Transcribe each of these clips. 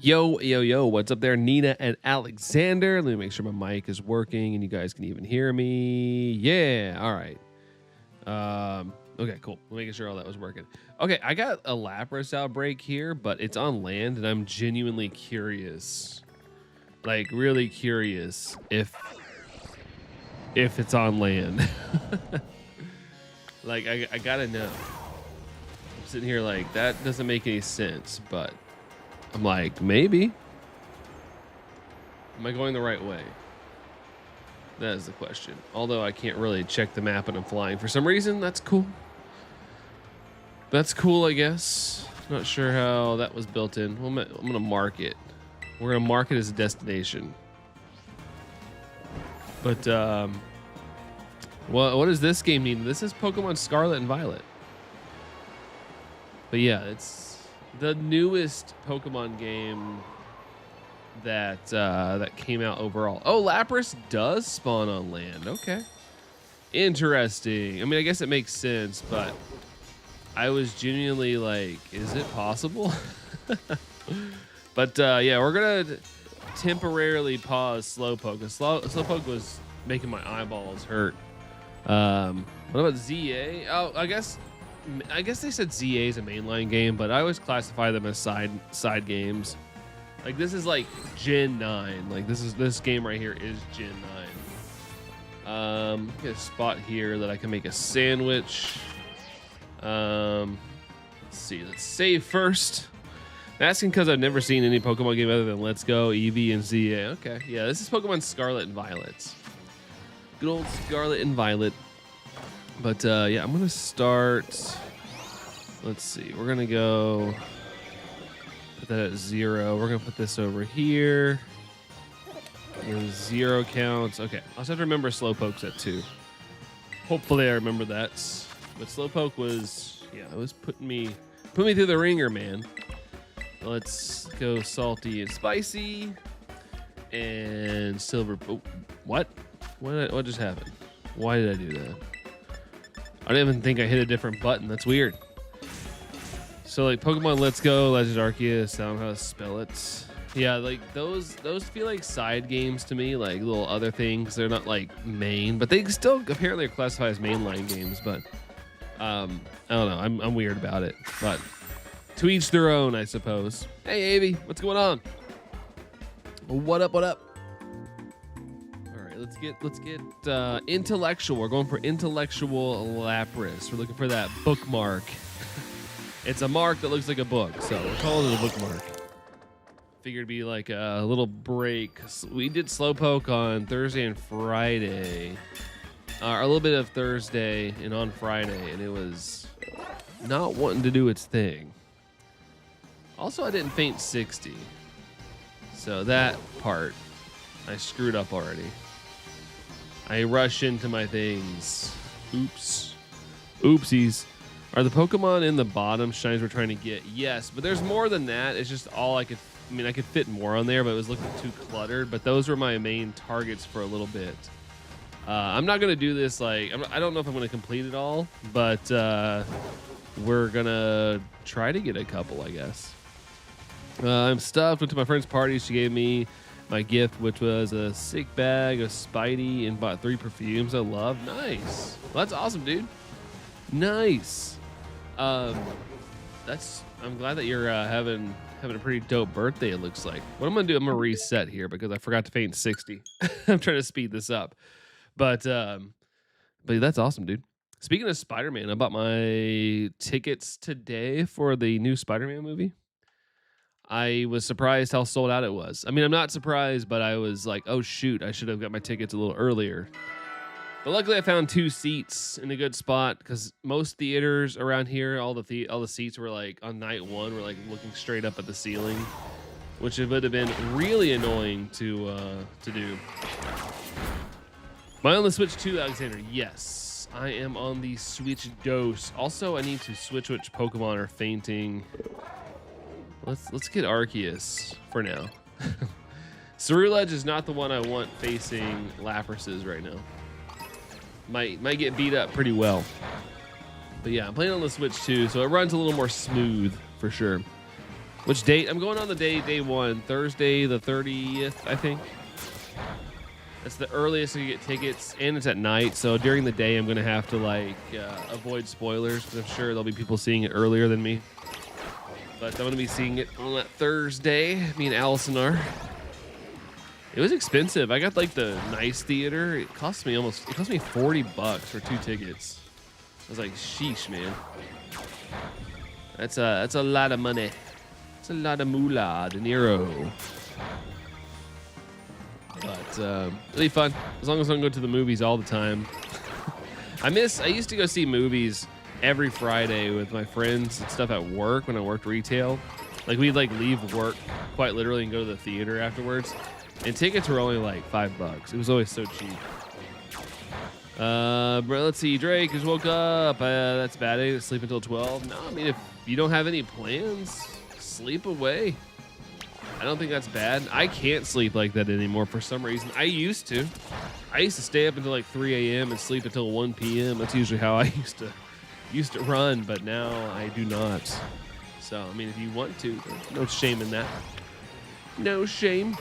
Yo, what's up there, Nina and Alexander? Let me make sure my mic is working and you guys can even hear me. Yeah, all right. Okay, cool. Making sure all that was working. Okay, I got a Lapras outbreak here, but it's on land, and I'm genuinely curious, like really curious if it's on land. Like, I gotta know. I'm sitting here like, that doesn't make any sense, but I'm like, maybe. Am I going the right way? That is the question. Although I can't really check the map and I'm flying for some reason. That's cool. That's cool, I guess. Not sure how that was built in. I'm gonna mark it. We're gonna mark it as a destination. But what does this game need? This is Pokemon Scarlet and Violet. But yeah, it's the newest Pokemon game that came out overall. Oh, Lapras does spawn on land. Okay, interesting. I mean, I guess it makes sense, but I was genuinely like, is it possible? But yeah, we're gonna temporarily pause Slowpoke. Slowpoke was making my eyeballs hurt. What about ZA? Oh, I guess they said ZA is a mainline game, but I always classify them as side games. Like, this is like Gen 9. Like, this game right here is Gen 9. Get a spot here that I can make a sandwich. Let's see. Let's save first. I'm asking because I've never seen any Pokemon game other than Let's Go, Eevee, and ZA. Okay, yeah, this is Pokemon Scarlet and Violet. Good old Scarlet and Violet. But yeah, I'm gonna start. Let's see. We're gonna go. Put that at 0. We're gonna put this over here. 0 counts. Okay, I'll just have to remember Slowpoke's at 2. Hopefully I remember that. But Slowpoke was, yeah, it was put me through the ringer, man. Let's go salty and spicy and silver. Oh, what just happened? Why did I do that? I didn't even think I hit a different button. That's weird. So like Pokemon Let's Go, Legend Arceus, I don't know how to spell it. Yeah, like those feel like side games to me, like little other things. They're not like main, but they still apparently are classified as mainline games. But I don't know. I'm weird about it. But to each their own, I suppose. Hey, Avi, what's going on? What up? All right, let's get intellectual. We're going for intellectual Lapras. We're looking for that bookmark. It's a mark that looks like a book, so we're calling it a bookmark. Figured it'd be like a little break. We did Slowpoke on Thursday and Friday. A little bit of Thursday and on Friday, and it was not wanting to do its thing. Also, I didn't faint 60. So that part, I screwed up already. I rush into my things. Oops. Oopsies. Are the Pokemon in the bottom shines we're trying to get? Yes, but there's more than that. It's just all I could fit more on there, but it was looking too cluttered. But those were my main targets for a little bit. I'm not going to do this, like, I don't know if I'm going to complete it all, but we're going to try to get a couple, I guess. I'm stuffed. Went to my friend's party. She gave me my gift, which was a sick bag of Spidey, and bought 3 perfumes I love. Nice. Well, that's awesome, dude. Nice. I'm glad that you're having a pretty dope birthday, it looks like. What I'm gonna do, I'm gonna reset here because I forgot to faint 60. I'm trying to speed this up. But that's awesome, dude. Speaking of Spider-Man, I bought my tickets today for the new Spider-Man movie. I was surprised how sold out it was. I mean, I'm not surprised, but I was like, oh shoot, I should have got my tickets a little earlier. But luckily, I found 2 seats in a good spot because most theaters around here, all the seats were like on night 1, were like looking straight up at the ceiling, which would have been really annoying to do. Am I on the Switch 2, Alexander? Yes, I am on the Switch dose. Also, I need to switch which Pokemon are fainting. Let's get Arceus for now. Ceruledge is not the one I want facing Laprases right now. Might get beat up pretty well. But yeah, I'm playing on the Switch too, so it runs a little more smooth for sure. Which date? I'm going on the day one, Thursday the 30th, I think. That's the earliest you get tickets, and it's at night. So during the day, I'm gonna have to like avoid spoilers because I'm sure there'll be people seeing it earlier than me. But I'm gonna be seeing it on that Thursday. Me and Allison are. It was expensive. I got like the nice theater. It cost me $40 for 2 tickets. I was like, sheesh, man. That's a lot of money. It's a lot of moolah, dinero. But really fun. As long as I don't go to the movies all the time. I used to go see movies every Friday with my friends and stuff at work when I worked retail. Like we'd like leave work quite literally and go to the theater afterwards. And tickets were only like $5. It was always so cheap. Let's see. Drake just woke up. That's bad. I didn't sleep until 12. No, I mean, if you don't have any plans, sleep away. I don't think that's bad. I can't sleep like that anymore for some reason. I used to stay up until like 3 a.m. and sleep until 1 p.m. That's usually how I used to run, but now I do not. So, I mean, if you want to, no shame in that. No shame.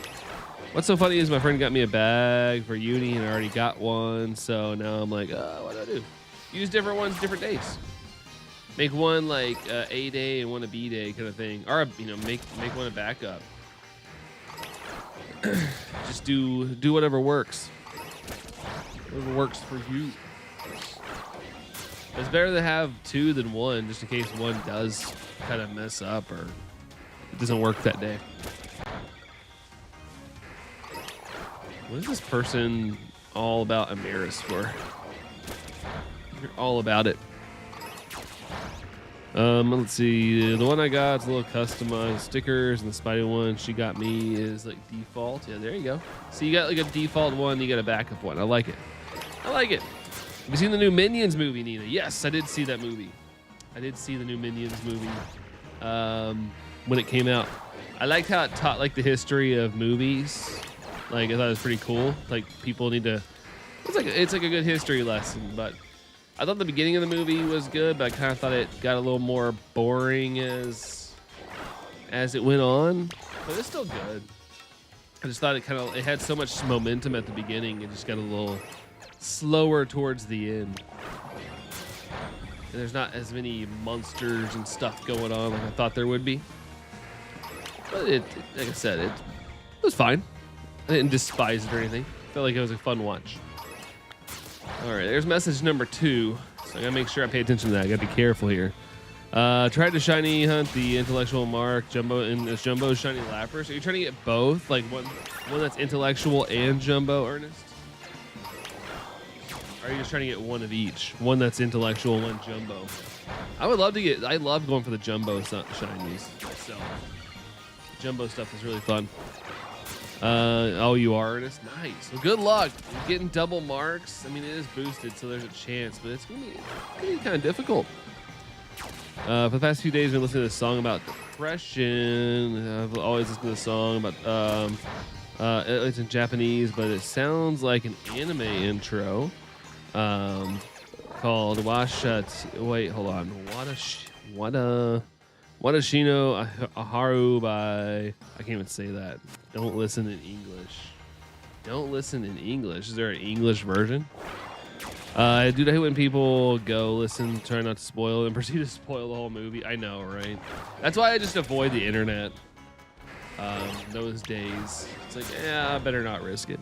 What's so funny is my friend got me a bag for uni and I already got one. So now I'm like, what do I do? Use different ones, different days. Make one like A day and one a B day kind of thing. Or, make one a backup. Just do whatever works. Whatever works for you. It's better to have 2 than 1 just in case one does kind of mess up or it doesn't work that day. What is this person all about Amaris for? You're all about it. Let's see. The one I got is a little customized stickers, and the Spidey one she got me is like default. Yeah, there you go. So you got like a default one, you got a backup one. I like it. I like it. Have you seen the new Minions movie, Nina? Yes, I did see that movie. I did see the new Minions movie when it came out. I liked how it taught like the history of movies. Like I thought it was pretty cool. Like people need to. It's like a good history lesson. But I thought the beginning of the movie was good, but I kind of thought it got a little more boring as it went on. But it's still good. I just thought it had so much momentum at the beginning. It just got a little slower towards the end. And there's not as many monsters and stuff going on like I thought there would be. But like I said, it was fine. I didn't despise it or anything. Felt like it was a fun watch. All right, there's message number 2. So I gotta make sure I pay attention to that. I gotta be careful here. Tried to shiny hunt the intellectual mark Jumbo in this Jumbo shiny Lapras. Are you trying to get both? Like one that's intellectual and Jumbo, Ernest? Or are you just trying to get one of each? One that's intellectual, one Jumbo. I love going for the Jumbo shinies. So Jumbo stuff is really fun. Oh, you are, Ernest? Nice. Well, good luck. You're getting double marks. I mean, it is boosted, so there's a chance, but it's gonna be kind of difficult. For the past few days, I've been listening to this song about depression. I've always listened to this song about. It's in Japanese, but it sounds like an anime intro. Called Washat. Wait, hold on. Wadashino Aharu by. I can't even say that. Don't listen in English. Don't listen in English. Is there an English version? Dude, I hate when people go listen, try not to spoil, and proceed to spoil the whole movie. I know, right? That's why I just avoid the internet. Those days. It's like, I better not risk it.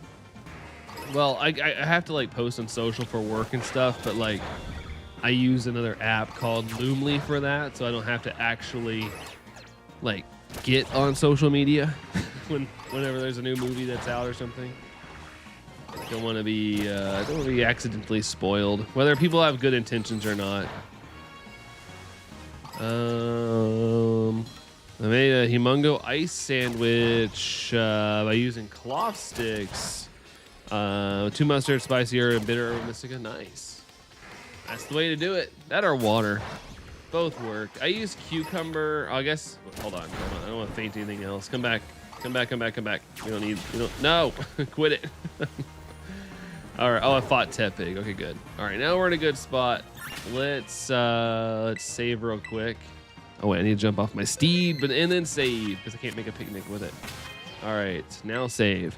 Well, I have to like post on social for work and stuff, but like I use another app called Loomly for that, so I don't have to actually like get on social media whenever there's a new movie that's out or something. Don't want to be accidentally spoiled, whether people have good intentions or not. I made a humongo ice sandwich by using cloth sticks. 2 mustard, spicy herb, and bitter herb mystica. Nice. That's the way to do it. That or water. Both work. I use cucumber. I guess. Hold on. I don't want to faint anything else. Come back. We don't. No. Quit it. All right. Oh, I fought Tepig. Okay, good. All right. Now we're in a good spot. Let's save real quick. Oh wait, I need to jump off my steed, and then save because I can't make a picnic with it. All right, now save.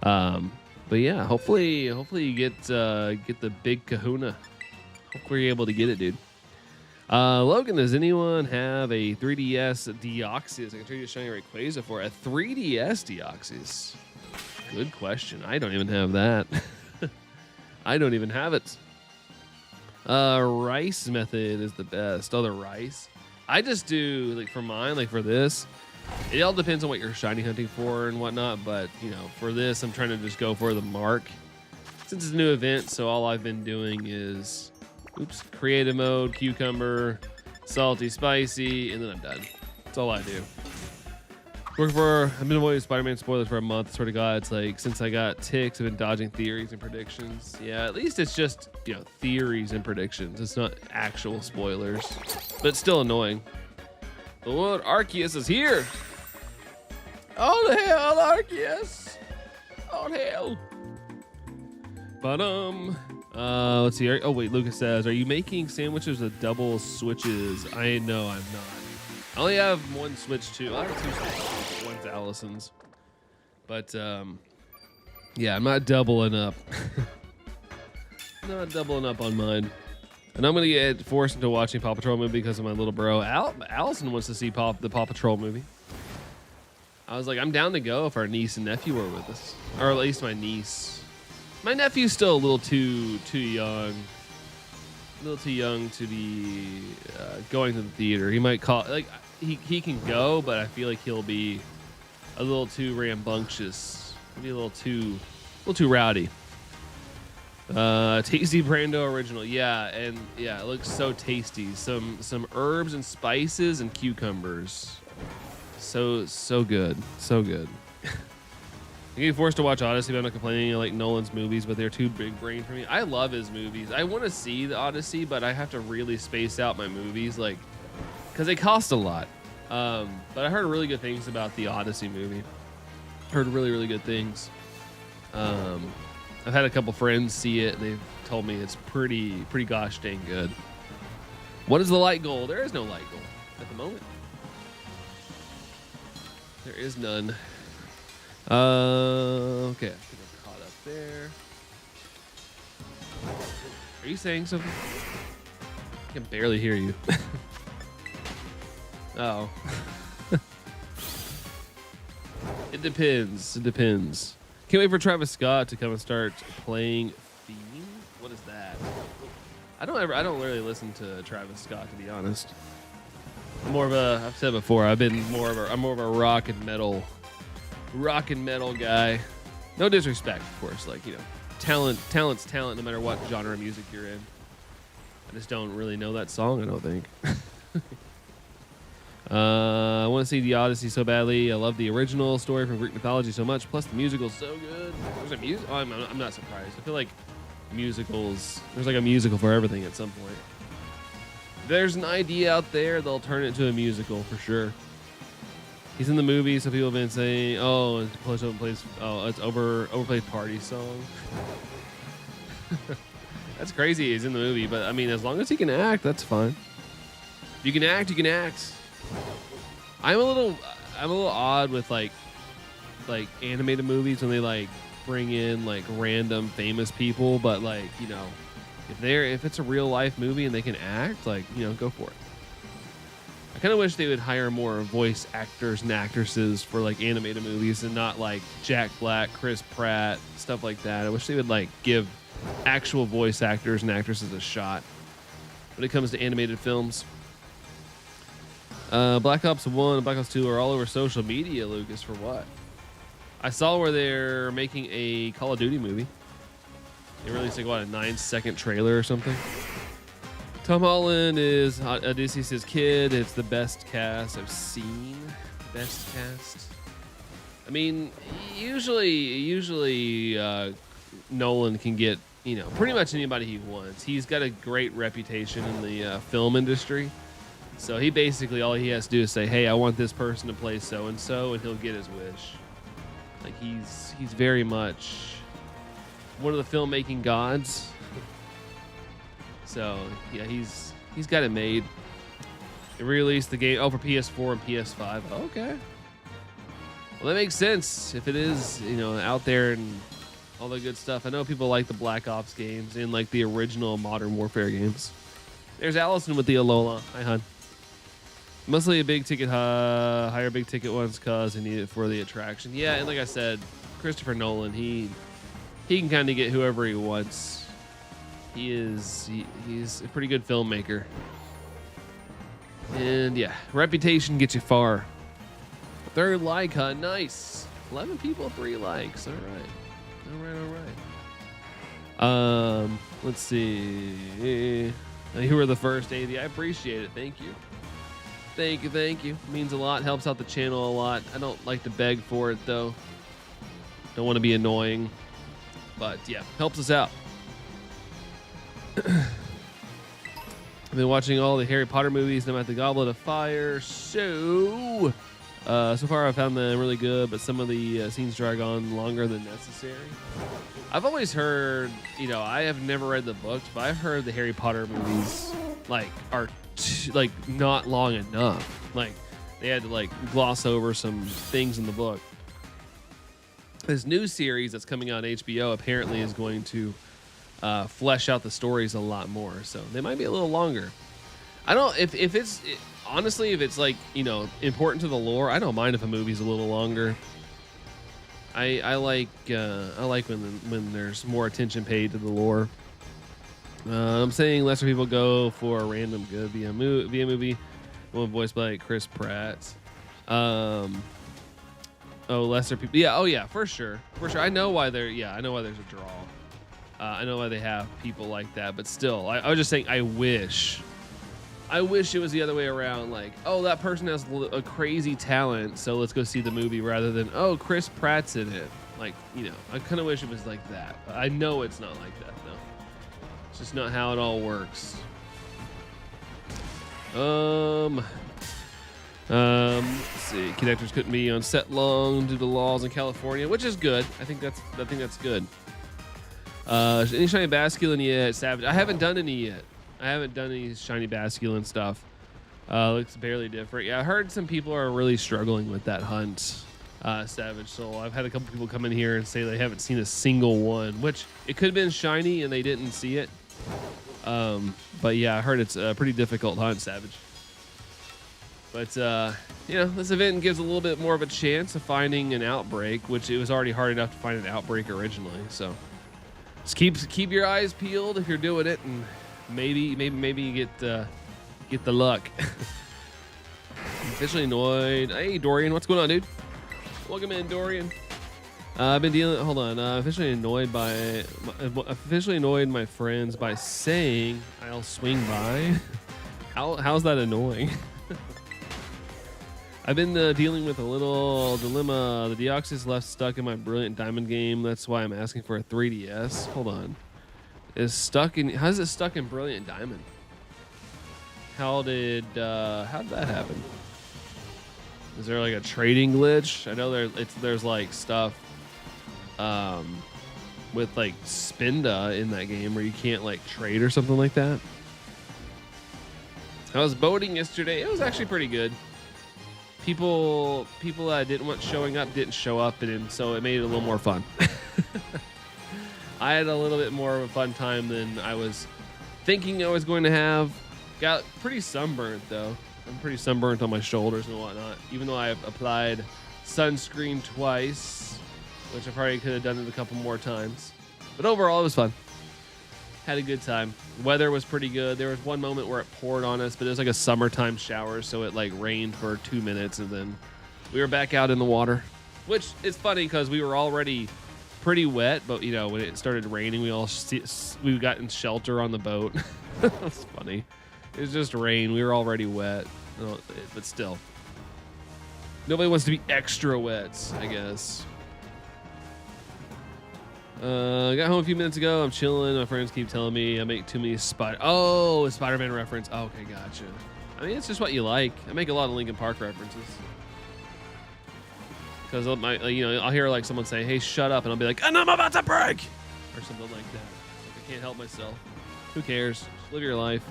But yeah, hopefully you get the big kahuna. Hopefully you're able to get it, dude. Logan, does anyone have a 3DS Deoxys? I can show you shiny Rayquaza for a 3DS Deoxys. Good question. I don't even have that. I don't even have it. Rice method is the best. Oh, the rice. I just do, like, for mine, like for this, it all depends on what you're shiny hunting for and whatnot. But, you know, for this, I'm trying to just go for the mark. Since it's a new event, so all I've been doing is, creative mode, cucumber, salty, spicy, and then I'm done. That's all I do. I've been avoiding Spider-Man spoilers for a month. Swear to God, it's like since I got ticks, I've been dodging theories and predictions. Yeah, at least it's just, you know, theories and predictions. It's not actual spoilers, but it's still annoying. The Lord Arceus is here. Oh the hell, Arceus! Oh hell! But let's see. Oh wait, Lucas says, "Are you making sandwiches with double switches?" I know I'm not. I only have one Switch too. I have two Switches. One's Allison's. But yeah, I'm not doubling up. Not doubling up on mine. And I'm gonna get forced into watching Paw Patrol movie because of my little bro. Allison wants to see the Paw Patrol movie. I was like, I'm down to go if our niece and nephew were with us, or at least my niece. My nephew's still a little too young. A little too young to be going to the theater. He might call, like, he can go, but I feel like he'll be a little too rambunctious. Maybe a little too rowdy. Tasty Brando original, yeah, and yeah, it looks so tasty. Some herbs and spices and cucumbers. So good, so good. I'm getting forced to watch Odyssey, but I'm not complaining. I like Nolan's movies, but they're too big brain for me. I love his movies. I want to see the Odyssey, but I have to really space out my movies, like, because they cost a lot. But I heard really good things about the Odyssey movie. Heard really, really good things. I've had a couple friends see it, and they've told me it's pretty gosh dang good. What is the light goal? There is no light goal at the moment. There is none. Okay, I think I'm caught up there. Are you saying something? I can barely hear you. Oh. It depends. It depends. Can't wait for Travis Scott to come and start playing Theme. What is that? I don't really listen to Travis Scott, to be honest. I've said before, I'm more of a rock and metal guy. No disrespect, of course. Like, you know, talent's talent no matter what genre of music you're in. I just don't really know that song, I don't think. I want to see the Odyssey so badly. I love the original story from Greek mythology so much. Plus the musical's so good. There's a music. Oh, I'm not surprised. I feel like musicals. There's like a musical for everything at some point. If there's an idea out there, they'll turn it into a musical for sure. He's in the movie, so people have been saying, "Oh, it's overplayed party song." That's crazy. He's in the movie, but I mean, as long as he can act, that's fine. If you can act, you can act. I'm a little odd with like animated movies when they like bring in like random famous people, but like, you know, if it's a real life movie and they can act, like, you know, go for it. I kind of wish they would hire more voice actors and actresses for like animated movies and not like Jack Black, Chris Pratt, stuff like that. I wish they would like give actual voice actors and actresses a shot when it comes to animated films. Black Ops 1 and Black Ops 2 are all over social media, Lucas, for what? I saw where they're making a Call of Duty movie. They released like, what, a 9-second trailer or something? Tom Holland is Odysseus' kid. It's the best cast I've seen. Best cast. I mean, usually Nolan can get, you know, pretty much anybody he wants. He's got a great reputation in the film industry. So he basically, all he has to do is say, "Hey, I want this person to play so-and-so," and he'll get his wish. Like, he's very much one of the filmmaking gods. So, yeah, he's got it made. They released the game for PS4 and PS5. Okay. Well, that makes sense if it is, out there and all the good stuff. I know people like the Black Ops games and like the original Modern Warfare games. There's Allison with the Alola. Hi, hon. Mostly a big ticket, higher big ticket ones because they need it for the attraction. Yeah, and like I said, Christopher Nolan, he can kind of get whoever he wants. He's a pretty good filmmaker. And yeah, reputation gets you far. 3rd like, huh? Nice. 11 people, 3 likes. All right. Let's see. You were the first, AD. I appreciate it. Thank you. Thank you. It means a lot. Helps out the channel a lot. I don't like to beg for it though. Don't want to be annoying. But yeah, helps us out. I've been watching all the Harry Potter movies and I'm at the Goblet of Fire. So far I found them really good, but some of the scenes drag on longer than necessary. I've always heard, I have never read the books, but I've heard the Harry Potter movies are not long enough. Like they had to gloss over some things in the book. This new series that's coming out on HBO apparently is going to flesh out the stories a lot more, so they might be a little longer. I don't if it's honestly if it's important to the lore, I don't mind if a movie's a little longer. I like when there's more attention paid to the lore. I'm saying lesser people go for a random good via movie, one voiced by Chris Pratt. Lesser people. Yeah. Oh yeah, for sure. I know why there's a draw. I know why they have people like that, but still, I was just saying, I wish it was the other way around. That person has a crazy talent, so let's go see the movie rather than, Chris Pratt's in it. I kind of wish it was like that. But I know it's not like that, though. It's just not how it all works. Let's see. Connectors couldn't be on set long due to laws in California, which is good. I think that's good. Any shiny basculin yet? Savage. I haven't done any yet. I haven't done any shiny basculin stuff. Looks barely different. Yeah, I heard some people are really struggling with that hunt. Savage Soul. I've had a couple people come in here and say they haven't seen a single one, which it could have been shiny and they didn't see it. But yeah, I heard it's a pretty difficult hunt, Savage. But this event gives a little bit more of a chance of finding an outbreak, which it was already hard enough to find an outbreak originally. So just keep your eyes peeled if you're doing it, and maybe you get the luck. I'm officially annoyed. Hey Dorian, what's going on, dude? Welcome in, Dorian. I've been dealing. Hold on. Officially annoyed my friends by saying I'll swing by. How's that annoying? I've been dealing with a little dilemma. The Deoxys left stuck in my Brilliant Diamond game. That's why I'm asking for a 3DS. Hold on. How's it stuck in Brilliant Diamond? How did that happen? Is there a trading glitch? I know there's stuff with Spinda in that game where you can't trade or something like that. I was boating yesterday. It was actually pretty good. People that didn't want showing up didn't show up, and so it made it a little more fun. I had a little bit more of a fun time than I was thinking I was going to have. Got pretty sunburnt though. I'm pretty sunburnt on my shoulders and whatnot, even though I've applied sunscreen twice, which I probably could have done it a couple more times. But overall, it was fun. Had a good time. The weather was pretty good. There was one moment where it poured on us, but it was a summertime shower, so it rained for 2 minutes, and then we were back out in the water, which is funny because we were already pretty wet, but when it started raining, we got in shelter on the boat. It was funny. It was just rain. We were already wet, but still. Nobody wants to be extra wet, I guess. Got home a few minutes ago. I'm chilling. My friends keep telling me I make too many Spider-Man reference. Oh, okay, gotcha. I mean, it's just what you like. I make a lot of Linkin Park references. Because I'll hear someone say, "Hey, shut up," and I'll be like, "And I'm about to break," or something like that. I can't help myself. Who cares? Just live your life.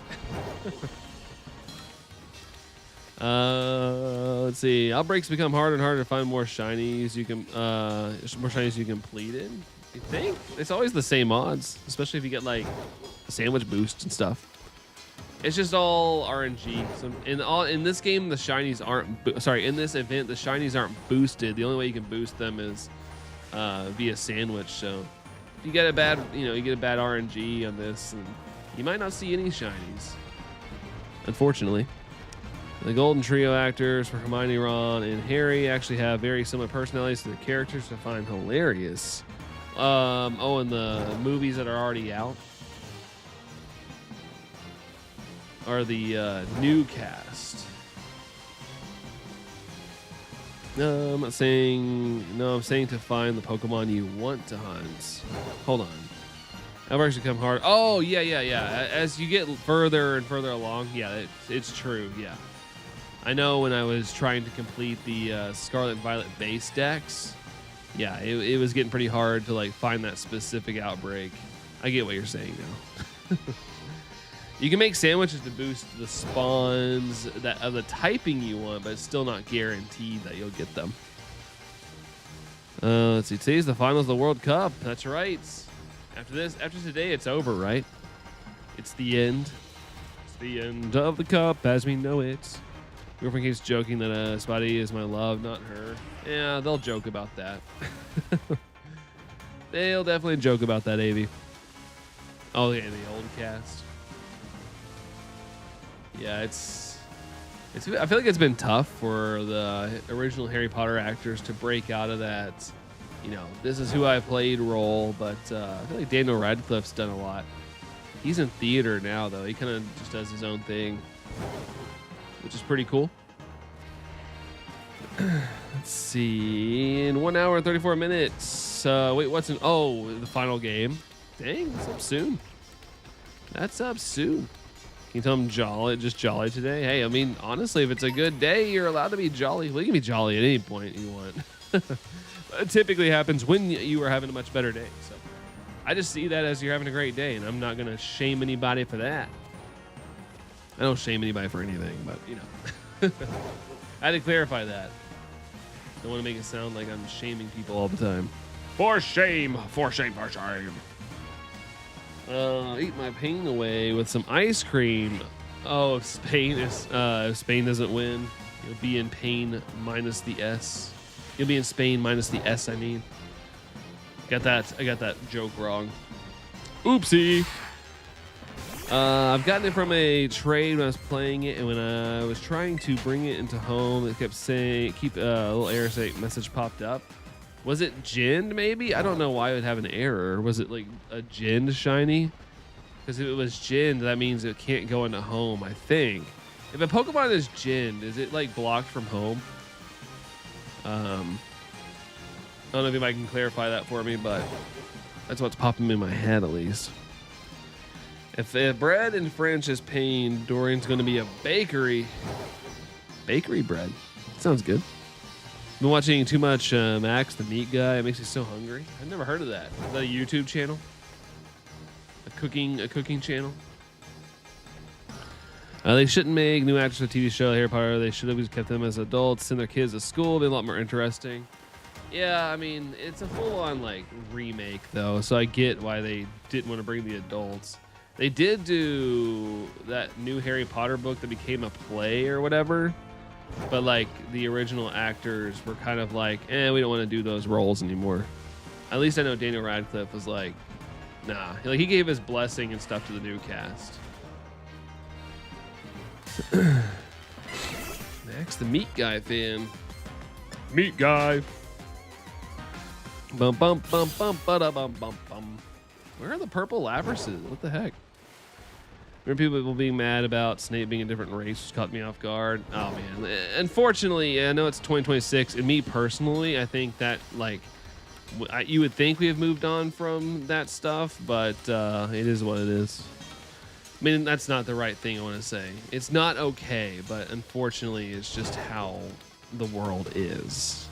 Let's see. Outbreaks become harder and harder to find more shinies. You can more shinies you completed. You think it's always the same odds, especially if you get like a sandwich boost and stuff. It's just all RNG. So in this game, the shinies aren't. Sorry, in this event, the shinies aren't boosted. The only way you can boost them is via sandwich. So if you get a bad, you get a bad RNG on this, and you might not see any shinies. Unfortunately, the Golden Trio actors for Hermione, Ron, and Harry actually have very similar personalities to their characters, to find hilarious. Oh, and the movies that are already out are the new cast. No, I'm not saying. No, I'm saying to find the Pokemon you want to hunt. Hold on. I've actually come hard. Oh, yeah. As you get further and further along, yeah, it's true. Yeah, I know when I was trying to complete the Scarlet and Violet base decks, yeah, it was getting pretty hard to like find that specific outbreak. I get what you're saying now. You can make sandwiches to boost the spawns that of the typing you want, but it's still not guaranteed that you'll get them. Let's see. Today's the finals of the World Cup. That's right. After today, it's over, right? It's the end. It's the end of the cup as we know it. Girlfriend keeps joking that Spotty is my love, not her. Yeah, they'll joke about that. They'll definitely joke about that, Avi. Oh, yeah, the old cast. Yeah, I feel like it's been tough for the original Harry Potter actors to break out of that, this is who I played role, but I feel like Daniel Radcliffe's done a lot. He's in theater now, though. He kind of just does his own thing, which is pretty cool. Let's see. In 1 hour and 34 minutes. Wait, what's the final game. Dang, that's up soon. That's up soon. Can you tell them just jolly today? Hey, I mean, honestly, if it's a good day, you're allowed to be jolly. Well, you can be jolly at any point you want. It typically happens when you are having a much better day. So I just see that as you're having a great day, and I'm not going to shame anybody for that. I don't shame anybody for anything, but, I had to clarify that. I don't want to make it sound like I'm shaming people all the time. For shame, for shame, for shame. Eat my pain away with some ice cream. Oh, if Spain doesn't win, you'll be in pain minus the S. You'll be in Spain minus the S, I mean. I got that joke wrong. Oopsie. I've gotten it from a trade when I was playing it, and when I was trying to bring it into home, it kept saying, a little error message popped up. Was it ginned, maybe? I don't know why it would have an error. Was it like a ginned shiny? Because if it was ginned, that means it can't go into home, I think. If a Pokemon is ginned, is it like blocked from home? I don't know if anybody can clarify that for me, but that's what's popping in my head at least. If bread in French is pain, Dorian's going to be a bakery. Bakery bread. Sounds good. Been watching too much Max, the meat guy. It makes me so hungry. I've never heard of that. Is that a YouTube channel? A cooking channel? They shouldn't make new actors for the TV show Harry Potter. They should have just kept them as adults, send their kids to school. It'd be a lot more interesting. Yeah, I mean, it's a full-on like remake though, so I get why they didn't want to bring the adults. They did do that new Harry Potter book that became a play or whatever. But like the original actors were kind of like, we don't want to do those roles anymore. At least I know Daniel Radcliffe was like, nah. Like he gave his blessing and stuff to the new cast. Max, the meat guy fan. Meat guy. Bum bum bum bum bada bum bum bum. Where are the purple Labrases? What the heck? Remember people being mad about Snape being a different race, which caught me off guard. Oh man, unfortunately, I know it's 2026, and me personally, I think that like you would think we have moved on from that stuff, but it is what it is. I mean, that's not the right thing I want to say. It's not okay, but unfortunately, it's just how the world is.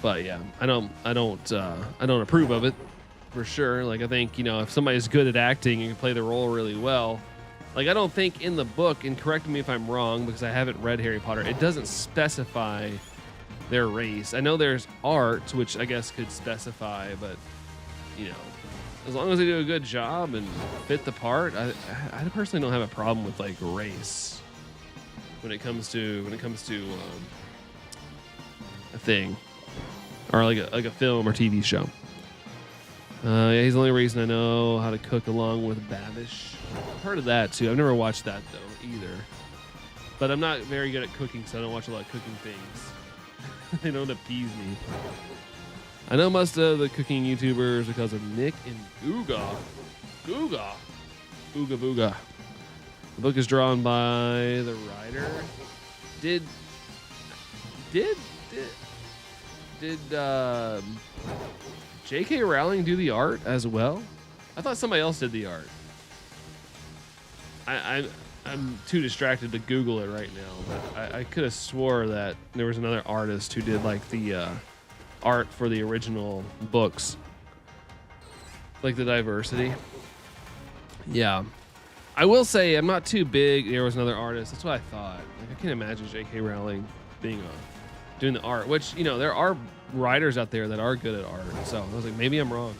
But yeah, I don't approve of it. For sure. Like I think, if somebody's good at acting and can play the role really well, Like, I don't think in the book, and correct me if I'm wrong because I haven't read Harry Potter, it doesn't specify their race. I know there's art, which I guess could specify, but, you know, as long as they do a good job and fit the part, I personally don't have a problem with like race when it comes to a thing or like a film or TV show. Yeah, he's the only reason I know how to cook along with Babish. I've heard of that too. I've never watched that though either. But I'm not very good at cooking, so I don't watch a lot of cooking things. They don't appease me. I know most of the cooking YouTubers because of Nick and Googa. Googa. Ooga Booga. The book is drawn by the writer. Did J.K. Rowling do the art as well? I thought somebody else did the art. I'm too distracted to Google it right now, but I could have swore that there was another artist who did like the art for the original books, like the diversity. Yeah, I will say I'm not too big. There was another artist. That's what I thought. Like, I can't imagine J.K. Rowling being doing the art, which, you know, there are writers out there that are good at art. So I was like, maybe I'm wrong.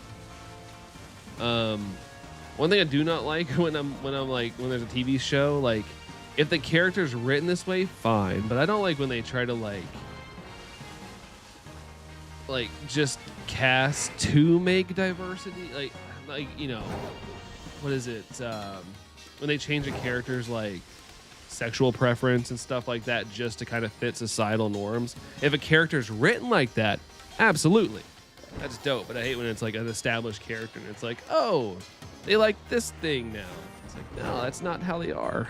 One thing I do not like when there's a TV show, like if the character's written this way, fine, but I don't like when they try to like just cast to make diversity, like you know, what is it, when they change a character's like sexual preference and stuff like that just to kind of fit societal norms. If a character's written like that, absolutely, that's dope. But I hate when it's like an established character and it's like, oh, they like this thing now. It's like, no, that's not how they are.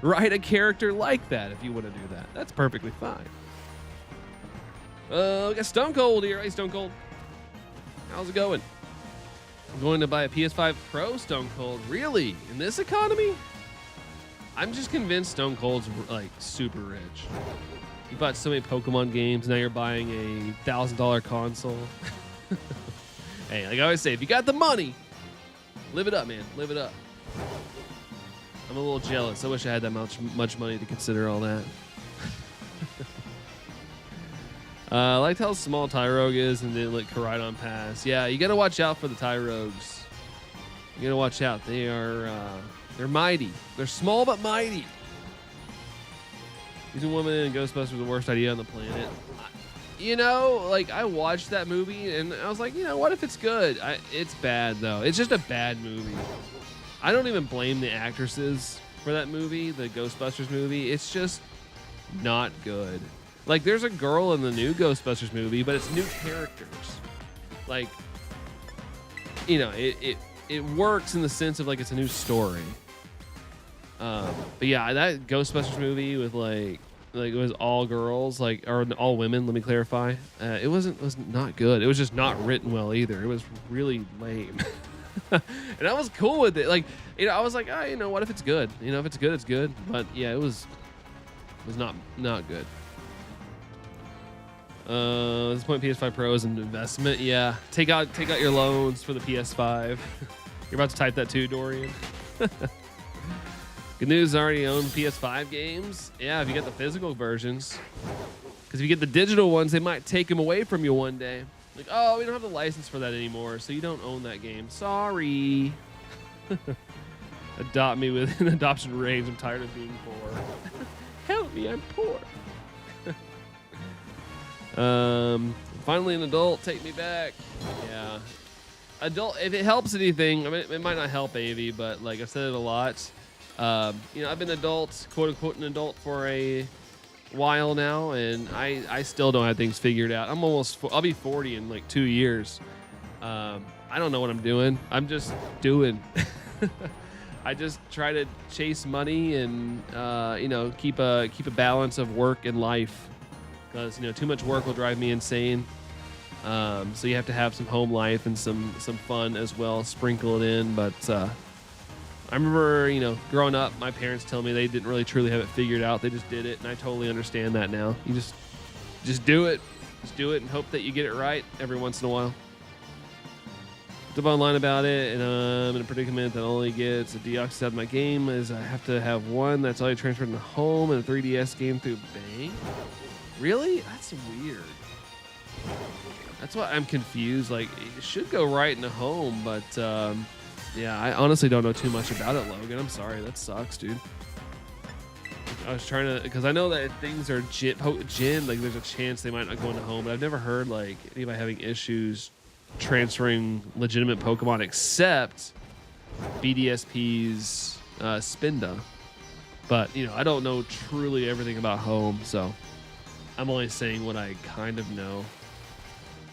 Write a character like that if you want to do that. That's perfectly fine. We got Stone Cold here. Hey, Stone Cold. How's it going? I'm going to buy a PS5 Pro, Stone Cold. Really? In this economy? I'm just convinced Stone Cold's like super rich. You bought so many Pokemon games. Now you're buying a $1,000 console. Hey, like I always say, if you got the money, live it up, man. Live it up. I'm a little jealous. I wish I had that much money to consider all that. I liked how small Tyrogue is and didn't let Koraidon pass. Yeah, you got to watch out for the Tyrogues. You got to watch out. They are they're mighty. They're small but mighty. Using women in Ghostbusters the worst idea on the planet. You know, like I watched that movie and I was like, you know, what if it's good? It's bad though. It's just a bad movie. I don't even blame the actresses for that movie, the Ghostbusters movie. It's just not good. Like there's a girl in the new Ghostbusters movie, but it's new characters. Like, you know, it works in the sense of like it's a new story. But yeah, that Ghostbusters movie with like it was all girls, like, or all women. Let me clarify. It wasn't not good. It was just not written well either. It was really lame. And I was cool with it. Like, you know, I was like, oh, you know, what if it's good? You know, if it's good, it's good. But yeah, it was not good. At this point, PS5 Pro is an investment. Yeah, take out your loans for the PS5. You're about to type that too, Dorian. Good news, I already own PS5 games. Yeah, if you get the physical versions. Because if you get the digital ones, they might take them away from you one day. Like, oh, we don't have the license for that anymore, so you don't own that game. Sorry. Adopt me with an adoption range. I'm tired of being poor. Help me, I'm poor. Finally an adult, take me back. Yeah. Adult, if it helps anything, I mean, it might not help Avi, but like I've said it a lot. You know, I've been adult, quote unquote, an adult for a while now, and I still don't have things figured out. I'll be 40 in like 2 years. I don't know what I'm doing. I'm just doing. I just try to chase money and you know, keep a balance of work and life, because you know, too much work will drive me insane. So you have to have some home life and some fun as well, sprinkle it in. But I remember, you know, growing up, my parents telling me they didn't really truly have it figured out. They just did it, and I totally understand that now. You just do it. Just do it and hope that you get it right every once in a while. up online about it, and I'm in a predicament that only gets a deoxys out of my game is I have to have one that's already transferred into home and a 3DS game through bank. Really? That's weird. That's why I'm confused. Like, it should go right into home, but yeah, I honestly don't know too much about it, Logan. I'm sorry. That sucks, dude. I was trying to, because I know that things are gin, like there's a chance they might not go into home, but I've never heard like anybody having issues transferring legitimate Pokemon except BDSP's Spinda. But, you know, I don't know truly everything about home, so I'm only saying what I kind of know.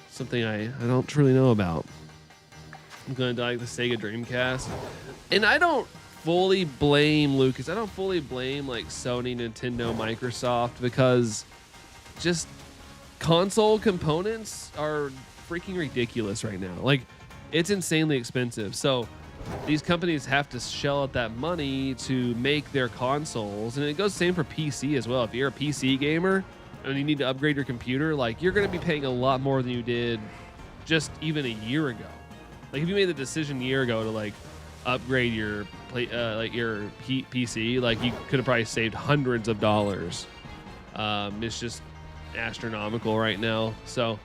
Something I don't truly know about. I'm going to die like the Sega Dreamcast. And I don't fully blame Lucas. I don't fully blame like Sony, Nintendo, Microsoft, because just console components are freaking ridiculous right now. Like, it's insanely expensive. So these companies have to shell out that money to make their consoles. And it goes the same for PC as well. If you're a PC gamer and you need to upgrade your computer, like, you're going to be paying a lot more than you did just even a year ago. Like, if you made the decision a year ago to like upgrade your your PC, like, you could have probably saved hundreds of dollars. It's just astronomical right now. So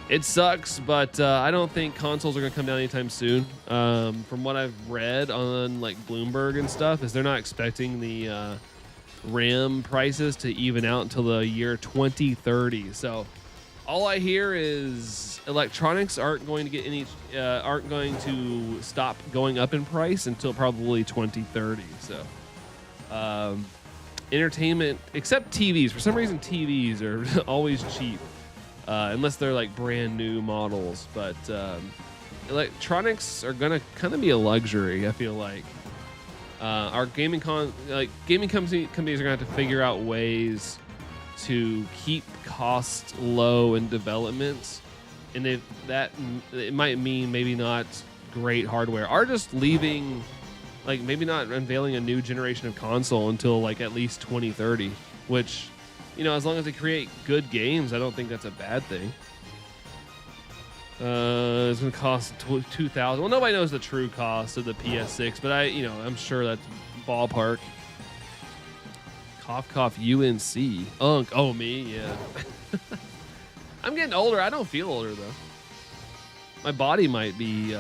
it sucks, but I don't think consoles are going to come down anytime soon. From what I've read on like Bloomberg and stuff, is they're not expecting the RAM prices to even out until the year 2030. So all I hear is electronics aren't going to stop going up in price until probably 2030. So entertainment, except TVs. For some reason, TVs are always cheap. Unless they're like brand new models, but electronics are gonna kind of be a luxury. I feel like our gaming companies are gonna have to figure out ways to keep costs low in development, and if that, it might mean maybe not great hardware, or just leaving, like maybe not unveiling a new generation of console until like at least 2030, which, you know, as long as they create good games, I don't think that's a bad thing. It's going to cost $2,000. Well, nobody knows the true cost of the PS6, but I'm sure that's ballpark. Cough, cough, UNC. Unk. Oh, me, yeah. I'm getting older. I don't feel older, though. My body might be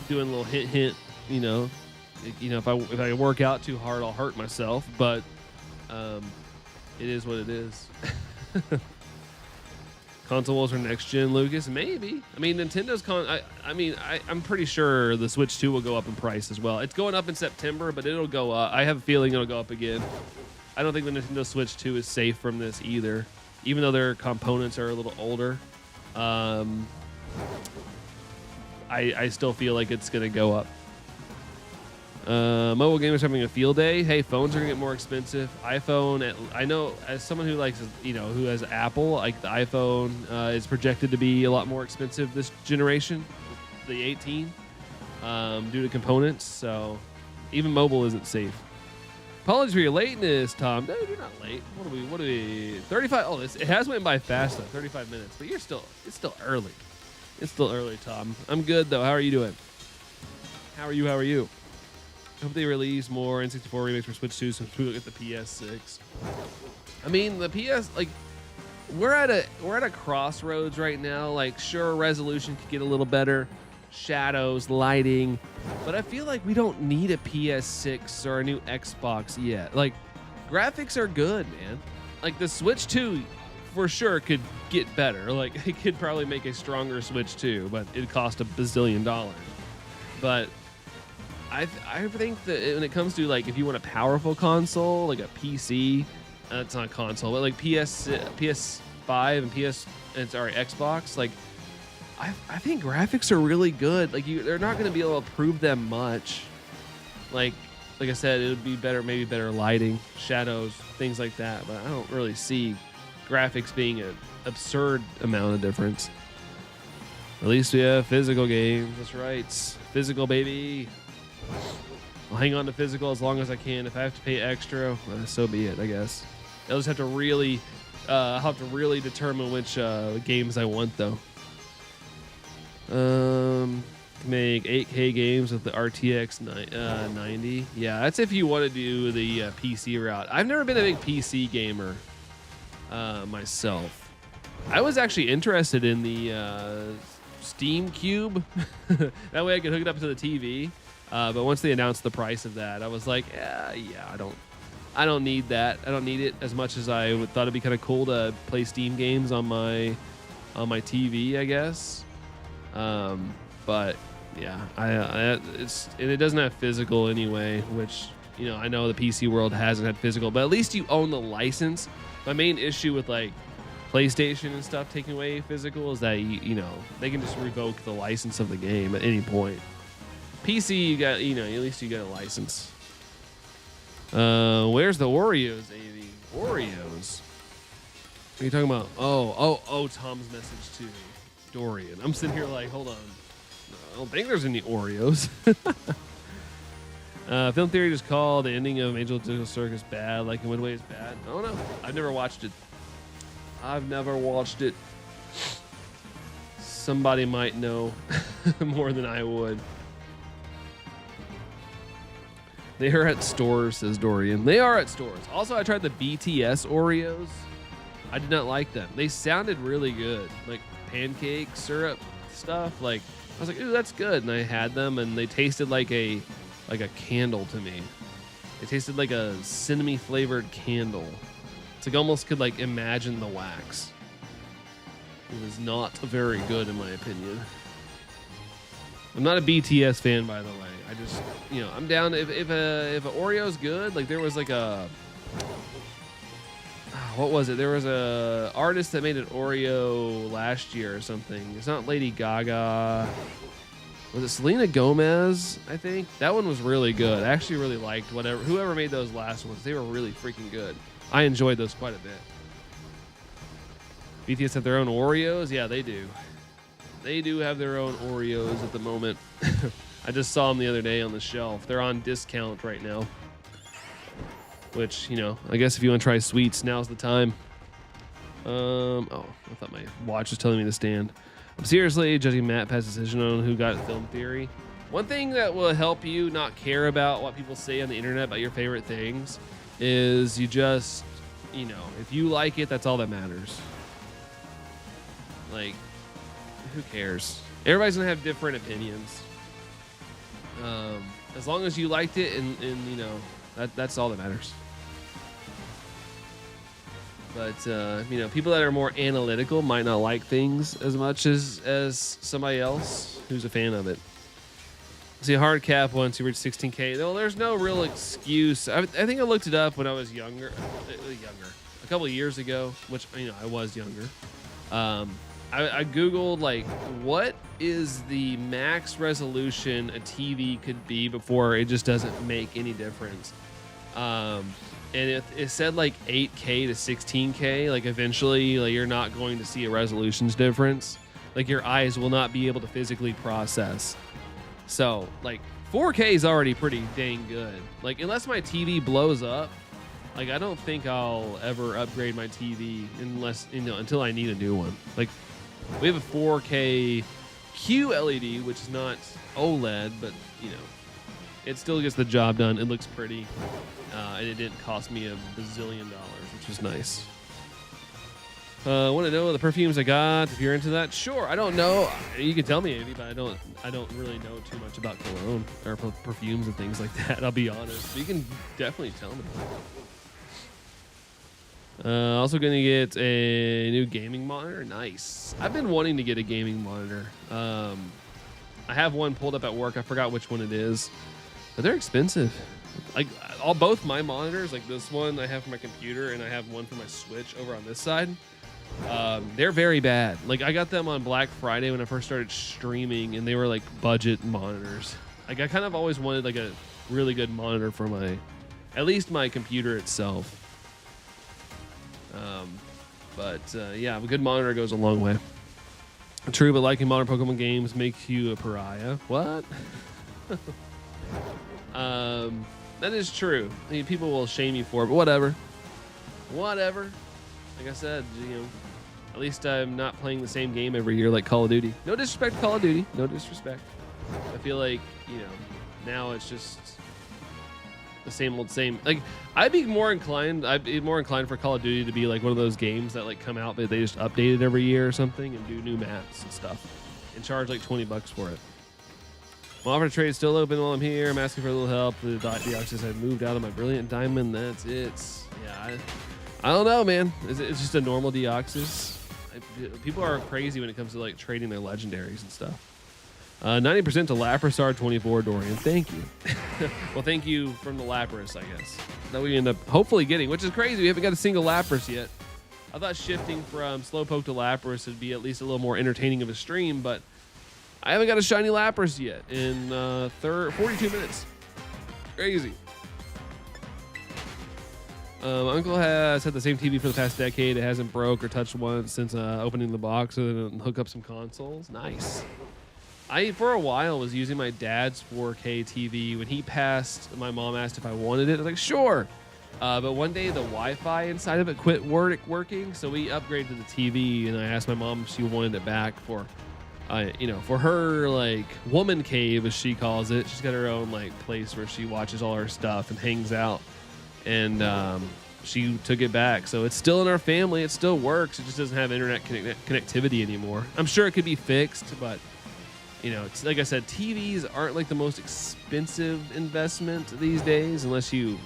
doing a little hint, you know. If I work out too hard, I'll hurt myself, but it is what it is. Console wars are next gen, Lucas? Maybe. I mean, Nintendo's I'm pretty sure the Switch 2 will go up in price as well. It's going up in September, but it'll go up. I have a feeling it'll go up again. I don't think the Nintendo Switch 2 is safe from this either, even though their components are a little older. I still feel like it's going to go up. Mobile gamers having a field day. Hey, phones are gonna get more expensive. iPhone, I know as someone who likes, who has Apple, like the iPhone is projected to be a lot more expensive this generation, the 18, due to components. So even mobile isn't safe. Apologies for your lateness, Tom. No, you're not late. What are we? 35. Oh, it has went by fast though. 35 minutes, but it's still early. It's still early, Tom. I'm good though. How are you doing? How are you? Hope they release more N64 remakes for Switch 2 so we look at the PS6. I mean, the PS, like, we're at a crossroads right now. Like, sure, resolution could get a little better, shadows, lighting, but I feel like we don't need a PS6 or a new Xbox yet. Like, graphics are good, man. Like, the Switch 2 for sure could get better. Like, it could probably make a stronger Switch 2, but it'd cost $1 bazillion. But I think that when it comes to, like, if you want a powerful console, like a PC, it's not a console, but like PS5 and Xbox, like, I think graphics are really good. Like, they're not going to be able to prove them much. Like I said, it would be better, maybe better lighting, shadows, things like that. But I don't really see graphics being an absurd amount of difference. At least we have physical games. That's right, physical, baby. I'll hang on to physical as long as I can. If I have to pay extra, so be it, I guess. I'll just have to really determine which games I want, though. Make 8K games with the RTX 90. Yeah, that's if you want to do the PC route. I've never been a big PC gamer myself. I was actually interested in the Steam Cube. That way I could hook it up to the TV. But once they announced the price of that, I was like, yeah, I don't need that. I don't need it as much as I thought it'd be kind of cool to play Steam games on my TV, I guess. But yeah, it doesn't have physical anyway, which, you know, I know the PC world hasn't had physical, but at least you own the license. My main issue with like PlayStation and stuff taking away physical is that you know, they can just revoke the license of the game at any point. PC, you got, you know, at least you got a license. Where's the Oreos, AV? Oreos? What are you talking about? Oh, Tom's message to Dorian. I'm sitting here like, hold on. I don't think there's any Oreos. Film theory just called the ending of Angel Digital Circus bad. Like in what way is bad? I don't know. I've never watched it. Somebody might know more than I would. They are at stores, says Dorian. They are at stores. Also, I tried the BTS Oreos. I did not like them. They sounded really good. Like pancake syrup stuff. Like, I was like, ooh, that's good. And I had them, and they tasted like a candle to me. It tasted like a cinnamon flavored candle. It's like almost could like imagine the wax. It was not very good in my opinion. I'm not a BTS fan, by the way. I just, you know, I'm down if a Oreo's good. Like there was like a, what was it? There was a artist that made an Oreo last year or something. It's not Lady Gaga. Was it Selena Gomez? I think that one was really good. I actually really liked whoever made those last ones. They were really freaking good. I enjoyed those quite a bit. BTS have their own Oreos? Yeah, they do. They do have their own Oreos at the moment. I just saw them the other day on the shelf. They're on discount right now. Which, you know, I guess if you want to try sweets, now's the time. Oh, I thought my watch was telling me to stand. I'm seriously judging MatPat's decision on who got film theory. One thing that will help you not care about what people say on the internet about your favorite things is you just, you know, if you like it, that's all that matters. Like, who cares? Everybody's gonna have different opinions. As long as you liked it, and you know, that's all that matters. But you know, people that are more analytical might not like things as much as somebody else who's a fan of it. See, a hard cap once you reach 16K. Well, there's no real excuse. I think I looked it up when I was younger, a couple of years ago, which, you know, I was younger. I Googled, like, what is the max resolution a TV could be before it just doesn't make any difference. And it said, like, 8K to 16K. Like, eventually, like, you're not going to see a resolutions difference. Like, your eyes will not be able to physically process. So, like, 4K is already pretty dang good. Like, unless my TV blows up, like, I don't think I'll ever upgrade my TV unless, you know, until I need a new one. Like, we have a 4K QLED, which is not OLED, but, you know, it still gets the job done. It looks pretty, and it didn't cost me $1 bazillion, which is nice. Want to know the perfumes I got? If you're into that, sure. I don't know. You can tell me, Andy, but I don't really know too much about cologne or perfumes and things like that. I'll be honest. But you can definitely tell me. Also gonna get a new gaming monitor. Nice. I've been wanting to get a gaming monitor. I have one pulled up at work. I forgot which one it is, but they're expensive. Like both my monitors, like this one I have for my computer, and I have one for my Switch over on this side. They're very bad. Like, I got them on Black Friday when I first started streaming, and they were like budget monitors. Like, I kind of always wanted like a really good monitor for at least my computer itself. Yeah, a good monitor goes a long way. True, but liking modern Pokemon games makes you a pariah. What? That is true. I mean, people will shame you for it, but whatever. Whatever. Like I said, you know, at least I'm not playing the same game every year like Call of Duty. No disrespect to Call of Duty. No disrespect. feel like, you know, now it's just the same old same. Like, I'd be more inclined for Call of Duty to be like one of those games that like come out, but they just update it every year or something and do new maps and stuff and charge like $20 for it. My offer to trade is still open while I'm here. I'm asking for a little help. The Deoxys, I've moved out of my Brilliant Diamond. That's it. Yeah, I don't know, man. It's just a normal Deoxys. People are crazy when it comes to like trading their legendaries and stuff. 90% to Lapras 24, Dorian. Thank you. Well, thank you from the Lapras, I guess. That we end up hopefully getting, which is crazy. We haven't got a single Lapras yet. I thought shifting from Slowpoke to Lapras would be at least a little more entertaining of a stream, but I haven't got a shiny Lapras yet in 42 minutes. Crazy. Uncle has had the same TV for the past decade. It hasn't broke or touched once since opening the box and hook up some consoles. Nice. I, for a while, was using my dad's 4K TV. When he passed, my mom asked if I wanted it. I was like, sure. But one day, the Wi-Fi inside of it quit working, so we upgraded to the TV, and I asked my mom if she wanted it back for, you know, for her, like, woman cave, as she calls it. She's got her own, like, place where she watches all her stuff and hangs out. And she took it back. So it's still in our family. It still works. It just doesn't have internet connectivity anymore. I'm sure it could be fixed, but... You know, it's, like I said, TVs aren't like the most expensive investment these days, unless you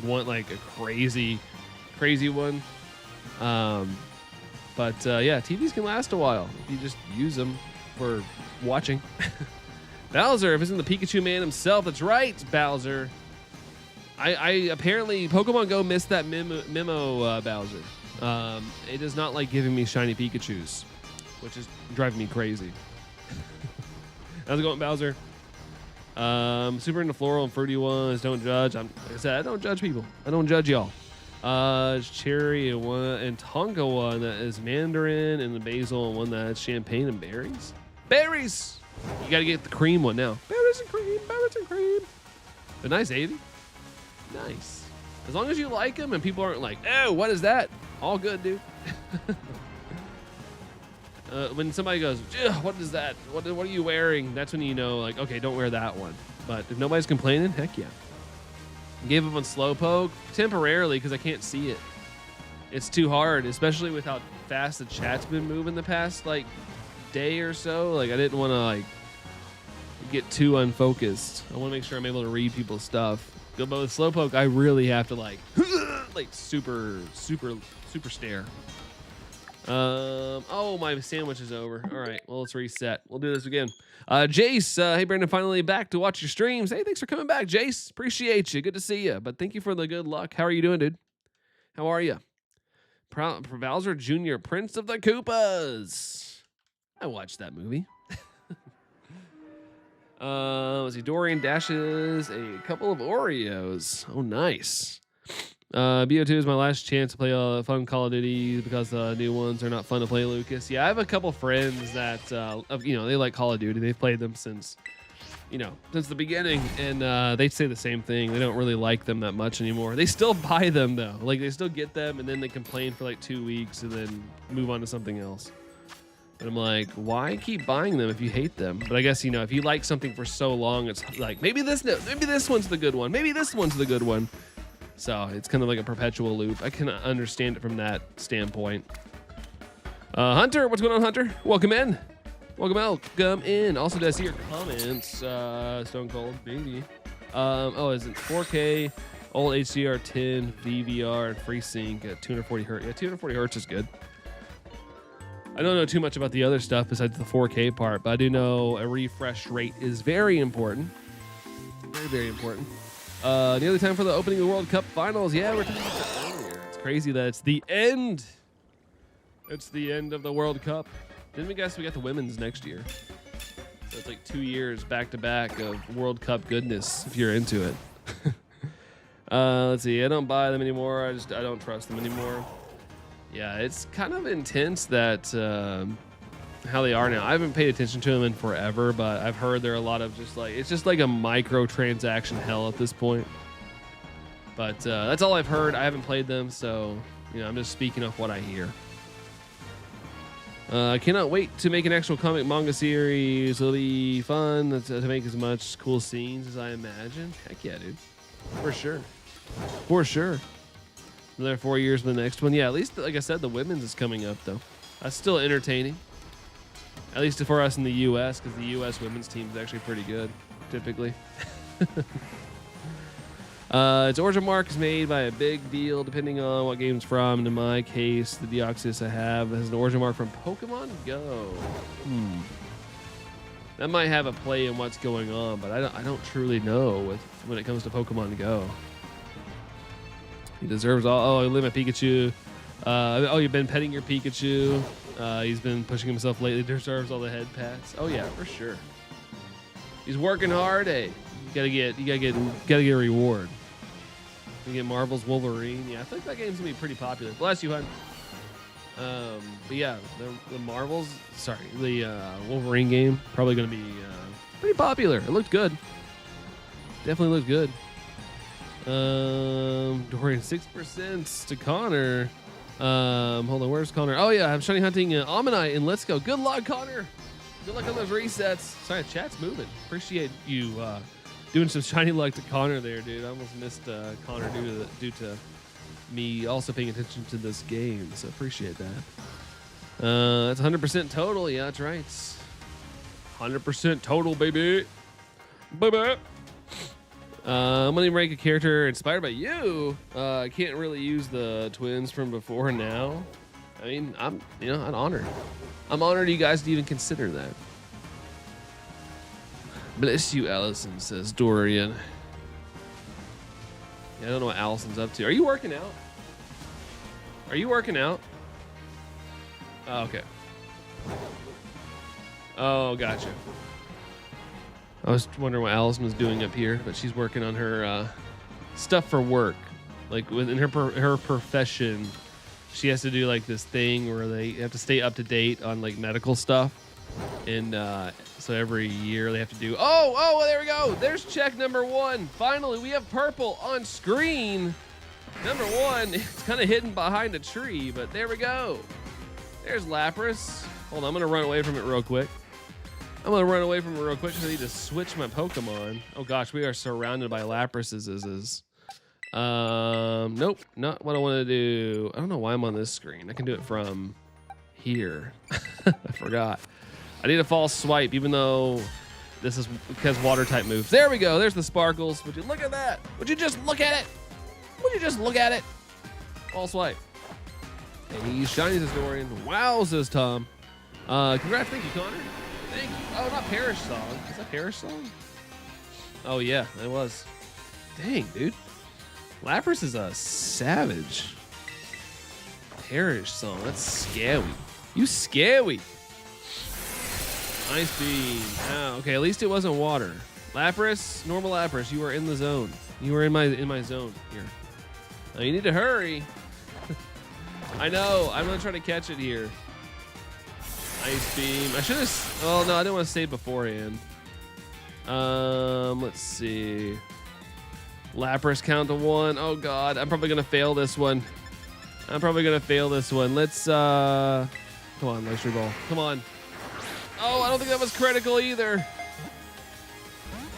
want like a crazy one. Yeah, TVs can last a while if you just use them for watching. Bowser, if it's in the Pikachu man himself, that's right, Bowser. I apparently Pokemon Go missed that memo, Bowser. It does not like giving me shiny Pikachus, which is driving me crazy. How's it going, Bowser? Super into floral and fruity ones. Don't judge. Like I said, I don't judge people. I don't judge y'all. Cherry and one and Tonka one that is mandarin and the basil and one that's champagne and berries. Berries! You gotta get the cream one now. Berries and cream, berries and cream. But nice, 80. Nice. As long as you like them and people aren't like, oh, what is that? All good, dude. When somebody goes, what is that? What are you wearing? That's when you know, like, okay, don't wear that one. But if nobody's complaining, heck yeah. Gave up on Slowpoke temporarily because I can't see it. It's too hard, especially with how fast the chat's been moving the past, like, day or so. Like, I didn't want to, like, get too unfocused. I want to make sure I'm able to read people's stuff. But with Slowpoke, I really have to, like super stare. Oh, my sandwich is over. All right, well, let's reset. We'll do this again. Jace, hey, Brandon, finally back to watch your streams. Hey, thanks for coming back, Jace. Appreciate you. Good to see you. But thank you for the good luck. How are you doing, dude? How are you? Bowser Jr., Prince of the Koopas. I watched that movie. Let's see. Dorian dashes a couple of Oreos. Oh, nice. BO2 is my last chance to play a fun Call of Duty because the new ones are not fun to play, Lucas. Yeah, I have a couple friends that, you know, they like Call of Duty. They've played them since, you know, since the beginning, and they say the same thing. They don't really like them that much anymore. They still buy them, though. Like, they still get them, and then they complain for like 2 weeks and then move on to something else. And I'm like, why keep buying them if you hate them? But I guess, you know, if you like something for so long, it's like, maybe this one's the good one. Maybe this one's the good one. So it's kind of like a perpetual loop. I can understand it from that standpoint. Hunter, what's going on, Hunter? Welcome in. Welcome in. Also, did I see your comments? Stone Cold, baby. Oh, is it 4K, all HDR 10, VVR, and FreeSync at 240 hertz? Yeah, 240 hertz is good. I don't know too much about the other stuff besides the 4K part, but I do know a refresh rate is very important. Very, very important. Nearly time for the opening of the World Cup finals. Yeah, we're talking about that earlier. It's crazy that it's the end. It's the end of the World Cup. Didn't we guess we got the women's next year? So it's like 2 years back to back of World Cup goodness if you're into it. Let's see. I don't buy them anymore. I don't trust them anymore. Yeah, it's kind of intense that how they are now. I haven't paid attention to them in forever, but I've heard there are a lot of just like, it's just like a microtransaction hell at this point. But that's all I've heard. I haven't played them, so you know, I'm just speaking of what I hear. I cannot wait to make an actual comic manga series. It'll be fun to make as much cool scenes as I imagine. Heck yeah, dude. For sure. For sure. Another 4 years for the next one. Yeah, at least, like I said, the women's is coming up, though. That's still entertaining. At least for us in the U.S., because the U.S. women's team is actually pretty good, typically. Its origin mark is made by a big deal, depending on what game it's from. In my case, the Deoxys I have has an origin mark from Pokemon Go. That might have a play in what's going on, but I don't truly know when it comes to Pokemon Go. He deserves all. Oh, I live my Pikachu. Oh, you've been petting your Pikachu. He's been pushing himself lately. Deserves all the head pats. Oh yeah, for sure. He's working hard. Hey, you gotta get a reward. You get Marvel's Wolverine. Yeah, I think that game's gonna be pretty popular. Bless you, hun. But yeah, the Marvel's, the Wolverine game probably gonna be pretty popular. It looked good. Definitely looked good. Dorian 6% to Connor. Hold on, where's Connor? Oh yeah, I'm shiny hunting Ammonite and let's go. Good luck, Connor. Good luck on those resets. Sorry, chat's moving. Appreciate you doing some shiny luck to Connor there, dude. I almost missed Connor due to me also paying attention to this game, so appreciate that. That's 100% total. Yeah, that's right. 100% total, baby. Baby. I'm gonna rank a character inspired by you. I can't really use the twins from before now. I mean, I'm honored. I'm honored you guys to even consider that. Bless you, Allison, says Dorian. Yeah, I don't know what Allison's up to. Are you working out? Are you working out? Oh, okay. Oh, gotcha. I was wondering what Allison was doing up here, but she's working on her stuff for work. Like within her profession, she has to do like this thing where they have to stay up to date on like medical stuff. And so every year they have to do, oh, there we go. There's check number 1. Finally, we have purple on screen. Number 1, it's kind of hidden behind a tree, but there we go. There's Lapras. Hold on, I'm going to run away from it real quick. Because I need to switch my Pokemon. Oh gosh, we are surrounded by Laprases. Nope, not what I want to do. I don't know why I'm on this screen. I can do it from here. I forgot. I need a false swipe, even though this is because water type moves. There we go. There's the sparkles. Would you look at that? Would you just look at it? Would you just look at it? False swipe. Hey, shiny says Dorian. Wow, says Tom. Congrats. Thank you, Connor. Thank you. Oh, not Parish Song. Is that Parish Song? Oh, yeah, it was. Dang, dude. Lapras is a savage. Parish Song. That's scary. You scary. Ice Beam. Oh, okay, at least it wasn't water. Lapras, normal Lapras, you are in the zone. You are in my zone here. Now you need to hurry. I know. I'm going to try to catch it here. Ice Beam. I should have... Oh, no, I didn't want to save beforehand. Let's see. Lapras count to 1. Oh, God. I'm probably going to fail this one. Let's... Come on, Luxury Ball. Come on. Oh, I don't think that was critical either.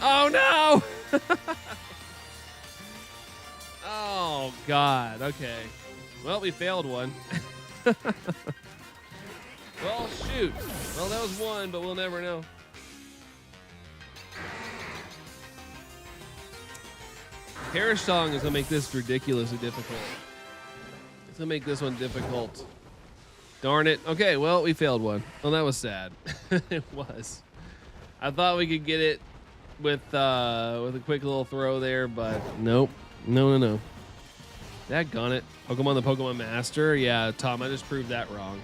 Oh, no. Oh, God. Okay. Well, we failed one. Well, shoot. Well, that was 1, but we'll never know. Parish Song is going to make this ridiculously difficult. It's going to make this one difficult. Darn it. Okay, well, we failed one. Well, that was sad. It was. I thought we could get it with a quick little throw there, but nope. No. Daggone it. Pokemon the Pokemon Master? Yeah, Tom, I just proved that wrong.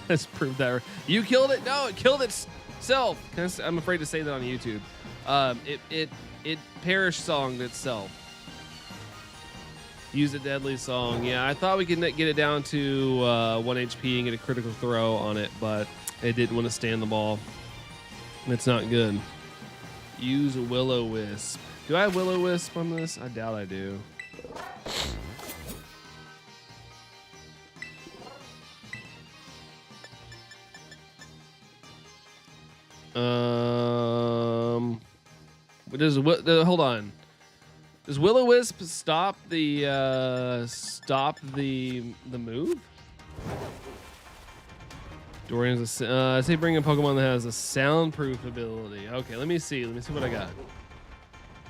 Just proved that. You killed it? No, it killed itself. I'm afraid to say that on YouTube. It Parish Songed itself. Use a deadly song. Yeah, I thought we could get it down to 1 HP and get a critical throw on it, but it didn't want to stand the ball. It's not good. Use Will-O-Wisp. Do I have Will-O-Wisp on this? I doubt I do. Hold on. Does Will-O-Wisp stop the move? Dorian's say bring a Pokemon that has a soundproof ability. Okay, let me see. Let me see what I got.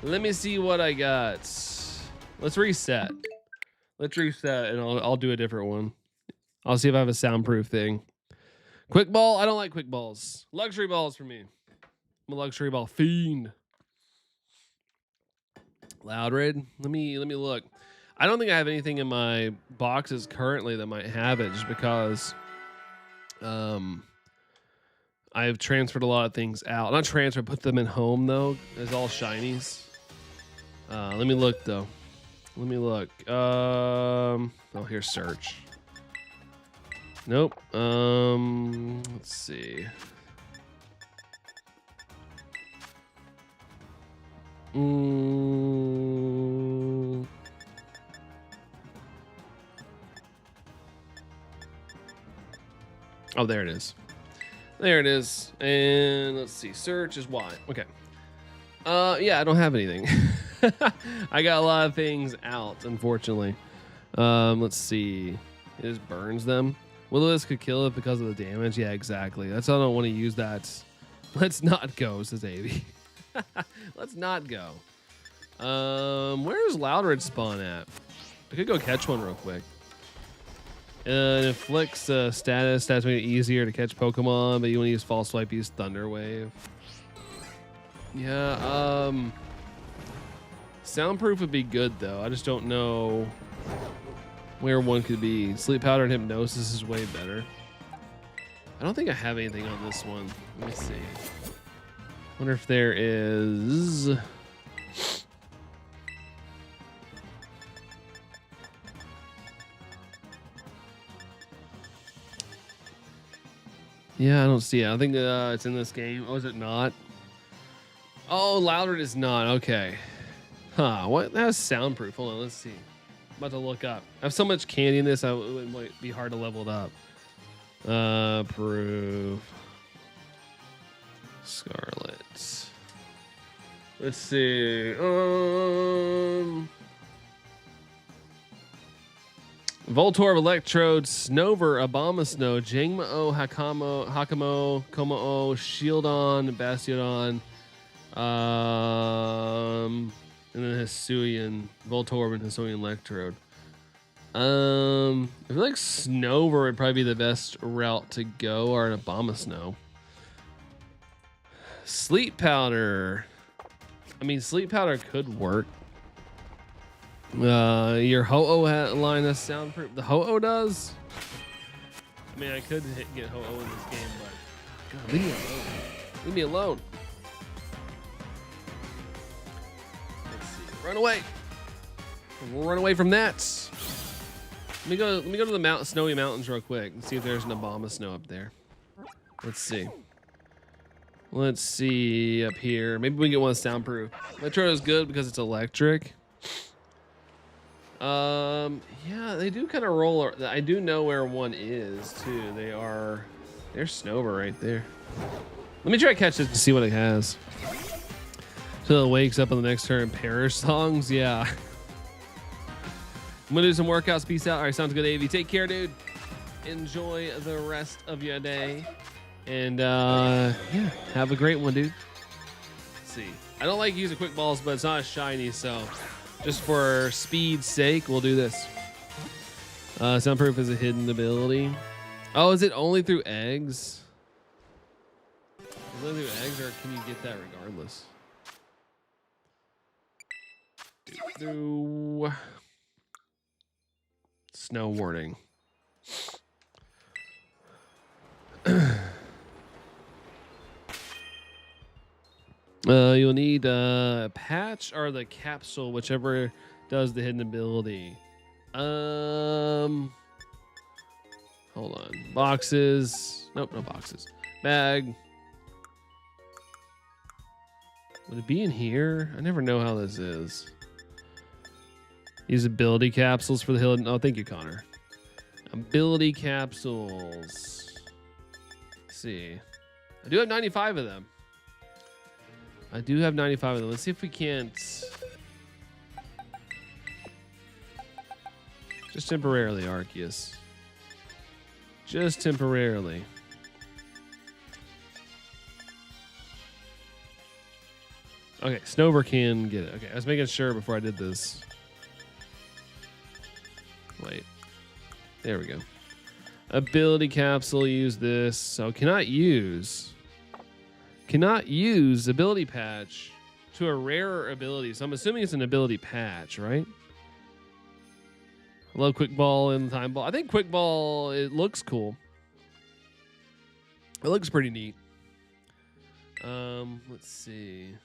Let me see what I got. Let's reset. Let's reset, and I'll do a different one. I'll see if I have a soundproof thing. Quick ball. I don't like quick balls. Luxury balls for me. I'm a luxury ball fiend. Loudred. Let me look. I don't think I have anything in my boxes currently that might have it, just because I've transferred a lot of things out. Not transferred, put them in home though. It's all shinies. Let me look though. Let me look. Oh, here's search. Nope. Let's see. Oh, there it is. There it is. And let's see. Search is Y. Okay. Yeah, I don't have anything. I got a lot of things out, unfortunately. Let's see. It just burns them. Will-O-Wisp could kill it because of the damage. Yeah, exactly. That's why I don't want to use that. Let's not go, says Avy. Let's not go. Where's Loudred spawn at? I could go catch one real quick. It inflicts status. Stats make it easier to catch Pokemon, but you want to use False Swipe, use Thunder Wave. Yeah, soundproof would be good though. I just don't know where one could be. Sleep Powder and Hypnosis is way better. I don't think I have anything on this one. Let me see. Wonder if there is. Yeah, I don't see it. I think it's in this game. Oh, is it not? Oh, Loudred is not. Okay. Huh. What? That was soundproof. Hold on. Let's see. I'm about to look up. I have so much candy in this, it might be hard to level it up. Proof. Scarlet. Let's see. Voltorb, Electrode, Snover, Abomasnow, Jangmo-O, Hakamo, Kommo-O, Shieldon, Bastiodon, and then Hisuian, Voltorb and Hisuian Electrode. I feel like Snover would probably be the best route to go, or an Abomasnow. Sleep Powder. I mean, Sleep Powder could work. Your Ho-Oh line has soundproof. The Ho-Oh does. I mean, I could get Ho-Oh in this game, but God, leave me alone. Leave me alone. Let's see. Run away. We'll run away from that. Let me go to the snowy mountains real quick and see if there's an Abomasnow up there. Let's see. Let's see up here. Maybe we can get one soundproof. Metro is good because it's electric. Yeah, they do kind of roll. I do know where one is too. There's Snover right there. Let me try to catch it to see what it has. So it wakes up on the next turn. Perish songs, yeah. I'm gonna do some workouts. Peace out. All right, sounds good, AV. Take care, dude. Enjoy the rest of your day, and yeah, have a great one, dude. Let's see. I don't like using quick balls, but it's not shiny, so. Just for speed's sake, we'll do this. Soundproof is a hidden ability. Oh, is it only through eggs? Is it only through eggs, or can you get that regardless? Through snow warning. You'll need a patch or the capsule, whichever does the hidden ability. Hold on. Boxes. Nope, no boxes. Bag. Would it be in here? I never know how this is. Use ability capsules for the hidden. Oh, thank you, Connor. Ability capsules. Let's see. I do have 95 of them. I do have 95 of them. Let's see if we can't. Just temporarily, Arceus. Just temporarily. Okay, Snover can get it. Okay, I was making sure before I did this. Wait. There we go. Ability capsule, use this. So cannot use ability patch to a rarer ability. So I'm assuming it's an ability patch, right? I love Quick Ball and Time Ball. I think Quick Ball, it looks cool. It looks pretty neat. Let's see.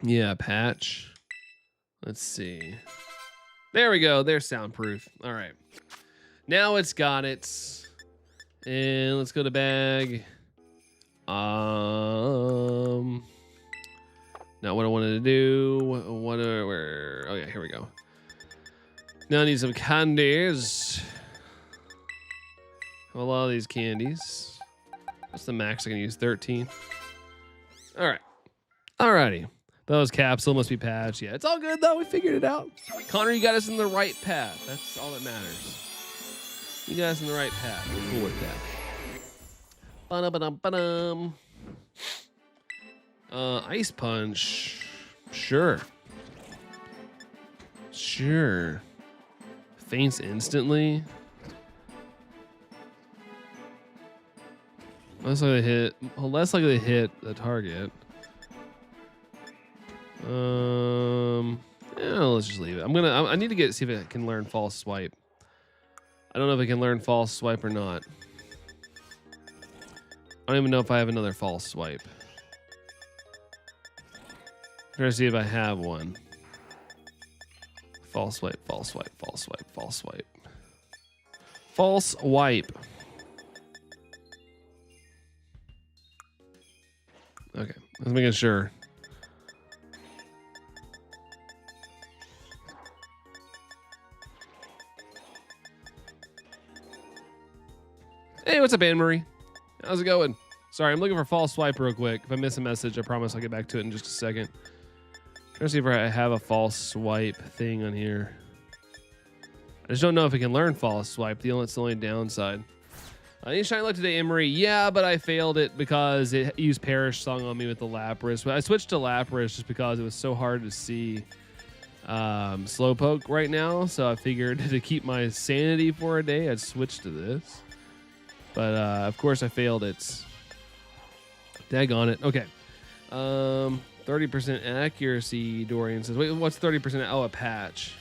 Yeah, patch. Let's see. There we go. They're soundproof. All right. Now it's got it. And let's go to bag. Not what I wanted to do. Where? Oh yeah, here we go. Now I need some candies. A lot of these candies. What's the max I can use? 13. All right. Alrighty. Those capsule must be patched. Yeah, it's all good though. We figured it out. Connor, you got us in the right path. That's all that matters. You got us in the right path. We're cool with that. Ba-dum-ba-dum-ba-dum. Ice Punch. Sure. Sure. Faints instantly. Less likely to hit the target. Yeah, let's just leave it. I need to see if it can learn False Swipe. I don't know if it can learn False Swipe or not. I don't even know if I have another False Swipe. I'm trying to see if I have one. False Swipe, False Swipe, False Swipe, False Swipe. False Wipe. Okay, I was making sure. Hey, what's up, Anne Marie? How's it going? Sorry, I'm looking for False Swipe real quick. If I miss a message, I promise I'll get back to it in just a second. Trying to see if I have a False Swipe thing on here. I just don't know if it can learn False Swipe. It's the only downside. I need Shine Luck today, Emery. Yeah, but I failed it because it used Perish Song on me with the Lapras. But I switched to Lapras just because it was so hard to see Slowpoke right now. So I figured to keep my sanity for a day, I'd switch to this. But of course I failed it. Daggone it. Okay. 30% accuracy, Dorian says. Wait, what's 30%? Oh, a patch.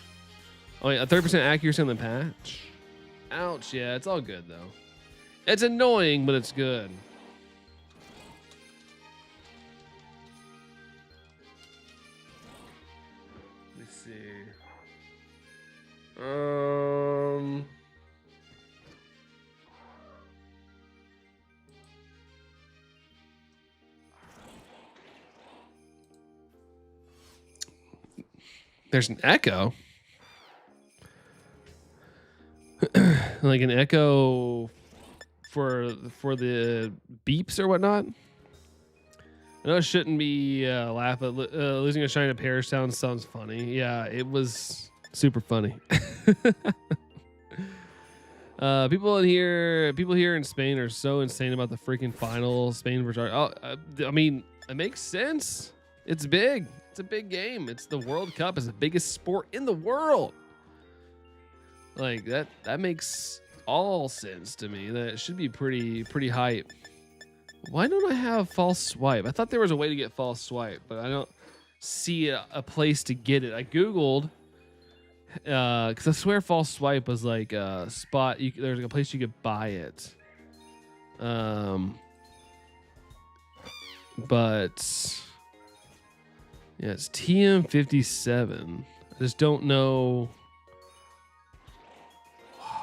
Oh, yeah, 30% accuracy on the patch? Ouch, yeah, it's all good, though. It's annoying, but it's good. Let's see. There's an echo. Like an echo for the beeps or whatnot. I know it shouldn't be losing a shine at Perish sounds funny. Yeah, it was super funny. People here in Spain are so insane about the freaking final Spain versus. I mean, it makes sense. It's big. It's a big game. It's the World Cup. It's the biggest sport in the world. Like that makes all sense to me. That should be pretty hype. Why don't I have False Swipe? I thought there was a way to get False Swipe, but I don't see a place to get it. I Googled because I swear False Swipe was like a spot. There's like a place you could buy it. But yeah, it's TM57. I just don't know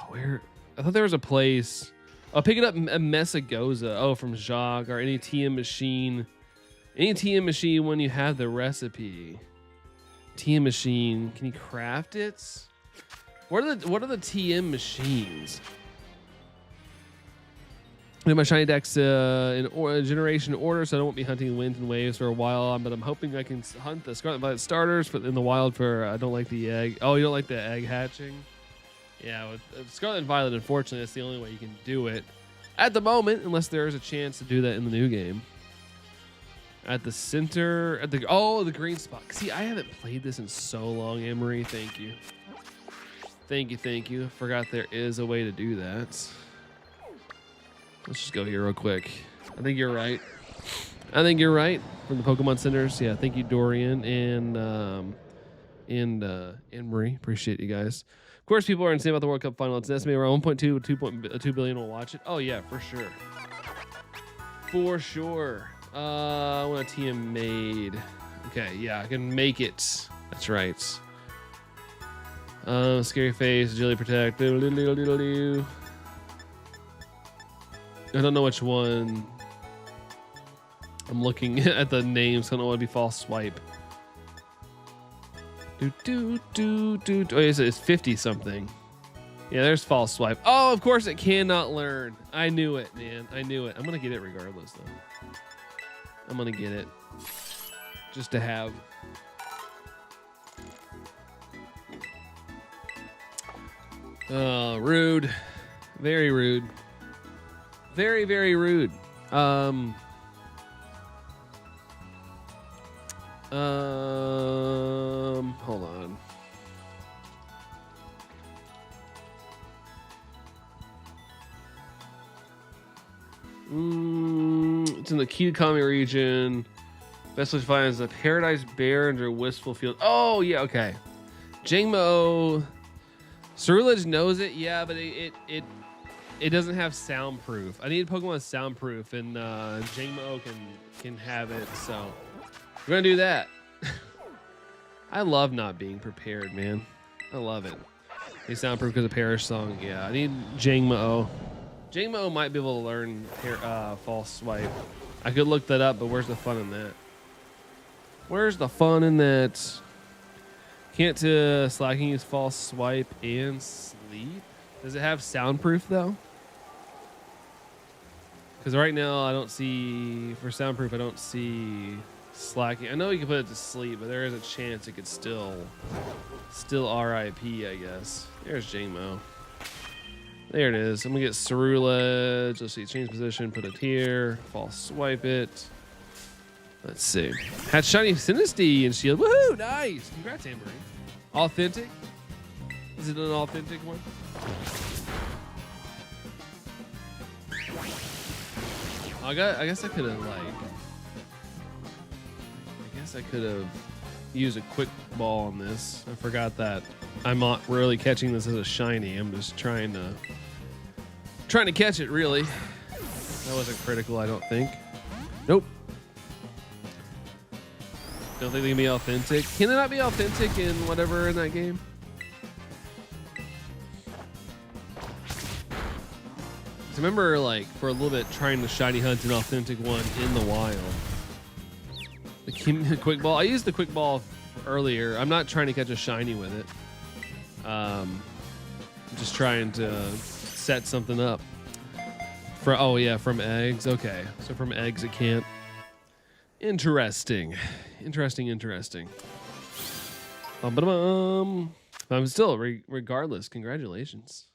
where. I thought there was a place. I'll pick it up a Messagoza. Oh, from Jacques or any TM machine. Any TM machine when you have the recipe. TM machine. Can you craft it? What are the TM machines? I my shiny decks in generation order, so I won't be hunting winds and waves for a while. But I'm hoping I can hunt the Scarlet and Violet starters in the wild for. I don't like the egg. Oh, you don't like the egg hatching? Yeah, with Scarlet and Violet, unfortunately, that's the only way you can do it at the moment, unless there is a chance to do that in the new game. At the center, the green spot. See, I haven't played this in so long, Emery. Thank you. Thank you. Forgot there is a way to do that. Let's just go here real quick. I think you're right. From the Pokemon centers. Yeah, thank you, Dorian and Marie. Appreciate you guys. Of course, people are insane about the World Cup final. It's estimated around 1.2 to 2 billion will watch it. Oh yeah, for sure. I want a TM made. Okay, yeah, I can make it. That's right. Scary face, agility protect. I don't know which one. I'm looking at the names. I don't know what would be false swipe. Oh, it's 50 something. Yeah, there's false swipe. Oh, of course it cannot learn. I knew it, man. I knew it. I'm gonna get it regardless, though. I'm gonna get it just to have. Rude. Very rude. Very, very rude. Hold on. It's in the Kitakami region. Best place to find is the Paradise Bear under Wistful Field. Oh, yeah, okay. Jingmo. Cerulege knows it, yeah, but it doesn't have soundproof. I need Pokemon soundproof, and Jingmo can have it, so we're gonna do that. I love not being prepared, man. I love it. Need soundproof because of Parish Song. Yeah, I need Jingmo. Jingmo might be able to learn false swipe. I could look that up, but where's the fun in that? Where's the fun in that? Can't Slacking use false swipe and sleep? Does it have soundproof though? Because right now I don't see, for soundproof, I don't see Slacking. I know you can put it to sleep, but there is a chance it could still RIP, I guess. There's Jingmo. There it is. I'm gonna get Cerulege. Let's see, change position, put it here, false swipe it. Let's see. Had shiny Sinistea and shield. Woohoo! Nice. Congrats, Amberine. Authentic? Is it an authentic one? I guess I could have used a quick ball on this. I forgot that I'm not really catching this as a shiny. I'm just trying to catch it, really. That wasn't critical, I don't think. Nope. Don't think they can be authentic. Can it not be authentic in whatever in that game? I remember, like, for a little bit trying to shiny hunt an authentic one in the wild. The quick ball. I used the quick ball earlier. I'm not trying to catch a shiny with it. I'm just trying to set something up. From eggs. Okay, so from eggs it can't. Interesting. I'm still, regardless, congratulations.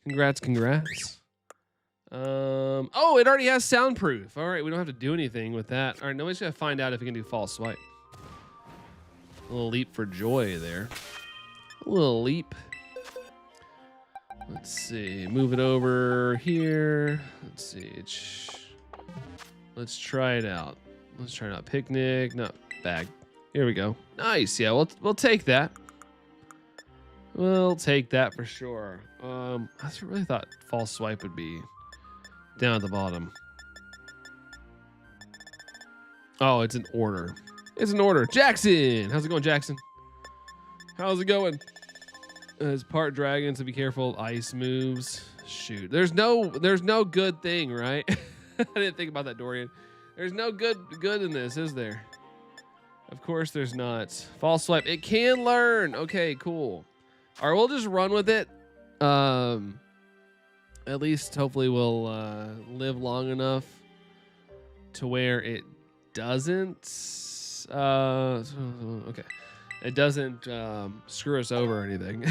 Congrats. Oh, it already has soundproof. All right, we don't have to do anything with that. All right, now we just gotta find out if we can do false swipe. A little leap for joy there. A little leap. Let's see, move it over here. Let's see, let's try it out. Picnic, not bag. Here we go. Nice. Yeah, we'll take that. We'll take that for sure. I really thought false swipe would be down at the bottom. Oh, it's an order. Jackson, how's it going, Jackson? How's it going? It's part dragon, so be careful of ice moves. Shoot, there's no good thing, right? I didn't think about that, Dorian. There's no good in this, is there? Of course there's not. False swipe. It can learn. Okay, cool. All right, we'll just run with it. At least hopefully we'll live long enough to where it doesn't okay. It doesn't screw us over or anything.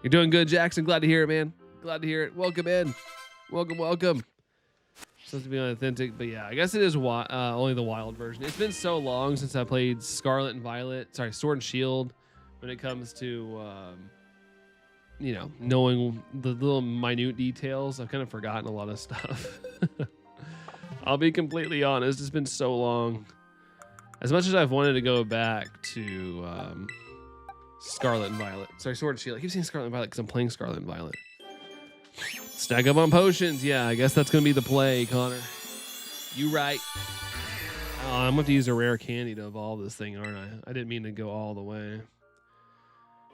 You're doing good, Jackson. Glad to hear it, man. Glad to hear it. Welcome in. Welcome. Supposed to be authentic, but yeah, I guess it is only the wild version. It's been so long since I played Scarlet and Violet. Sorry, Sword and Shield. When it comes to you know, knowing the little minute details, I've kind of forgotten a lot of stuff. I'll be completely honest. It's been so long. As much as I've wanted to go back to Scarlet and Violet. Sorry, Sword and Shield. I keep saying Scarlet and Violet because I'm playing Scarlet and Violet. Stack up on potions. Yeah, I guess that's going to be the play, Connor. You right. Oh, I'm going to have to use a rare candy to evolve this thing, aren't I? I didn't mean to go all the way.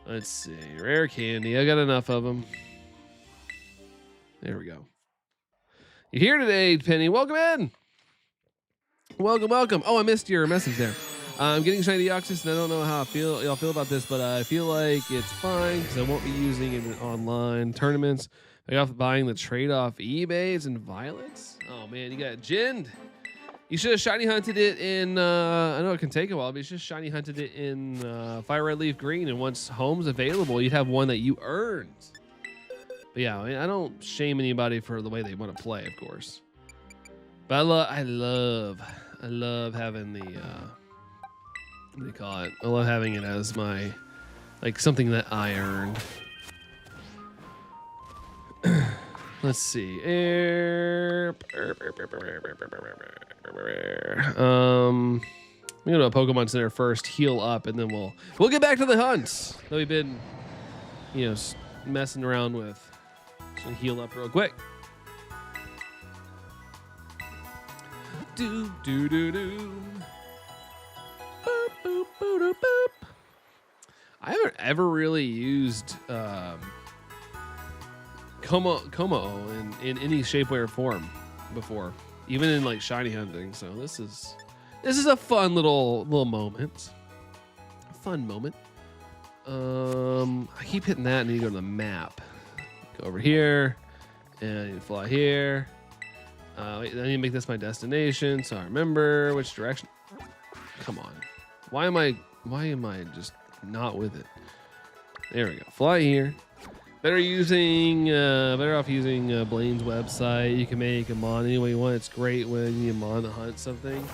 Let's see. Rare candy. I got enough of them. There we go. You're here today, Penny. Welcome in. Welcome. Oh, I missed your message there. I'm getting shiny Deoxys, and I don't know how y'all feel about this, but I feel like it's fine because I won't be using it in online tournaments. I got buying the trade-off eBays and Violets. Oh man, you got Jind. You should have shiny hunted it in. I know it can take a while, but you should have shiny hunted it in Fire Red Leaf Green. And once home's available, you'd have one that you earned. But yeah, I mean, I don't shame anybody for the way they want to play, of course. But I love having the. What do you call it? I love having it as my, like, something that I earned. Let's see. I'm gonna go to a Pokemon Center first, heal up, and then we'll get back to the hunts that we've been, you know, messing around with. So heal up real quick. Do. Boop, boop, boop, boop, boop. I haven't ever really used Como in any shape, way, or form before, even in like shiny hunting. So this is a fun little moment. Fun moment. I keep hitting that, and then you go to the map. Go over here, and you fly here. I need to make this my destination, so I remember which direction. Come on. Why am I just not with it? There we go. Fly here. Better off using Blaine's website. You can make a mon any way you want. It's great when you mon to hunt something.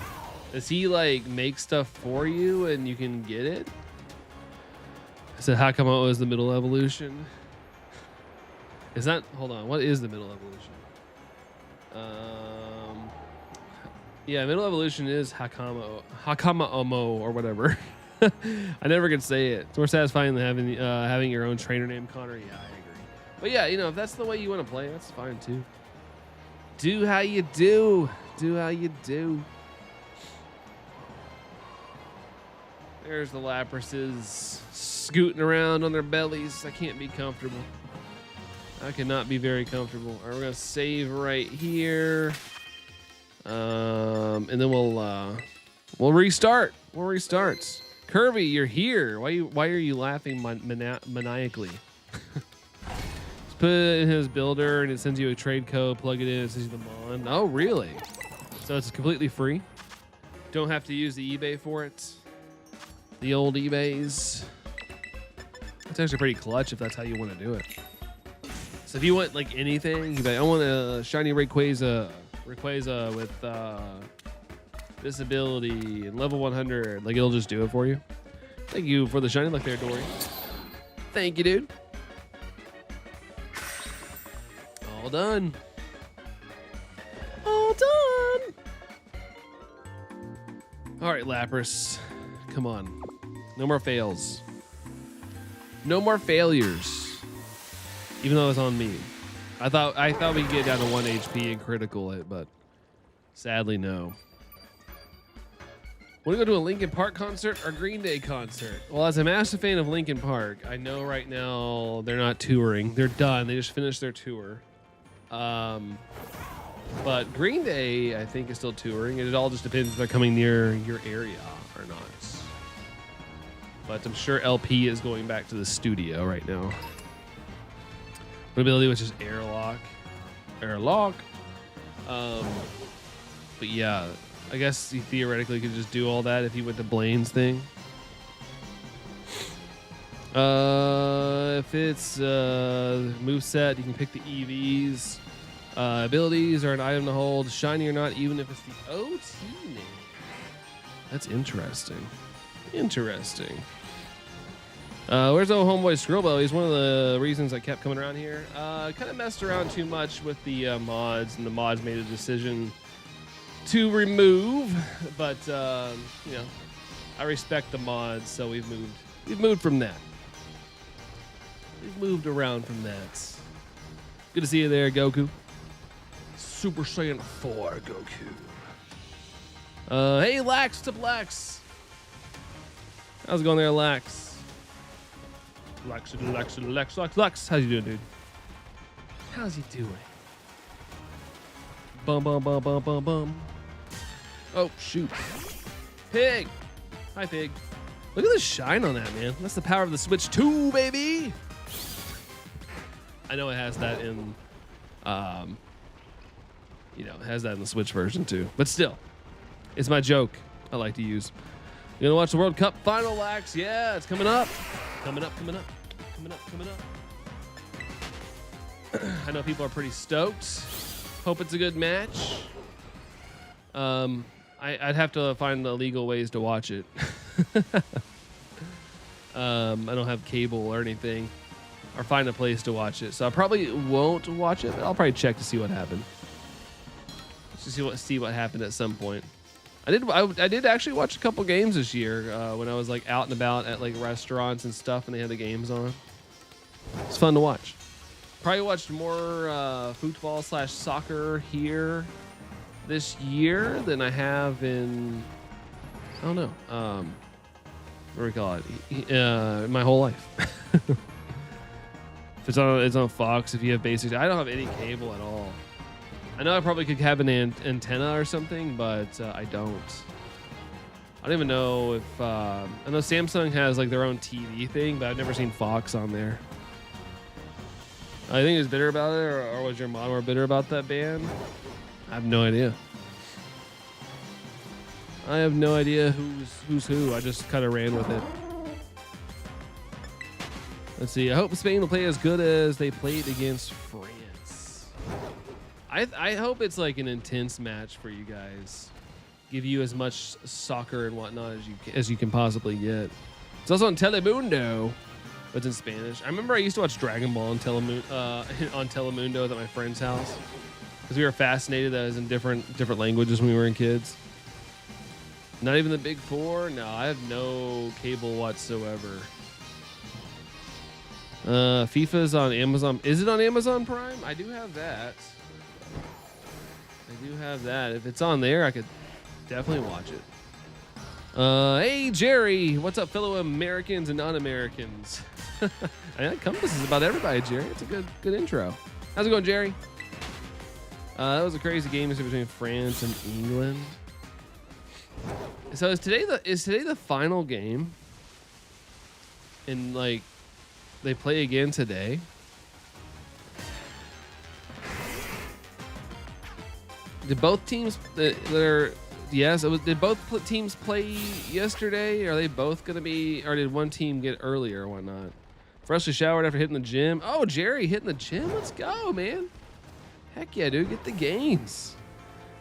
Does he like make stuff for you and you can get it? I said Hakamoto is the middle evolution. Is that, hold on, what is the middle evolution? Yeah, middle evolution is Hakama-Omo or whatever. I never could say it. It's more satisfying than having your own trainer named Connor. Yeah, I agree. But yeah, you know, if that's the way you want to play, that's fine too. Do how you do. Do how you do. There's the Laprases scooting around on their bellies. I can't be comfortable. I cannot be very comfortable. All right, we're gonna save right here, and then we'll restart. We'll restart. Kirby, you're here. Why are you laughing maniacally? Just put it in his builder, and it sends you a trade code. Plug it in. It sends you the mon. Oh, really? So it's completely free. Don't have to use the eBay for it. The old eBays. It's actually pretty clutch if that's how you want to do it. So if you want like anything, you're like, I want a shiny Rayquaza with this ability and level 100. Like, it'll just do it for you. Thank you for the shiny luck there, Dory. Thank you, dude. All done. All done. All right, Lapras, come on. No more fails. No more failures. Even though it's on me. I thought we could get down to 1 HP and critical it, but sadly no. Want to go to a Linkin Park concert or Green Day concert? Well, as a massive fan of Linkin Park, I know right now they're not touring. They're done. They just finished their tour. But Green Day, I think, is still touring. And it all just depends if they're coming near your area or not. But I'm sure LP is going back to the studio right now. Ability, which is airlock. Airlock. But yeah, I guess he theoretically could just do all that if he went to Blaine's thing. If it's moveset, you can pick the EVs. Abilities are an item to hold, shiny or not, even if it's the OT name. That's interesting. Interesting. Where's old homeboy Skrillbo? He's one of the reasons I kept coming around here. Kind of messed around too much with the mods, and the mods made a decision to remove. But you know, I respect the mods, so we've moved from that. We've moved around from that. Good to see you there, Goku. Super Saiyan 4 Goku. Hey, Lax to Blax. How's it going there, Lax? Lax. How's you doing, dude? How's he doing? Bum, bum, bum, bum, bum, bum. Oh, shoot. Pig. Hi, Pig. Look at the shine on that, man. That's the power of the Switch 2, baby. I know it has that in, you know, it has that in the Switch version too. But still, it's my joke I like to use. You gonna watch the World Cup final, Lax? Yeah, it's coming up. Coming up. I know people are pretty stoked. Hope it's a good match. I'd have to find the legal ways to watch it. I don't have cable or anything, or find a place to watch it, so I probably won't watch it. But I'll probably check to see what happened. See what happened at some point. I did actually watch a couple games this year when I was like out and about at like restaurants and stuff, and they had the games on. It's fun to watch. Probably watched more football / soccer here this year than I have in, I don't know, what do we call it? My whole life. If it's on Fox, if you have basic, I don't have any cable at all. I know I probably could have an antenna or something, but I don't. I don't even know if I know Samsung has like their own TV thing, but I've never seen Fox on there. I think he was bitter about it, or was your mom more bitter about that ban? I have no idea. I have no idea who's who. I just kind of ran with it. Let's see. I hope Spain will play as good as they played against France. I hope it's like an intense match for you guys. Give you as much soccer and whatnot as you can possibly get. It's also on Telemundo, but it's in Spanish. I remember I used to watch Dragon Ball on Telemundo at my friend's house because we were fascinated that it was in different languages when we were in kids. Not even the Big Four? No, I have no cable whatsoever. FIFA's on Amazon. Is it on Amazon Prime? I do have that. If it's on there, I could definitely watch it. Hey, Jerry. What's up, fellow Americans and non-Americans? That encompasses about everybody, Jerry. It's a good intro. How's it going, Jerry? That was a crazy game between France and England. So is today the final game? And like they play again today? Did both teams did both teams play yesterday? Are they both gonna be, or did one team get earlier or whatnot? Freshly showered after hitting the gym. Oh, Jerry hitting the gym. Let's go, man. Heck yeah, dude. Get the gains.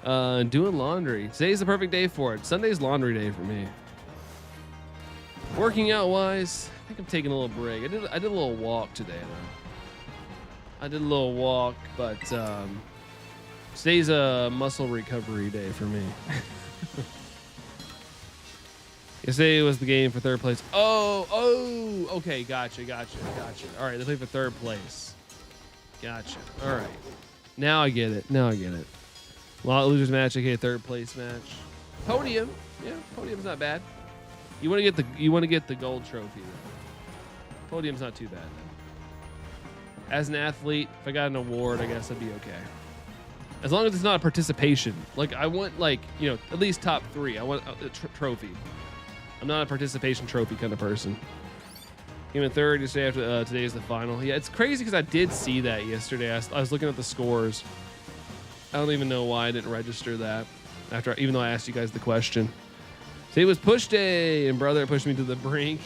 Doing laundry. Today's the perfect day for it. Sunday's laundry day for me. Working out wise, I think I'm taking a little break. I did a little walk today though. But today's a muscle recovery day for me. Yesterday was the game for third place. Oh, okay, gotcha. All right, they play for third place. Gotcha. All right, now I get it. Losers match, aka third place match. Podium, yeah, podium's not bad. You want to get the gold trophy though. Podium's not too bad. As an athlete, if I got an award, I guess I'd be okay. As long as it's not a participation. Like I want at least top 3. I want a trophy. I'm not a participation trophy kind of person. Came in third yesterday after today is the final. Yeah, it's crazy because I did see that yesterday. I was looking at the scores. I don't even know why I didn't register that even though I asked you guys the question. So it was push day, and brother pushed me to the brink.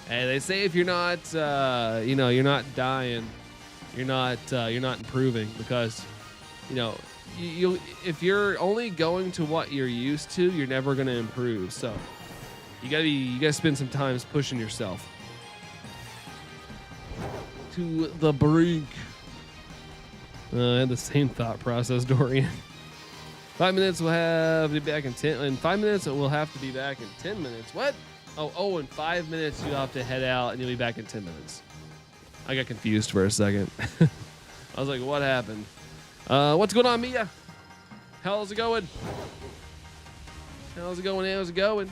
And they say if you're not, you're not dying, you're not improving, because, you if you're only going to what you're used to, you're never going to improve. So you gotta spend some time pushing yourself to the brink. I had the same thought process, Dorian. 5 minutes, we'll have to be back in 10. In 5 minutes, we'll have to be back in 10 minutes. What? Oh, in 5 minutes, you'll have to head out, and you'll be back in 10 minutes. I got confused for a second. I was like, what happened? What's going on, Mia? How's it going? How's it going?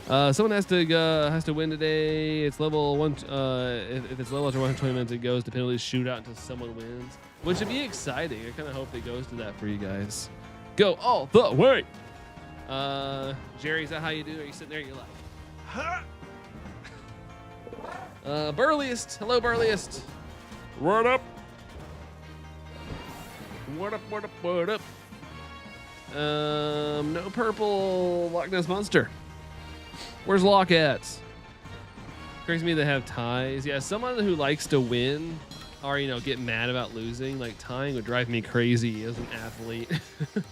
Someone has to win today. It's level 1. If it's level after 120 minutes, it goes to penalty shootout until someone wins, which would be exciting. I kind of hope it goes to that for you guys. Go all the way. Jerry, is that how you do? Are you sitting there? You're like, huh? Burliest. Hello, Burliest. What up? What up? No purple Loch Ness Monster. Where's Locke at? Crazy me they have ties. Yeah, someone who likes to win or, get mad about losing, like tying would drive me crazy as an athlete. Cause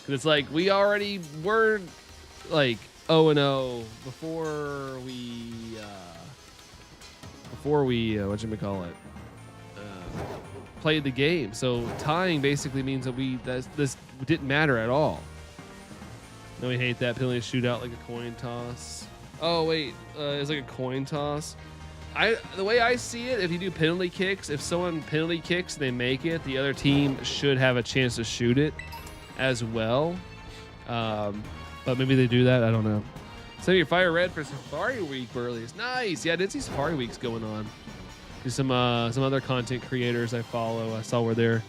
it's like we already were like 0-0 before we played the game. So tying basically means that this didn't matter at all. No, we hate that penalty shootout like a coin toss. Oh wait, it's like a coin toss. The way I see it, if you do penalty kicks, if someone penalty kicks and they make it, the other team should have a chance to shoot it as well. But maybe they do that. I don't know. Send your fire red for Safari Week earliest. Nice. Yeah, I did see Safari Weeks going on. There's some other content creators I follow. I saw where they're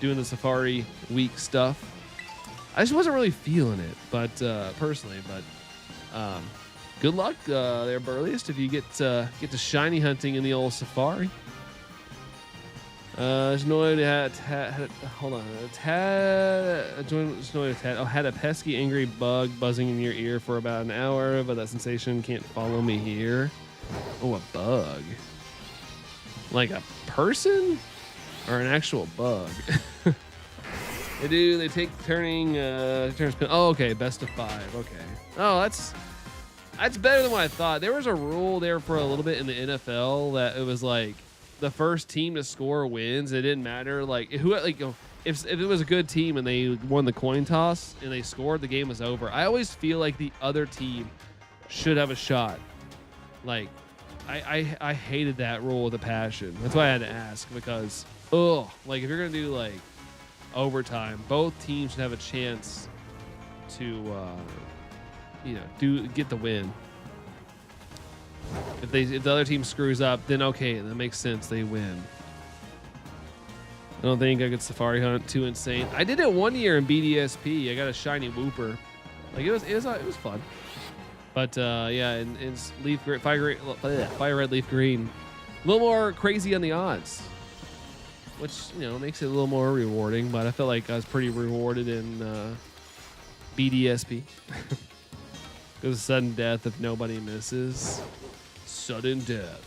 doing the Safari Week stuff. I just wasn't really feeling it, but personally. But good luck there, Burliest, if you get to shiny hunting in the old Safari. Had a pesky angry bug buzzing in your ear for about an hour, but that sensation can't follow me here. Oh, a bug. Like a person or an actual bug? They take turns. Oh, okay, best of 5. Okay. Oh, that's better than what I thought. There was a rule there for a little bit in the NFL that it was like the first team to score wins. It didn't matter if it was a good team and they won the coin toss and they scored, the game was over. I always feel like the other team should have a shot. Like I hated that rule with a passion. That's why I had to ask, because if you're gonna do like overtime, both teams should have a chance to get the win. If the other team screws up, then okay, that makes sense. They win. I don't think I could Safari Hunt too insane. I did it one year in BDSP. I got a shiny Wooper. Like it was fun. But yeah, in fire red, leaf green, a little more crazy on the odds, which makes it a little more rewarding. But I felt like I was pretty rewarded in BDSP. Because sudden death if nobody misses. Sudden death.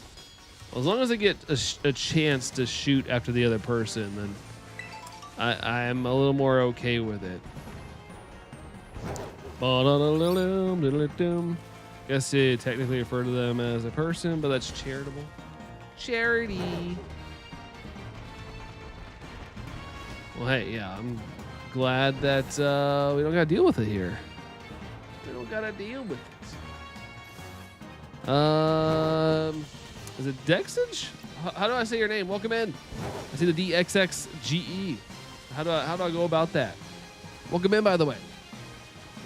As long as I get a chance to shoot after the other person, then I'm a little more okay with it. Guess they technically refer to them as a person, but that's charitable. Charity. Well, hey, yeah, I'm glad that we don't got to deal with it here. We don't got to deal with it. Is it Dexage? How do I say your name? Welcome in. I see the DXXGE. How do I go about that? Welcome in, by the way.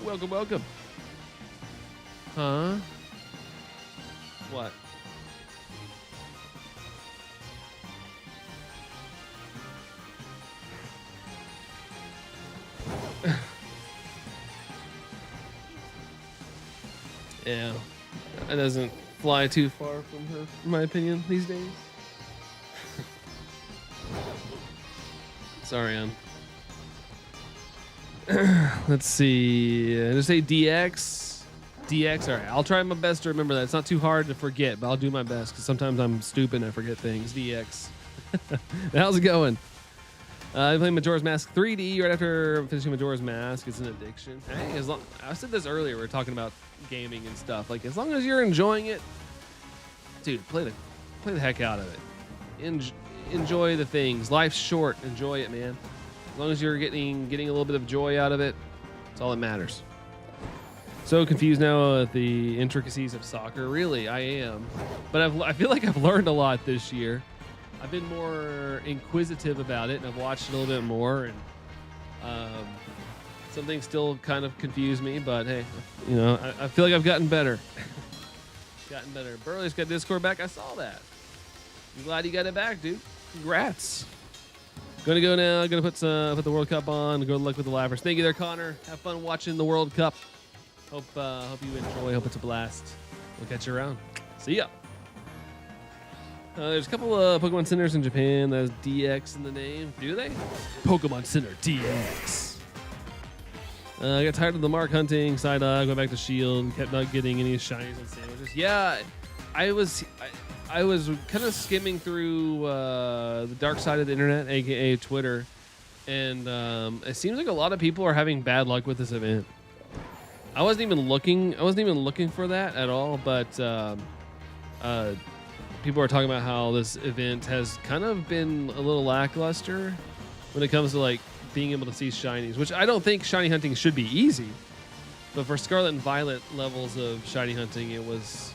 Welcome. Huh? What? Yeah, it doesn't fly too far from her, in my opinion, these days. Sorry, let's see. Just say DX. DX. All right. I'll try my best to remember that. It's not too hard to forget, but I'll do my best because sometimes I'm stupid and I forget things. DX. How's it going? I'm playing Majora's Mask 3D right after finishing Majora's Mask. It's an addiction. Hey, I said this earlier. We were talking about gaming and stuff. Like, as long as you're enjoying it, dude, play the heck out of it. Enjoy the things. Life's short. Enjoy it, man. As long as you're getting a little bit of joy out of it, that's all that matters. So confused now at the intricacies of soccer. Really, I am. But I feel like I've learned a lot this year. I've been more inquisitive about it, and I've watched it a little bit more. And some things still kind of confuse me, but hey, you know, I feel like I've gotten better. Burley's got Discord back. I saw that. I'm glad you got it back, dude. Congrats. Gonna go now. Gonna put the World Cup on. Good luck with the Lapras. Thank you there, Connor. Have fun watching the World Cup. Hope you enjoy. Hope it's a blast. We'll catch you around. See ya. There's a couple of Pokemon centers in Japan that has DX in the name. Do they? Pokemon Center DX. I got tired of the mark hunting. Psyduck. Went back to Shield. Kept not getting any shinies and sandwiches. Yeah, I was kind of skimming through the dark side of the internet, aka Twitter, and it seems like a lot of people are having bad luck with this event. I wasn't even looking for that at all, but people are talking about how this event has kind of been a little lackluster when it comes to like being able to see shinies, which I don't think shiny hunting should be easy, but for Scarlet and Violet levels of shiny hunting, it was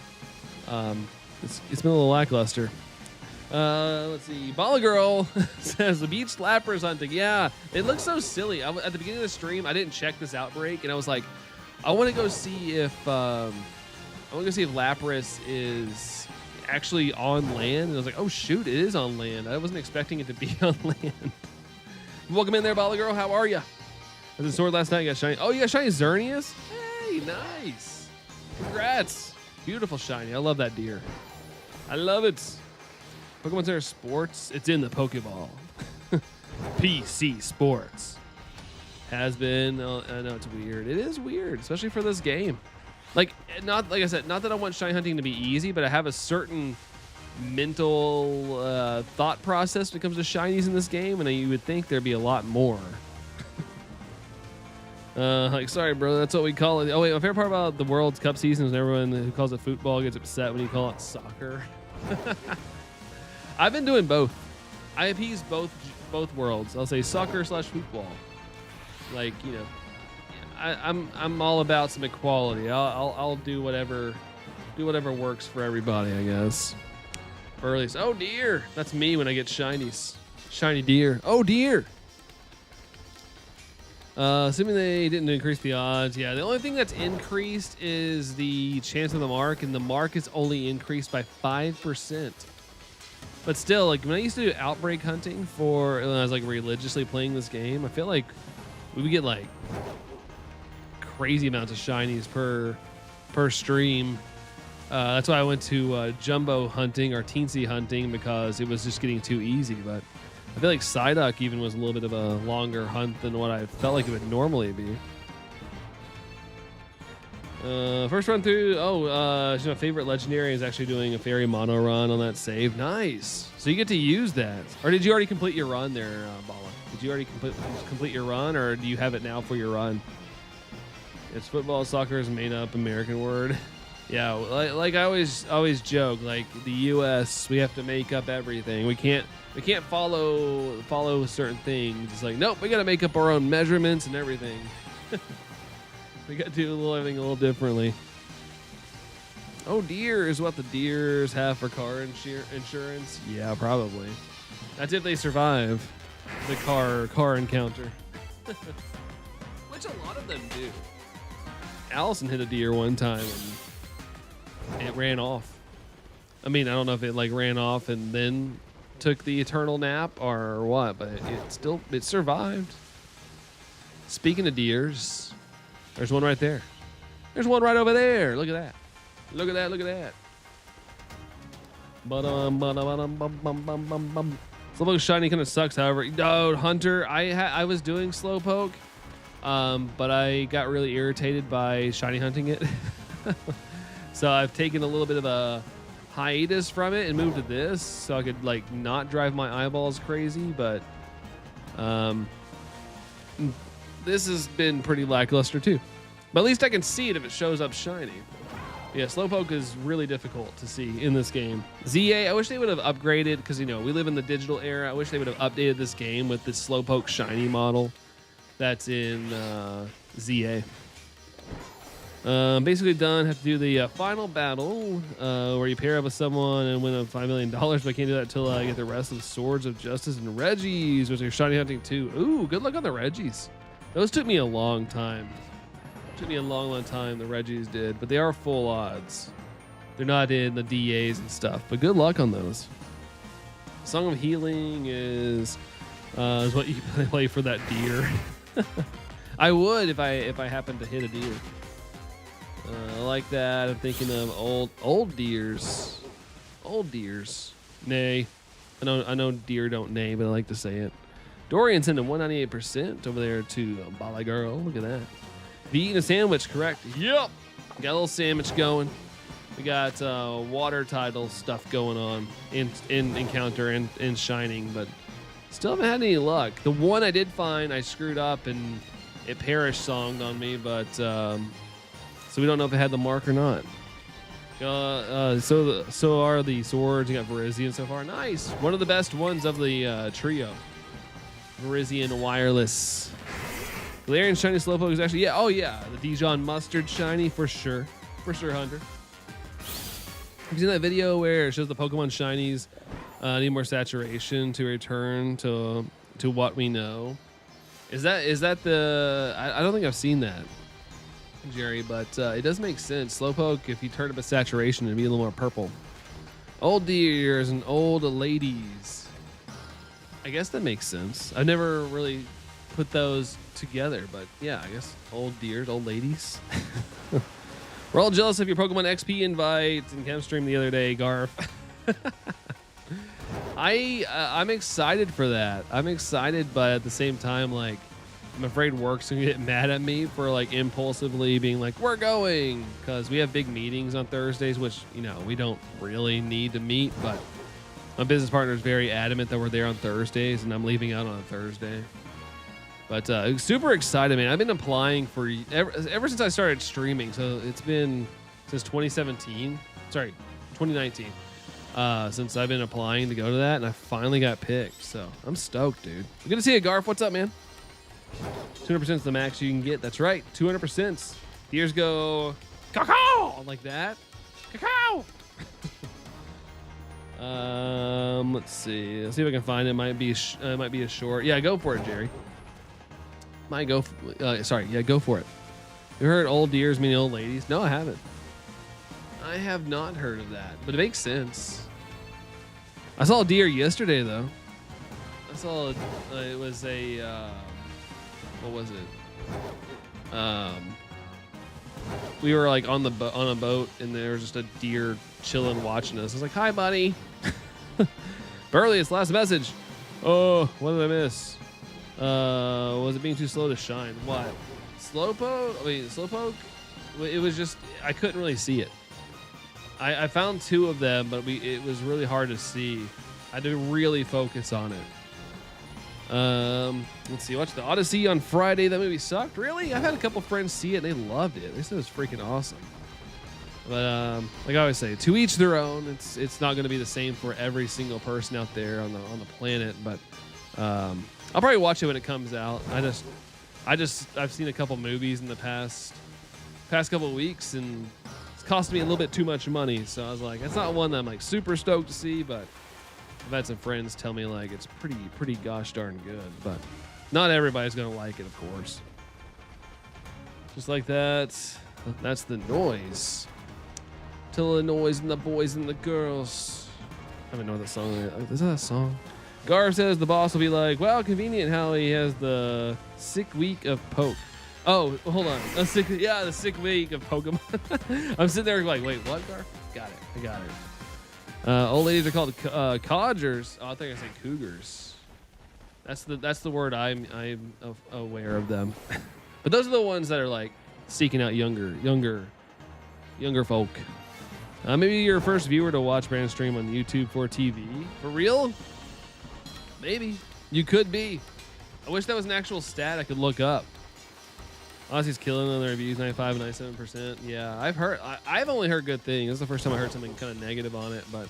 it's been a little lackluster. Let's see. Bala Girl says the beach Lapras hunting. Yeah, it looks so silly. At the beginning of the stream, I didn't check this Outbreak, and I was like, I want to go see if Lapras is actually on land. And I was like, oh shoot, it is on land. I wasn't expecting it to be on land. Welcome in there, Bala Girl. How are you? I was in Sword last night. You got shiny. Oh, you got shiny Xerneas? Hey, nice. Congrats. Beautiful shiny. I love that deer. I love it. Pokemon Center Sports. It's in the Pokeball. PC Sports. Has been. I know it's weird. It is weird, especially for this game. Like I said, not that I want shiny hunting to be easy, but I have a certain mental thought process when it comes to shinies in this game, and you would think there'd be a lot more. Like, sorry, bro, that's what we call it. Oh wait, my favorite part about the World Cup season is everyone who calls it football gets upset when you call it soccer. I've been doing both. I appease both worlds. I'll say soccer / football. Like, you know, I'm all about some equality. I'll do whatever works for everybody, I guess. Early. Oh dear, that's me when I get shinies. Shiny deer. Oh dear. Assuming they didn't increase the odds. Yeah, the only thing that's increased is the chance of the mark, and the mark is only increased by 5%. But still, like when I used to do Outbreak hunting when I was like religiously playing this game, I feel like we would get like crazy amounts of shinies per stream. That's why I went to jumbo hunting or teensy hunting, because it was just getting too easy. But I feel like Psyduck even was a little bit of a longer hunt than what I felt like it would normally be. First run through. My favorite legendary is actually doing a fairy mono run on that save. Nice. So you get to use that. Or did you already complete your run there, Bala? Did you already complete your run, or do you have it now for your run? It's football. Soccer is a made up American word. Yeah, like I always joke, like the U.S. we have to make up everything. We can't follow certain things. It's like, nope, we got to make up our own measurements and everything. We got to do everything a little differently. Oh dear is what the deers have for car insurance. Yeah, probably. That's if they survive the car encounter. Which a lot of them do. Allison hit a deer one time and it ran off. I mean, I don't know if it like ran off and then took the eternal nap or what, but it survived. Speaking of deers, there's one right there. There's one right over there. Look at that. Look at that. Look at that. Slowpoke shiny kind of sucks. However, no, Hunter, I was doing Slowpoke, but I got really irritated by shiny hunting it. So I've taken a little bit of a hiatus from it and moved to this so I could like not drive my eyeballs crazy. But this has been pretty lackluster too. But at least I can see it if it shows up shiny. Yeah, Slowpoke is really difficult to see in this game. ZA, I wish they would have upgraded because, you know, we live in the digital era. I wish they would have updated this game with this Slowpoke shiny model that's in ZA. Basically done. Have to do the final battle where you pair up with someone and win $5 million, but I can't do that until I get the rest of the Swords of Justice and Reggies, which are shiny hunting too. Ooh, good luck on the Reggies. Those took me a long time. Took me a long time, the Reggies did, but they are full odds. They're not in the DAs and stuff, but good luck on those. Song of Healing is what you play for that deer. I would if I happened to hit a deer. I like that. I'm thinking of old deers. Old deers. Nay. I know deer don't neigh, but I like to say it. Dorian's into 198% over there to Bala Girl. Look at that. Be eating a sandwich, correct? Yep. Got a little sandwich going. We got water tidal stuff going on in Encounter and Shining, but still haven't had any luck. The one I did find, I screwed up and it perish-songed on me, but so we don't know if it had the mark or not. So are the swords. You got Virizion so far. Nice. One of the best ones of the trio. Virizion Wireless. Galarian shiny Slowpoke is actually, the Dijon Mustard shiny for sure. For sure, Hunter. Have you seen that video where it shows the Pokemon shinies need more saturation to return to what we know? Is that the... I don't think I've seen that, Jerry, but it does make sense. Slowpoke, if you turn up a saturation, it'd be a little more purple. Old deers and old ladies. I guess that makes sense. I've never really put those together, but yeah, I guess old deers, old ladies. We're all jealous of your Pokemon XP invite in Chem Stream the other day, Garf. I'm excited for that. I'm excited, but at the same time, like, I'm afraid work's gonna get mad at me for like impulsively being like, we're going, because we have big meetings on Thursdays, which, you know, we don't really need to meet, but my business partner is very adamant that we're there on Thursdays, and I'm leaving out on a Thursday. But super excited, man. I've been applying for ever since I started streaming. So it's been since 2019. Since I've been applying to go to that, and I finally got picked. So I'm stoked, dude. Good to see you, Garf. What's up, man? 200% is the max you can get. That's right, 200%. Deers go cacao like that. Cacao. Let's see. Let's see if I can find it. Might be a short. Yeah, go for it, Jerry. Go for it. You heard old deers mean old ladies? No, I haven't. I have not heard of that, but it makes sense. I saw a deer yesterday, though. I saw it was a what was it? We were like on a boat, and there was just a deer chilling, watching us. I was like, "Hi, buddy." Burley, it's last message. Oh, what did I miss? Was it being too slow to shine? What? Slowpoke? It was just, I couldn't really see it. I found two of them, but it was really hard to see. I had to really focus on it. Let's see. Watched the Odyssey on Friday. That movie sucked. Really? I've had a couple friends see it, and they loved it. They said it was freaking awesome. But like I always say, to each their own. It's not going to be the same for every single person out there on the planet, but I'll probably watch it when it comes out. I've seen a couple movies in the past couple of weeks, and it's cost me a little bit too much money. So I was like, it's not one that I'm like super stoked to see, but I've had some friends tell me like it's pretty gosh darn good. But not everybody's gonna like it, of course. Just like that. That's the noise. Till the noise and the boys and the girls. I don't know the song. Is that a song? Gar says the boss will be like, well, convenient how he has the sick week of poke. Oh, hold on. The sick week of Pokemon. I'm sitting there like, wait, what, Gar? Got it. I got it. Old ladies are called codgers. Oh, I think I said cougars. That's the word I'm aware of them. But those are the ones that are like seeking out younger folk. Maybe you're your first viewer to watch Brandon stream on YouTube for TV. For real? Maybe. You could be. I wish that was an actual stat I could look up. Ozzy's killing on the reviews, 95 and 97%. Yeah, I've only heard good things. This is the first time I heard something kind of negative on it, but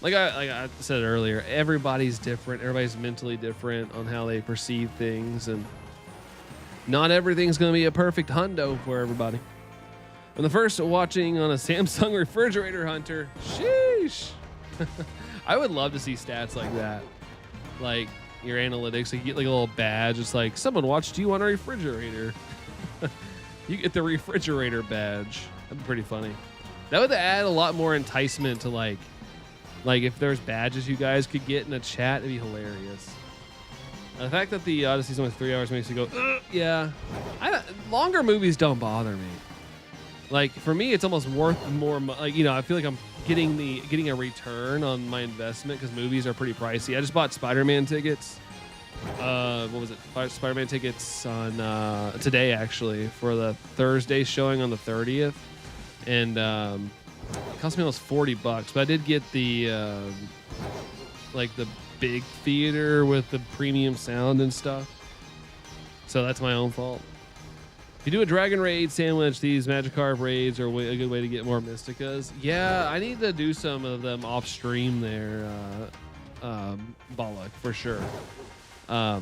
like I said earlier, everybody's different. Everybody's mentally different on how they perceive things, and not everything's going to be a perfect hundo for everybody. I'm the first watching on a Samsung refrigerator hunter. Sheesh. I would love to see stats like that. Like your analytics, like you get like a little badge. It's like, someone watched you on a refrigerator. You get the refrigerator badge. That'd be pretty funny. That would add a lot more enticement to like if there's badges you guys could get in a chat, it'd be hilarious. The fact that the Odyssey's only 3 hours makes you go, yeah. Longer movies don't bother me. Like for me, it's almost worth more. Like, you know, I feel like I'm getting a return on my investment because movies are pretty pricey. I just bought Spider-Man tickets. What was it? Spider-Man tickets on today actually for the Thursday showing on the 30th, and it cost me almost $40. But I did get the like the big theater with the premium sound and stuff. So that's my own fault. If you do a Dragon Raid sandwich, these Magikarp raids are a good way to get more Mysticas. Yeah, I need to do some of them off stream there, Bollock, for sure. I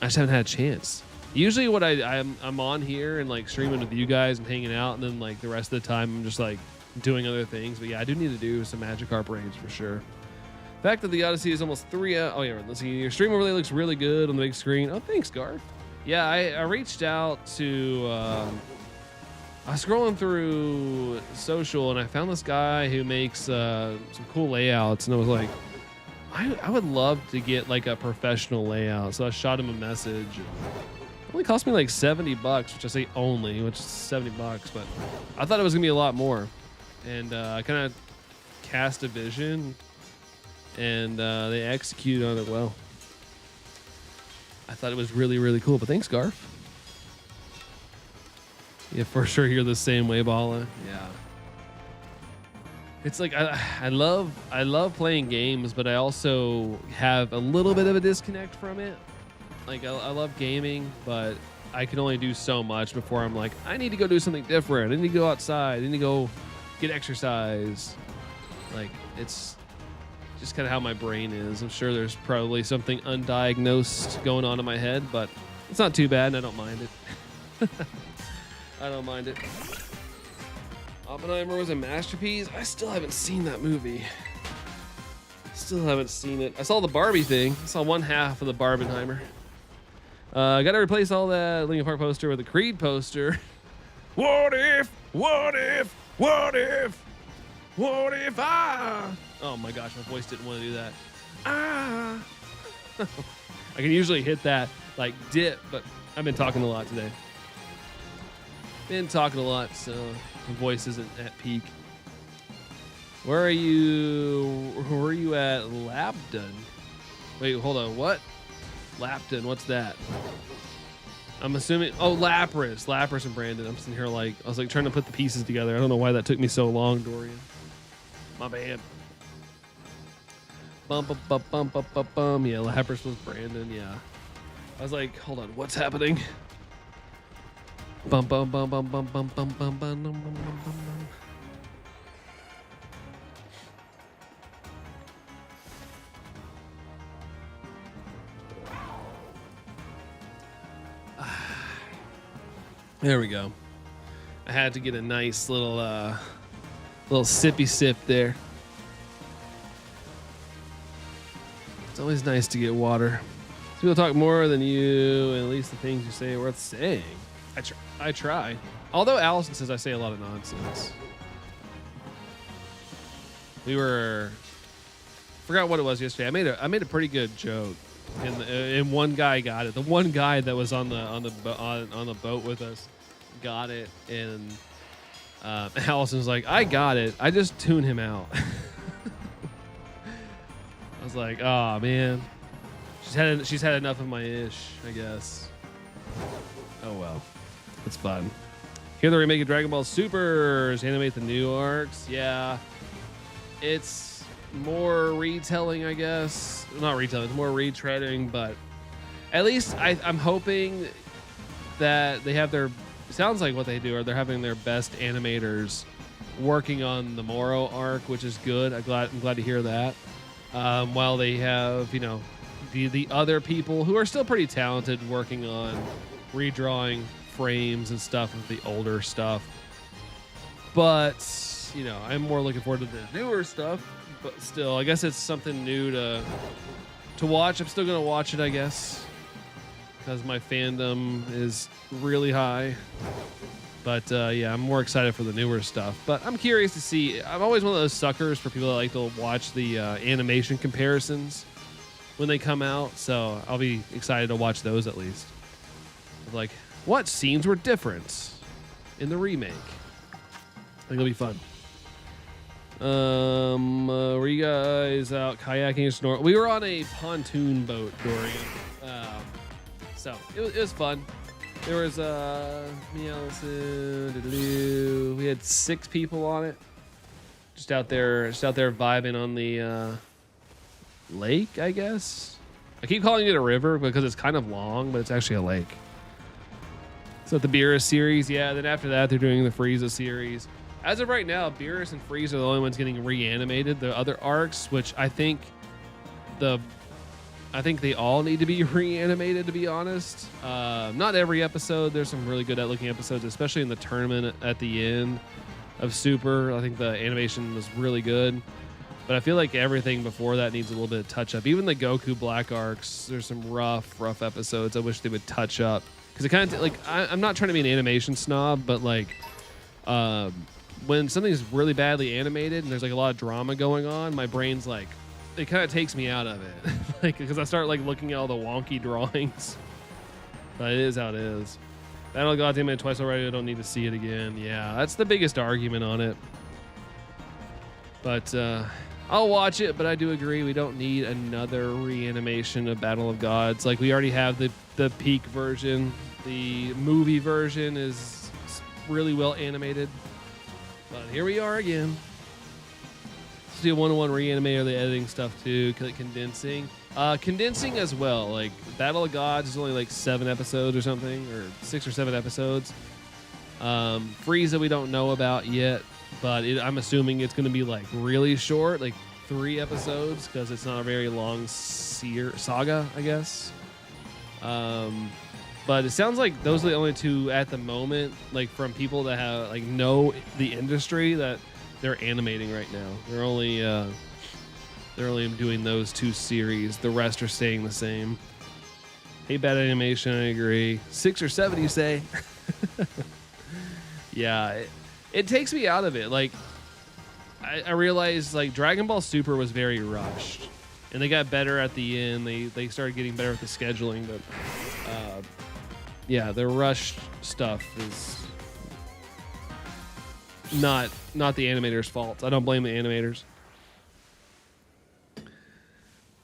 just haven't had a chance. Usually what I'm on here and like streaming with you guys and hanging out, and then like the rest of the time I'm just like doing other things. But yeah, I do need to do some Magikarp raids for sure. The fact that the Odyssey is almost 3 hours. Oh yeah, let's see. Your stream overlay looks really good on the big screen. Oh, thanks, Garth. Yeah, I reached out to, I was scrolling through social and I found this guy who makes some cool layouts, and I was like, I would love to get like a professional layout. So I shot him a message. It only cost me like $70, which I say only, which is $70, but I thought it was gonna be a lot more. And I kind of cast a vision, and they executed on it well. I thought it was really, really cool, but thanks, Garf. Yeah, for sure you're the same way, Bala. Yeah. It's like I love playing games, but I also have a little bit of a disconnect from it. Like I love gaming, but I can only do so much before I'm like, I need to go do something different. I need to go outside. I need to go get exercise. Like it's just kind of how my brain is. I'm sure there's probably something undiagnosed going on in my head, but it's not too bad, and I don't mind it. I don't mind it. Oppenheimer was a masterpiece. I still haven't seen that movie. Still haven't seen it. I saw the Barbie thing. I saw one half of the Barbenheimer. Got to replace all that Linkin Park poster with a Creed poster. What if? What if? What if? What if I? Oh my gosh, my voice didn't want to do that. I can usually hit that like dip, but I've been talking a lot today. Been talking a lot, so my voice isn't at peak. Where are you at, Lapton? Wait, hold on, what? Lapton, what's that? I'm assuming, oh, Lapras and Brandon. I'm sitting here like, I was like trying to put the pieces together. I don't know why that took me so long, Dorian. My bad. Bum. Yeah, Lapras was Brandon. Yeah. I was like, hold on, what's happening? Bum. There we go. I had to get a nice little sippy sip there. It's always nice to get water. People talk more than you, and at least the things you say are worth saying. I try. Although Allison says I say a lot of nonsense. Forgot what it was yesterday. I made a pretty good joke, and one guy got it. The one guy that was on the boat with us got it, and Allison's like, I got it. I just tune him out. was like, oh man, she's had enough of my ish, I guess. Oh well, it's fun. Here the remake of Dragon Ball Supers, animate the new arcs. Yeah, it's more retelling, I guess. Not retelling, it's more retreading, but at least I'm hoping that they have their, sounds like what they do, or they're having their best animators working on the Moro arc, which is good. I'm glad to hear that. While they have, you know, the other people who are still pretty talented working on redrawing frames and stuff of the older stuff. But, you know, I'm more looking forward to the newer stuff. But still, I guess it's something new to watch. I'm still gonna watch it, I guess, because my fandom is really high. But yeah, I'm more excited for the newer stuff. But I'm curious to see. I'm always one of those suckers for people that like to watch the animation comparisons when they come out. So I'll be excited to watch those at least. Like, what scenes were different in the remake? I think it'll be fun. Were you guys out kayaking or snorkeling? We were on a pontoon boat, Dorian. So it was fun. There was me, Allison, we had 6 people on it. Just out there vibing on the lake, I guess. I keep calling it a river because it's kind of long, but it's actually a lake. So the Beerus series, yeah. Then after that, they're doing the Frieza series. As of right now, Beerus and Frieza are the only ones getting reanimated. The other arcs, which I think they all need to be reanimated, to be honest. Not every episode. There's some really good at looking episodes, especially in the tournament at the end of Super. I think the animation was really good. But I feel like everything before that needs a little bit of touch up. Even the Goku Black arcs, there's some rough episodes I wish they would touch up. Because it kind of, like, I'm not trying to be an animation snob, but like, when something's really badly animated and there's like a lot of drama going on, my brain's like, it kind of takes me out of it. Like, because I start like looking at all the wonky drawings. But it is how it is. Battle of Gods animated twice already. I don't need to see it again. Yeah, that's the biggest argument on it. But I'll watch it, but I do agree we don't need another reanimation of Battle of Gods. Like, we already have the peak version. The movie version is really well animated. But here we are again. Let's do a 1-to-1 reanimate, or the editing stuff too, condensing. Condensing as well. Like, Battle of Gods is only like 7 episodes or something, or 6 or 7 episodes. Frieza we don't know about yet, but I'm assuming it's going to be like really short, like 3 episodes, because it's not a very long saga, I guess. But it sounds like those are the only 2 at the moment, like from people that have like know the industry, that they're animating right now. They're only doing those 2 series. The rest are staying the same. Hey, bad animation, I agree. 6 or 7, you say? Yeah, it takes me out of it. Like, I realized like Dragon Ball Super was very rushed, and they got better at the end. They started getting better at the scheduling, but yeah, the rushed stuff is not the animators' fault. I don't blame the animators.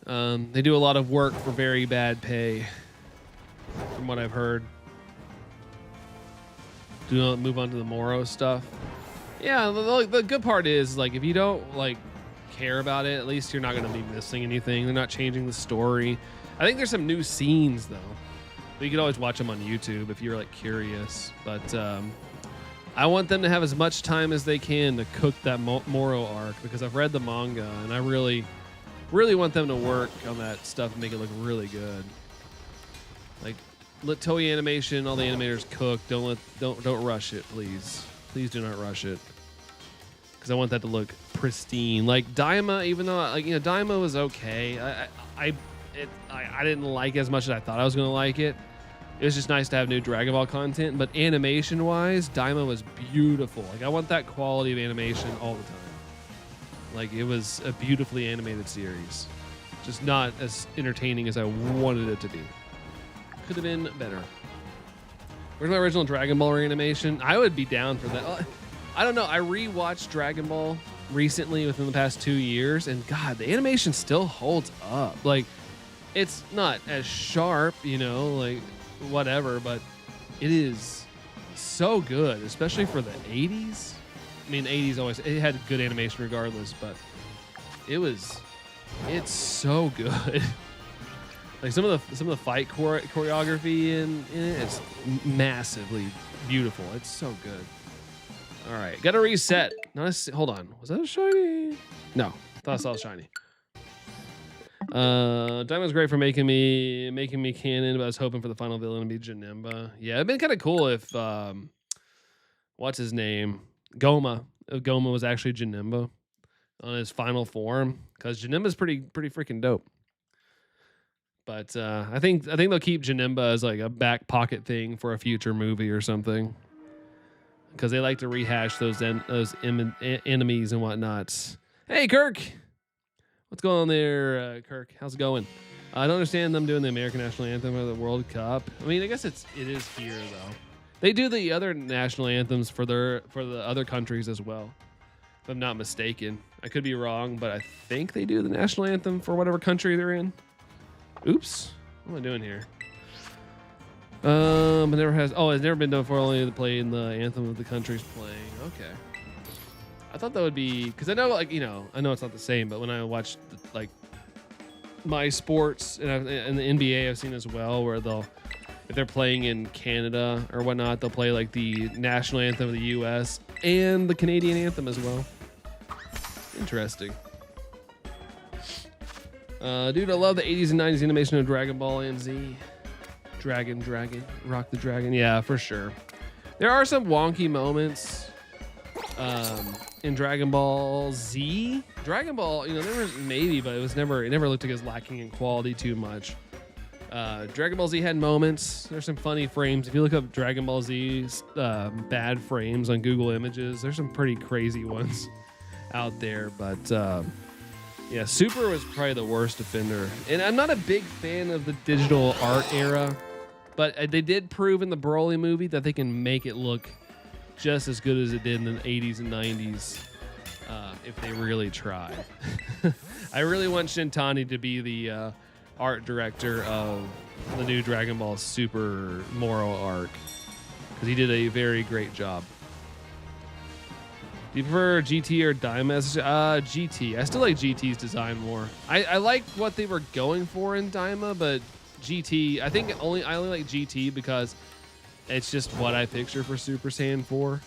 They do a lot of work for very bad pay, from what I've heard. Do not move on to the Moro stuff. Yeah, the good part is, like, if you don't like care about it, at least you're not going to be missing anything. They're not changing the story. I think there's some new scenes though, but you can always watch them on YouTube if you're like curious. But I want them to have as much time as they can to cook that Moro arc, because I've read the manga and I really want them to work on that stuff and make it look really good. Like, let Toei Animation, all the animators cook. Don't rush it, please. Please do not rush it, because I want that to look pristine. Like Daima, even though Daima was okay, I didn't like it as much as I thought I was gonna like it. It was just nice to have new Dragon Ball content, but animation wise, Daima was beautiful. Like, I want that quality of animation all the time. Like, it was a beautifully animated series, just not as entertaining as I wanted it to be. Could have been better. Where's my original Dragon Ball reanimation? I would be down for that. I don't know. I rewatched Dragon Ball recently within the past 2 years, and God, the animation still holds up. Like, it's not as sharp, you know, like whatever, but it is so good, especially for the 80s. I mean, 80s always, it had good animation regardless, but it's so good. Like some of the fight choreography in it, it's massively beautiful. It's so good. All right, gotta reset. Hold on, was that a shiny? No, thought I saw a shiny. Diamond's great for making me canon, but I was hoping for the final villain to be Janemba. Yeah, it'd been kind of cool if what's his name, Goma. If Goma was actually Janemba on his final form, because Janemba's pretty freaking dope. But I think they'll keep Janemba as like a back pocket thing for a future movie or something, because they like to rehash those enemies and whatnots. Hey, Kirk. What's going on there, Kirk? How's it going? I don't understand them doing the American national anthem or the World Cup. I mean, I guess it is here though. They do the other national anthems for the other countries as well, if I'm not mistaken. I could be wrong, but I think they do the national anthem for whatever country they're in. Oops, what am I doing here? It's never been done before. Only playing the anthem of the country's playing. Okay. I thought that would be, because I know, like, you know, I know it's not the same, but when I watched like my sports and the NBA, I've seen as well, where if they're playing in Canada or whatnot, they'll play like the national anthem of the U.S. and the Canadian anthem as well. Interesting. Dude, I love the 80s and 90s animation of Dragon Ball and Z. Dragon, Rock the Dragon. Yeah, for sure. There are some wonky moments in Dragon Ball Z. Dragon Ball, you know, there was maybe, but it never looked like it was lacking in quality too much. Dragon Ball Z had moments. There's some funny frames. If you look up Dragon Ball Z's bad frames on Google Images, there's some pretty crazy ones out there. But yeah, Super was probably the worst offender. And I'm not a big fan of the digital art era, but they did prove in the Broly movie that they can make it look just as good as it did in the 80s and 90s if they really try. I really want Shintani to be the art director of the new Dragon Ball Super Moro arc, because he did a very great job. Do you prefer GT or Daima? GT. I still like GT's design more. I like what they were going for in Daima, but GT, I only like GT because it's just what I picture for Super Saiyan 4.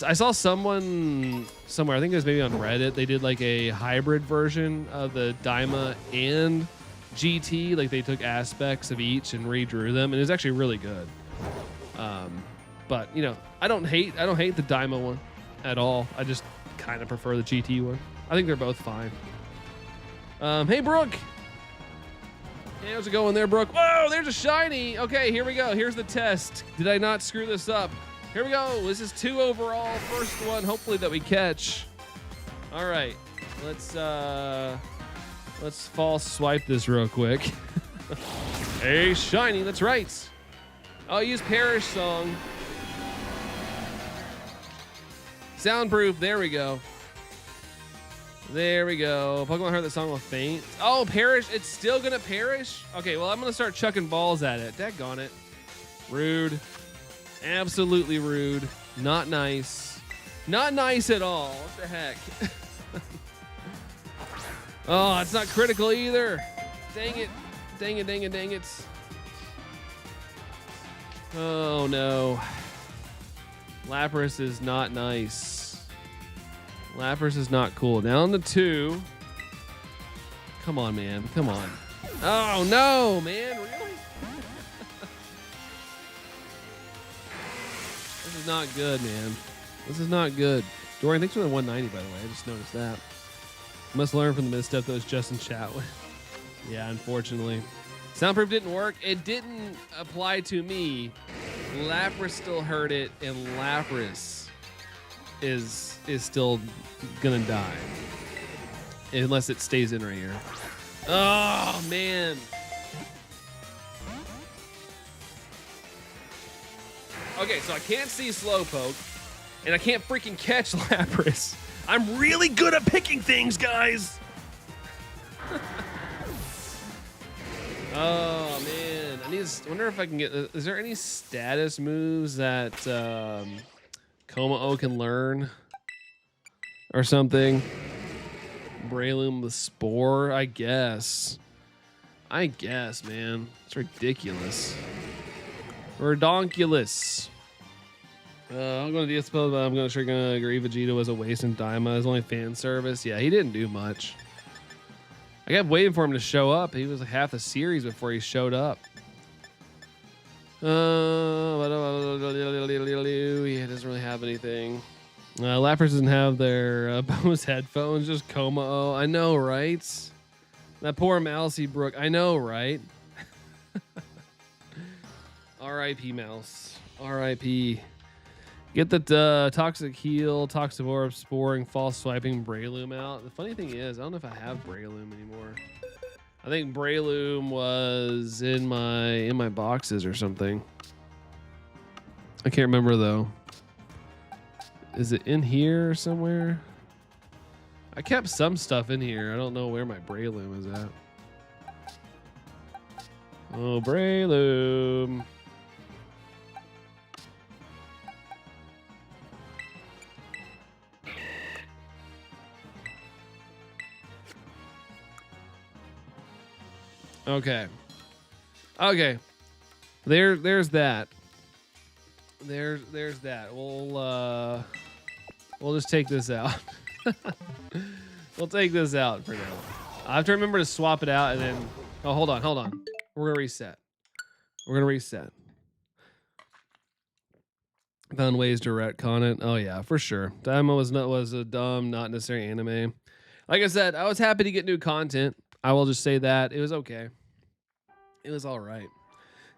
I saw someone somewhere, I think it was maybe on Reddit, they did like a hybrid version of the Daima and GT. Like they took aspects of each and redrew them, and it was actually really good. But you know, I don't hate the Daima one at all. I just kind of prefer the GT one. I think they're both fine. Hey Brooke. Hey, how's it going there, Brooke? Whoa, there's a shiny. Okay, here we go. Here's the test. Did I not screw this up? Here we go. This is 2 overall. First one, hopefully, that we catch. All right, let's false swipe this real quick. Hey, shiny. That's right. I'll use Parish Song. Soundproof. There we go. There we go. Pokemon heard that song will faint. Oh, perish. It's still going to perish? Okay, well, I'm going to start chucking balls at it. Daggone it. Rude. Absolutely rude. Not nice. Not nice at all. What the heck? Oh, it's not critical either. Dang it. Dang it, dang it, dang it. Oh, no. Lapras is not nice. Lapras is not cool. Down to 2. Come on, man. Come on. Oh, no, man. Really? This is not good, man. This is not good. Dorian, thanks for the 190, by the way. I just noticed that. Must learn from the misstep that was just in chat with. Yeah, unfortunately. Soundproof didn't work. It didn't apply to me. Lapras still heard it, and Lapras is still gonna die unless it stays in right here. Oh man. Okay, so I can't see Slowpoke, and I can't freaking catch Lapras. I'm really good at picking things, guys. Oh man, I wonder if I can get. Is there any status moves that Como can learn or something? Breloom the Spore, I guess. Man, it's ridiculous. Redonkulous. I'm going to dispel, but I'm going to agree Vegeta was a waste in Daima. His only fan service. Yeah, he didn't do much. I kept waiting for him to show up. He was like half the series before he showed up. He doesn't really have anything. Lapras doesn't have their Bose headphones, just Como. I know, right? That poor Mousy Brook. I know, right? R.I.P. Mouse. R.I.P. Get the Toxic Heal, Toxic Orb, Sporing, False Swiping, Breloom out. The funny thing is, I don't know if I have Breloom anymore. I think Breloom was in my boxes or something. I can't remember though. Is it in here somewhere? I kept some stuff in here. I don't know where my Breloom is at. Oh, Breloom. Okay. There's that. There's that. We'll just take this out. We'll take this out for now. I have to remember to swap it out and then. Oh, hold on. We're gonna reset. Found ways to retcon it. Oh yeah, for sure. Daima was a dumb, not necessary anime. Like I said, I was happy to get new content. I will just say that it was okay. It was all right.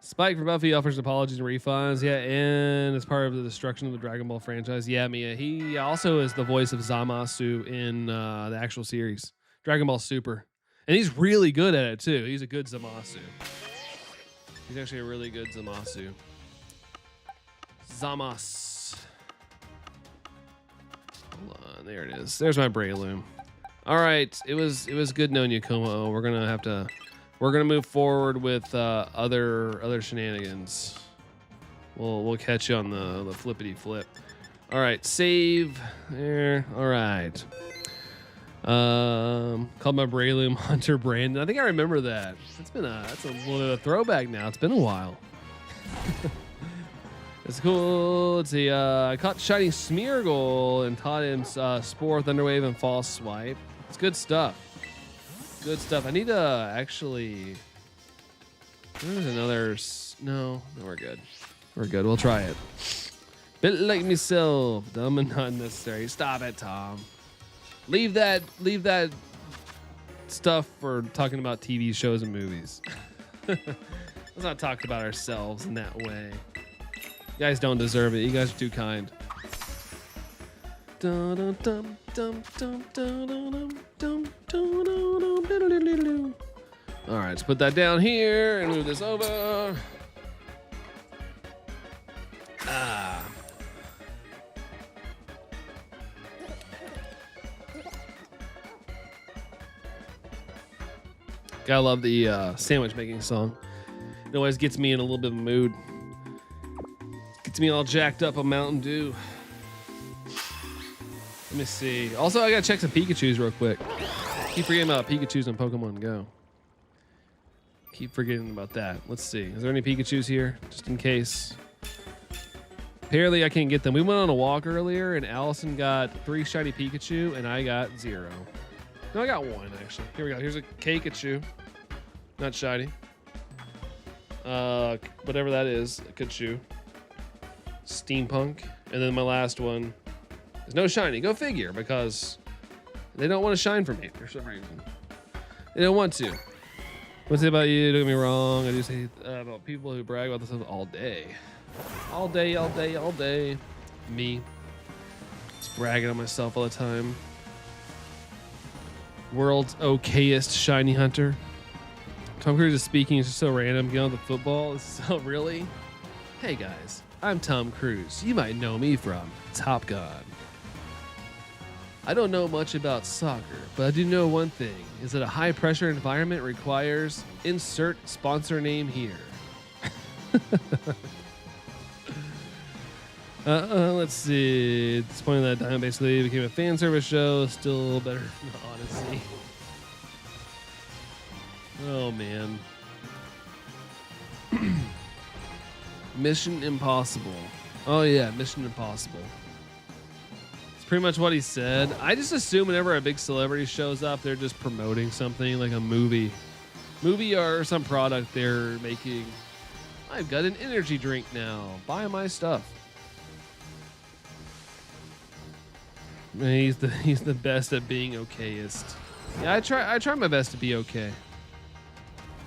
Spike for Buffy offers apologies and refunds. Yeah, and as part of the destruction of the Dragon Ball franchise. Yeah, Mia. He also is the voice of Zamasu in the actual series, Dragon Ball Super, and he's really good at it too. He's a good Zamasu. He's actually a really good Zamasu. Zamas. Hold on, there it is. There's my Breloom. All right, it was good knowing you, Como. We're gonna move forward with other shenanigans. We'll catch you on the flippity flip. All right, save there. All right. Called my Breloom Hunter Brandon. I think I remember that. That's a little bit of a throwback now. It's been a while. It's cool. Let's see. I caught Shiny Smeargle and taught him Spore, Thunderwave, and False Swipe. It's good stuff. Good stuff. I need to actually. There's another. No, we're good. We're good. We'll try it. Bit like myself, dumb and not necessary. Stop it, Tom. Leave that stuff for talking about TV shows and movies. Let's not talk about ourselves in that way. You guys don't deserve it. You guys are too kind. All right, let's put that down here and move this over. Gotta love the sandwich making song. It always gets me in a little bit of a mood. Gets me all jacked up on Mountain Dew. Let me see. Also, I gotta check some Pikachus real quick. Keep forgetting about Pikachus on Pokemon Go. Keep forgetting about that. Let's see. Is there any Pikachus here? Just in case. Apparently, I can't get them. We went on a walk earlier, and Allison got 3 shiny Pikachu, and I got 0. No, I got 1, actually. Here we go. Here's a Keikachu. Not shiny. Whatever that is. A Kachu. Steampunk. And then my last one. There's no shiny. Go figure, because they don't want to shine for me for some reason. They don't want to. What's it about you? Don't get me wrong. I do say about people who brag about this stuff all day. All day, all day, all day. Me. Just bragging on myself all the time. World's okayest shiny hunter. Tom Cruise is speaking. It's just so random. Get on the football. So really? Hey guys, I'm Tom Cruise. You might know me from Top Gun. I don't know much about soccer, but I do know one thing, is that a high pressure environment requires insert sponsor name here. Let's see. At this point in that time, basically, it became a fan service show. Still better than Odyssey. Oh, man. Mission Impossible. Oh, yeah, Mission Impossible. It's pretty much what he said. I just assume whenever a big celebrity shows up, they're just promoting something like a movie or some product they're making. I've got an energy drink now. Buy my stuff. He's the best at being okayist. Yeah, I try my best to be okay.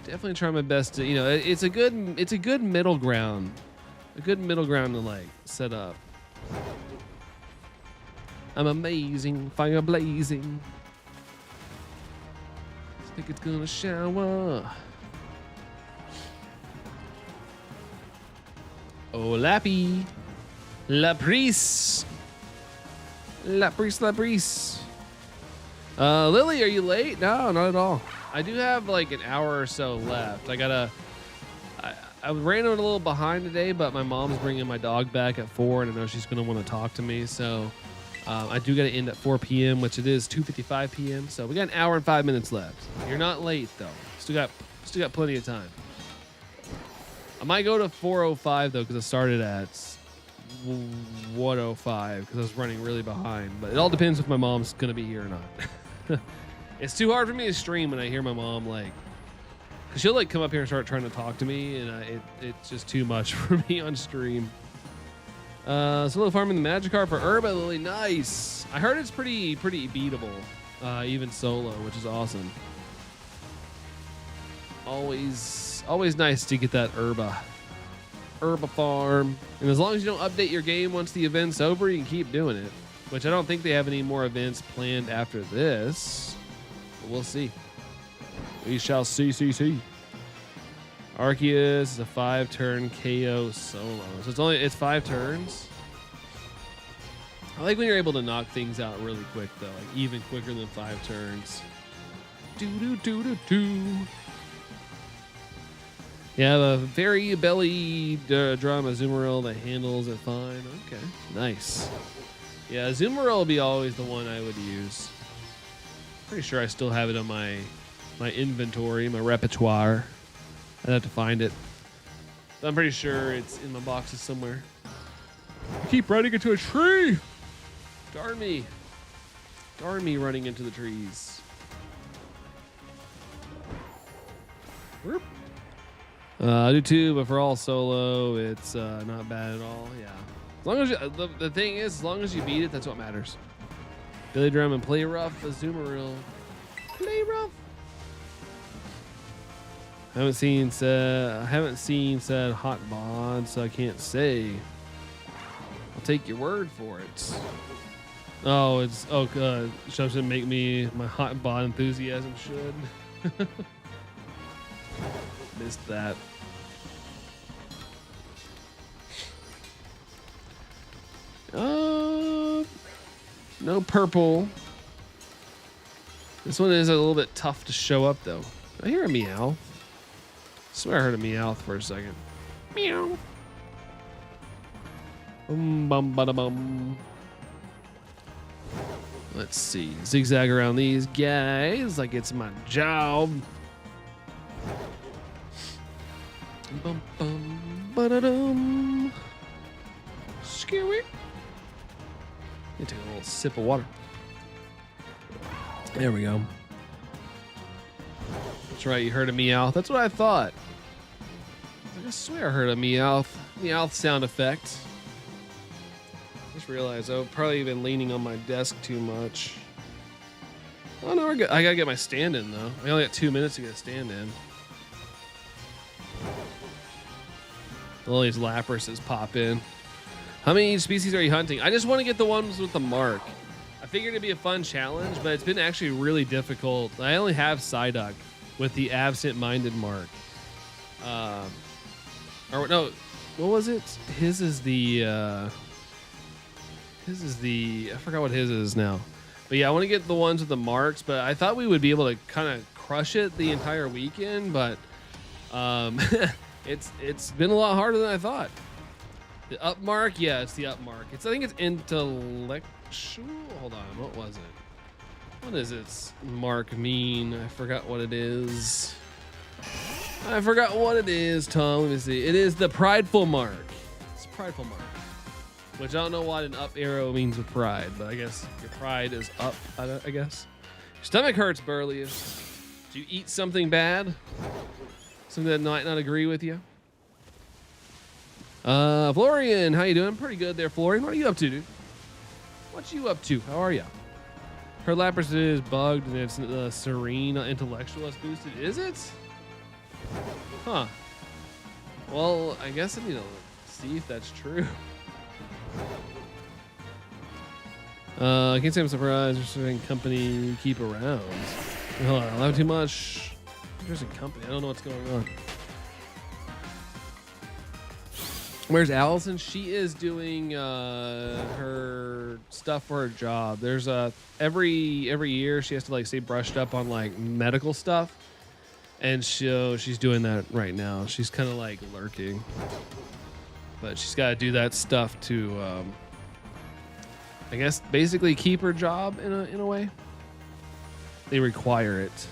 Definitely try my best to, it's a good middle ground. A good middle ground to like set up. I'm amazing, fire blazing. I think it's gonna shower. Oh, Lappy. La Prise. Lily, are you late? No, not at all. I do have like an hour or so left. I ran a little behind today, but my mom's bringing my dog back at 4, and I know she's going to want to talk to me. So I do got to end at 4 p.m., which it is 2:55 p.m. So we got an hour and 5 minutes left. You're not late though. Still got plenty of time. I might go to 4:05 though, because I started at 1:05 because I was running really behind. But it all depends if my mom's going to be here or not. It's too hard for me to stream when I hear my mom, like, because she'll like come up here and start trying to talk to me, and it's just too much for me on stream. Solo farming the Magikarp for Herba Lily. Nice. I heard it's pretty beatable, even solo, which is awesome. Always nice to get that Herba farm. And as long as you don't update your game once the event's over, you can keep doing it, which I don't think they have any more events planned after this. But we'll see. We shall see. Arceus is a 5-turn KO solo. So it's 5 turns. I like when you're able to knock things out really quick though, like even quicker than 5 turns. Yeah, a very belly drum Azumarill that handles it fine. Okay, nice. Yeah, Azumarill will be always the one I would use. Pretty sure I still have it on my inventory, my repertoire. I'd have to find it. But I'm pretty sure it's in my boxes somewhere. I keep running into a tree. Darn me. Darn me running into the trees. Whoop. I do too, but for all solo, it's not bad at all. Yeah. As long as you, the thing is, as long as you beat it, that's what matters. Billy Drum and Play Rough, Azumarill. Play Rough. I haven't seen said hot mod, so I can't say. I'll take your word for it. Oh, shouldn't make me my hot bod enthusiasm should. Missed that. No purple. This one is a little bit tough to show up though. I hear a meow. I swear I heard a meow for a second. Meow. Bum bada bum. Let's see. Zigzag around these guys like it's my job. Bum bum bada dum. Scary. Let me take a little sip of water. There we go. That's right, you heard a meow. That's what I thought. I swear I heard a meow sound effect. Just realized I've probably been leaning on my desk too much. Oh no, we're good. I gotta get my stand in though. I only got 2 minutes to get a stand in. All these Laprases pop in. How many species are you hunting? I just want to get the ones with the mark. I figured it'd be a fun challenge, but it's been actually really difficult. I only have Psyduck with the absent-minded mark. Or no, what was it? His is the I forgot what his is now. But yeah, I want to get the ones with the marks, but I thought we would be able to kind of crush it the entire weekend, but it's been a lot harder than I thought. The up mark, yeah, it's the up mark. I think it's intellectual. Hold on, what was it? What does its mark mean? I forgot what it is. I forgot what it is, Tom. Let me see. It is the prideful mark. It's a prideful mark. Which I don't know what an up arrow means with pride, but I guess your pride is up, I guess. Your stomach hurts, Burley. Did you eat something bad? Something that might not agree with you? Florian, how you doing? Pretty good there, Florian. What are you up to, dude? What you up to? How are you? Her Lapras is bugged and it's serene intellectualist boosted. Is it? Huh. Well, I guess I need to see if that's true. I can't say I'm surprised. There's something company keep around. Hold on, I have too much. There's a company. I don't know what's going on. Where's Allison? She is doing her stuff for her job. There's every year she has to like stay brushed up on like medical stuff, and she's doing that right now. She's kind of like lurking, but she's got to do that stuff to, I guess, basically keep her job in a way. They require it.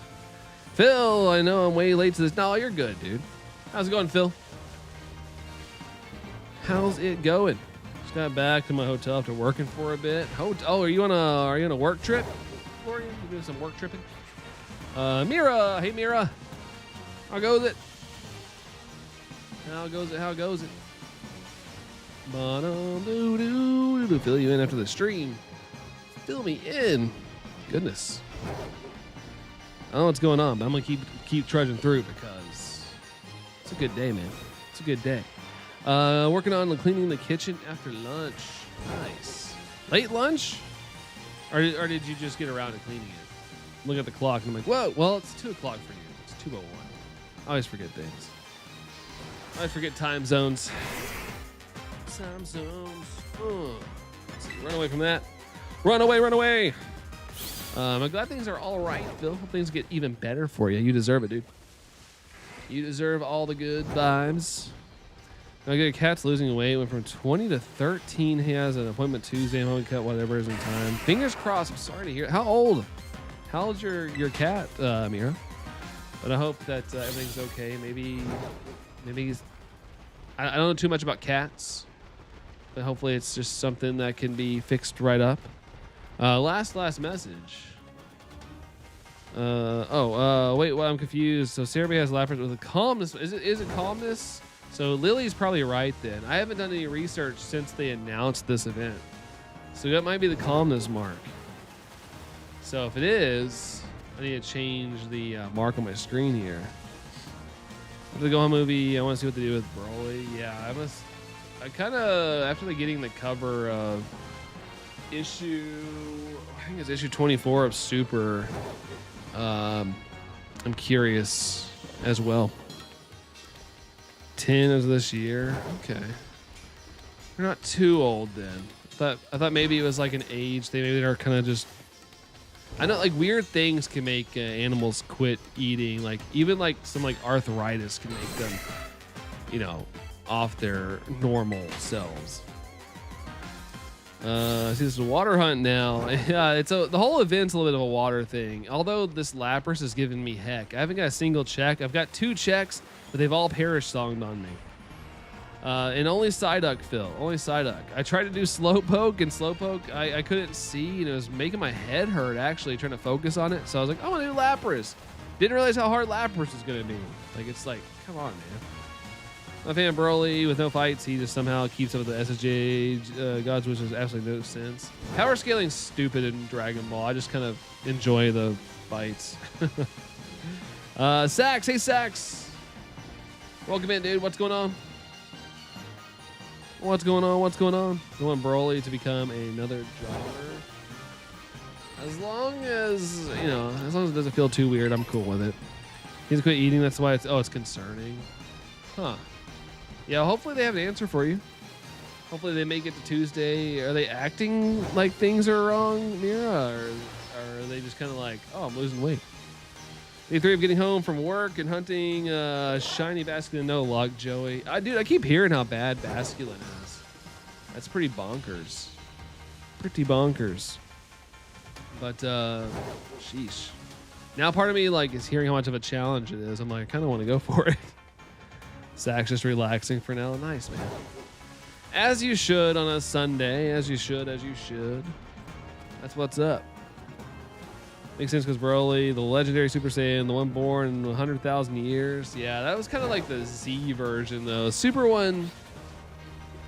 Phil, I know I'm way late to this. No, you're good, dude. How's it going, Phil? How's it going? Just got back to my hotel after working for a bit. Oh, are you on a work trip? Florian, you doing some work tripping? Mira, hey Mira, how goes it? How goes it? Fill you in after the stream. Fill me in. Goodness. I don't know what's going on, but I'm gonna keep trudging through because it's a good day, man. It's a good day. Working on cleaning the kitchen after lunch. Nice. Late lunch? Or did you just get around to cleaning it? Look at the clock and I'm like, whoa, well, it's 2 o'clock for you. It's 2:01. I always forget things. I always forget time zones. Time zones. Let's see, run away from that. Run away. I'm glad things are all right, Phil. Hope things get even better for you. You deserve it, dude. You deserve all the good vibes. I get a cat's losing weight. Went from 20 to 13. He has an appointment Tuesday. I'm going to cut whatever is in time. Fingers crossed. I'm sorry to hear. How old's your cat, Mira? But I hope that everything's okay. Maybe he's. I don't know too much about cats, but hopefully it's just something that can be fixed right up. Last message. Wait, well, I'm confused. So Cerebi has Lapras with a calmness. Is it calmness? So Lily's probably right then. I haven't done any research since they announced this event. So that might be the calmness mark. So if it is, I need to change the mark on my screen here. After the Go Home movie, I want to see what they do with Broly. Yeah, I kind of, after getting the cover of I think it's issue 24 of Super, I'm curious as well. 10 of this year. Okay. They're not too old then. I thought maybe it was like an age thing. Maybe they're kind of just. I know like weird things can make animals quit eating. Like even like some like arthritis can make them, off their normal selves. I see this is a water hunt now. Yeah, the whole event's a little bit of a water thing. Although this Lapras has given me heck. I haven't got a single check. I've got 2 checks, but they've all perished-songed on me. And only Psyduck, Phil. Only Psyduck. I tried to do Slowpoke, and Slowpoke I couldn't see, and it was making my head hurt, actually, trying to focus on it. So I was like, I want to do Lapras. Didn't realize how hard Lapras was going to be. Like, it's like, come on, man. My fan Broly, with no fights, he just somehow keeps up with the SSJ. God's Wish has absolutely no sense. Power scaling's stupid in Dragon Ball. I just kind of enjoy the fights. Sax, hey Sax. Welcome in, dude. What's going on? I want Broly to become another jogger. As long as it doesn't feel too weird, I'm cool with it. He's quit eating, that's why it's concerning. Huh. Yeah, hopefully they have an answer for you. Hopefully they make it to Tuesday. Are they acting like things are wrong, Mira? Or are they just kind of like, oh, I'm losing weight? Day 3 of getting home from work and hunting shiny basculin. No luck, Joey. Dude, I keep hearing how bad basculin is. That's pretty bonkers. Pretty bonkers. But, sheesh. Now part of me like is hearing how much of a challenge it is. I'm like, I kind of want to go for it. Zach's just relaxing for now. Nice, man. As you should on a Sunday. As you should. That's what's up. Makes sense because Broly, the legendary Super Saiyan, the one born in 100,000 years. Yeah, that was kind of like the Z version though. Super One,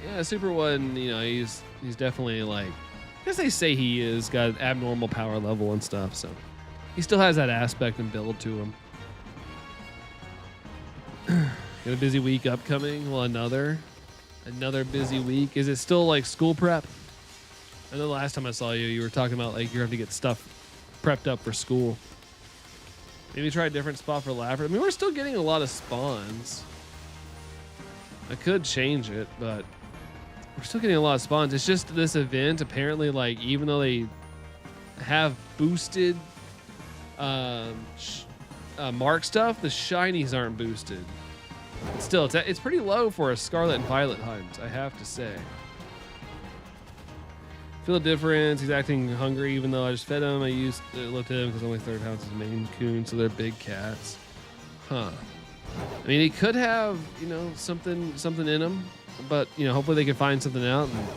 yeah, Super One, you know, he's definitely like, I guess they say he is got an abnormal power level and stuff, so he still has that aspect and build to him. Got a busy week upcoming. Well, another busy week. Is it still like school prep? I know the last time I saw you, you were talking about like you're having to get stuff prepped up for school. Maybe try a different spot for Laffer. I mean, we're still getting a lot of spawns. I could change it, but we're still getting a lot of spawns. It's just this event, apparently, like, even though they have boosted mark stuff, the shinies aren't boosted. But still, it's pretty low for a Scarlet and Violet hunt, I have to say. Feel the difference. He's acting hungry, even though I just fed him. I used to lift him because only 30 pounds is Maine Coon, so they're big cats. Huh. I mean, he could have, you know, something in him, but you know, hopefully they can find something out and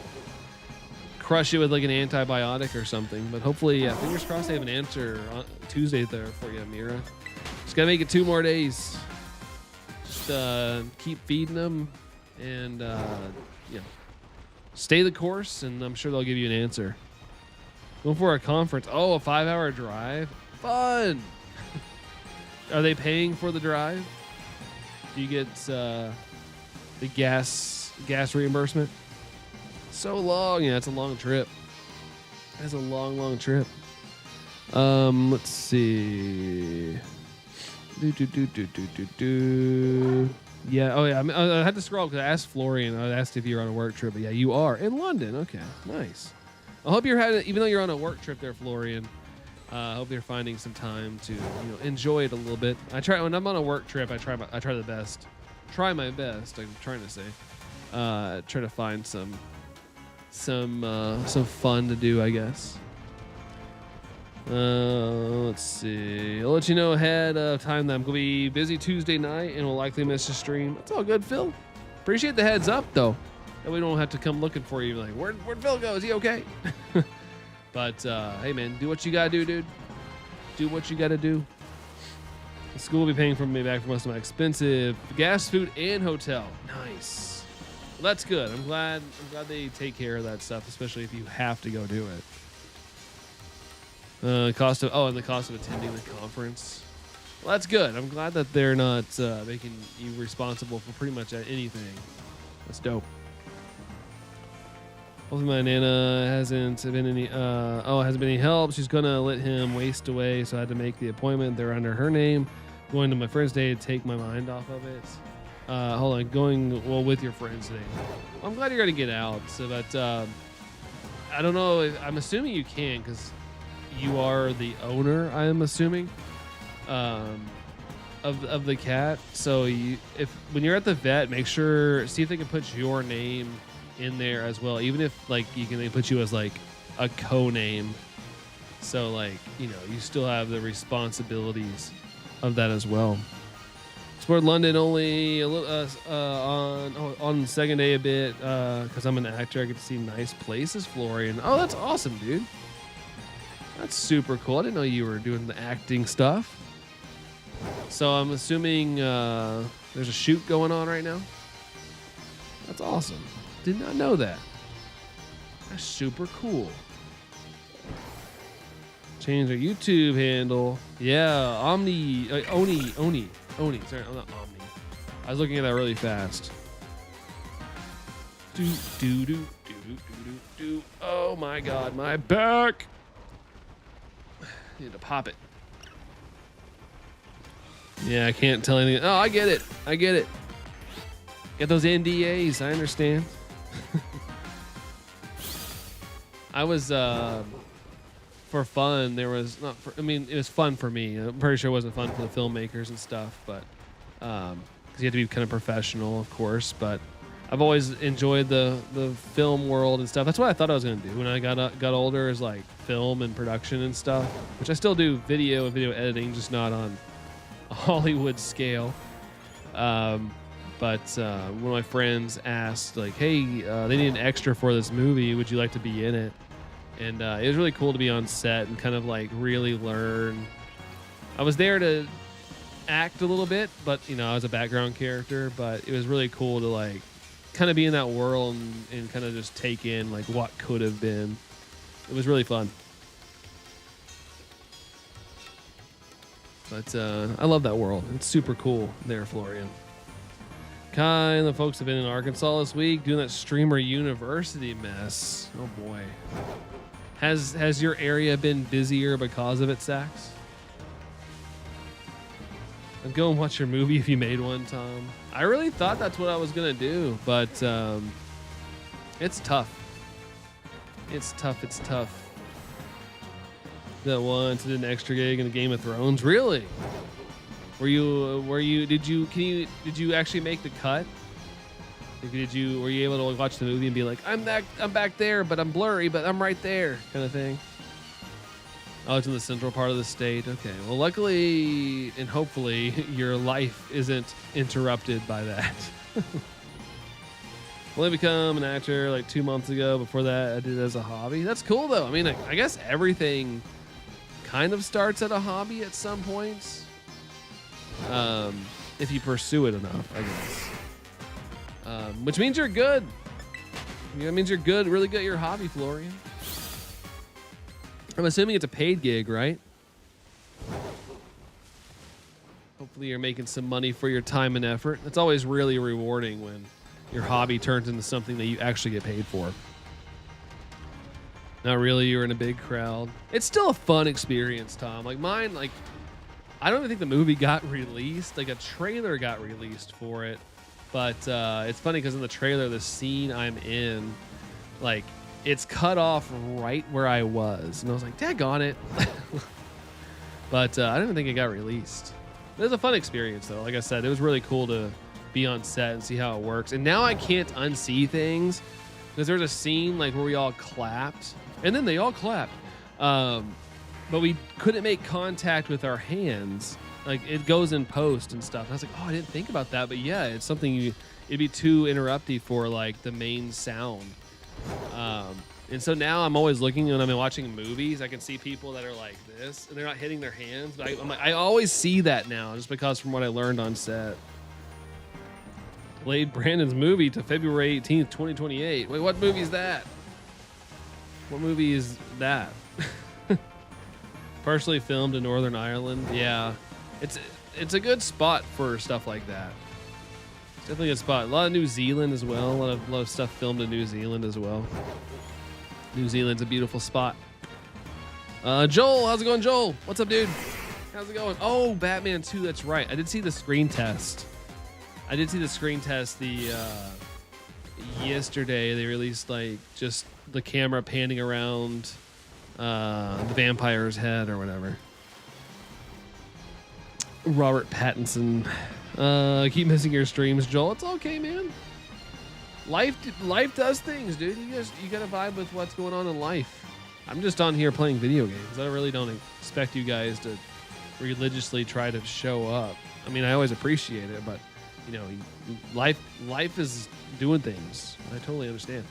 crush it with like an antibiotic or something. But hopefully, yeah, fingers crossed they have an answer on Tuesday there for you, Mira. Just gotta make it 2 more days. Just keep feeding them and you know, stay the course, and I'm sure they'll give you an answer. Going for a conference. Oh, a 5-hour drive. Fun. Are they paying for the drive? Do you get the gas reimbursement? So long. Yeah, it's a long trip. That's a long trip. Let's see. Yeah. Oh, yeah. I had to scroll because I asked Florian. I asked if you were on a work trip. But yeah, you are in London. Okay, nice. I hope you're even though you're on a work trip there, Florian. I hope you're finding some time to enjoy it a little bit. When I'm on a work trip. I try the best. Try my best. I'm trying to say. Try to find some fun to do, I guess. Let's see. I'll let you know ahead of time that I'm gonna be busy Tuesday night and will likely miss the stream. That's all good, Phil. Appreciate the heads up though. That we don't have to come looking for you like, where'd Phil go? Is he okay? But hey man, do what you gotta do, dude. Do what you gotta do. The school will be paying for me back for most of my expensive gas, food, and hotel. Nice. Well, that's good. I'm glad they take care of that stuff, especially if you have to go do it. And the cost of attending the conference. Well, that's good. I'm glad that they're not making you responsible for pretty much anything. That's dope. Hopefully my Nana hasn't been any help. She's gonna let him waste away, so I had to make the appointment. They're under her name. Going to my friend's day to take my mind off of it. Hold on, going with your friend's day. I'm glad you're gonna get out. So, but I don't know. I'm assuming you can because you are the owner, I am assuming, of the cat. So when you're at the vet, see if they can put your name in there as well, even if like they put you as like a co-name. So like you still have the responsibilities of that as well. Sport London only a little on the second day a bit because I'm an actor. I get to see nice places, Florian. Oh, that's awesome, dude. That's super cool. I didn't know you were doing the acting stuff. So I'm assuming there's a shoot going on right now. That's awesome. Did not know that. That's super cool. Change our YouTube handle. Yeah, Oni. Sorry, I'm not Omni. I was looking at that really fast. Oh my God, my back. Need to pop it. Yeah, I can't tell anything. Oh, I get it. Get those NDAs. I understand. I was for fun. There was not. For, I mean, it was fun for me. I'm pretty sure it wasn't fun for the filmmakers and stuff, but because you have to be kind of professional, of course. But I've always enjoyed the film world and stuff. That's what I thought I was gonna do when I got older, is like film and production and stuff, which I still do video and video editing, just not on a Hollywood scale. But one of my friends asked, like, hey, they need an extra for this movie. Would you like to be in it? And it was really cool to be on set and kind of like really learn. I was there to act a little bit, but I was a background character, but it was really cool to like kind of be in that world and kind of just take in like what could have been. It was really fun. But I love that world. It's super cool there, Florian. Kai and the folks have been in Arkansas this week doing that streamer university mess. Oh boy. Has your area been busier because of it, Sax? I'd go and watch your movie if you made one, Tom. I really thought that's what I was gonna do, but it's tough. It's tough. That once did an extra gig in the Game of Thrones. Really? Were you did you actually make the cut? Were you able to watch the movie and be like, I'm back there, but I'm blurry, but I'm right there, kind of thing? Oh, it's in the central part of the state. Okay. Well, luckily and hopefully your life isn't interrupted by that. Only become an actor like 2 months ago. Before that, I did it as a hobby. That's cool though. I mean, I guess everything kind of starts at a hobby at some points. If you pursue it enough, I guess. Which means you're good. That means you're good, really good at your hobby, Florian. I'm assuming it's a paid gig, right? Hopefully you're making some money for your time and effort. It's always really rewarding when your hobby turns into something that you actually get paid for. Not really, you're in a big crowd. It's still a fun experience, Tom. Like mine, like I don't even think the movie got released. Like a trailer got released for it. But it's funny because in the trailer, the scene I'm in, like it's cut off right where I was. And I was like, daggone it. But I don't even think it got released. It was a fun experience though. Like I said, it was really cool to be on set and see how it works. And now I can't unsee things because there's a scene like where we all clapped and then they all clapped. But we couldn't make contact with our hands. Like it goes in post and stuff. And I was like, oh, I didn't think about that. But yeah, it's something it'd be too interrupty for like the main sound. And so now I'm always looking when I'm watching movies, I can see people that are like this and they're not hitting their hands. But I'm like, I always see that now just because from what I learned on set. Delayed Brandon's movie to February 18th, 2028. Wait, what movie is that? What movie is that? Partially filmed in Northern Ireland. Yeah, it's a good spot for stuff like that. It's definitely a good spot. A lot of New Zealand as well. A lot of stuff filmed in New Zealand as well. New Zealand's a beautiful spot. Joel, how's it going, Joel? What's up, dude? How's it going? Oh, Batman 2. That's right. I did see the screen test. Yesterday. They released like just the camera panning around the vampire's head or whatever. Robert Pattinson. Keep missing your streams, Joel. It's okay, man. Life does things, dude. You gotta vibe with what's going on in life. I'm just on here playing video games. I really don't expect you guys to religiously try to show up. I mean, I always appreciate it, but life is doing things. I totally understand.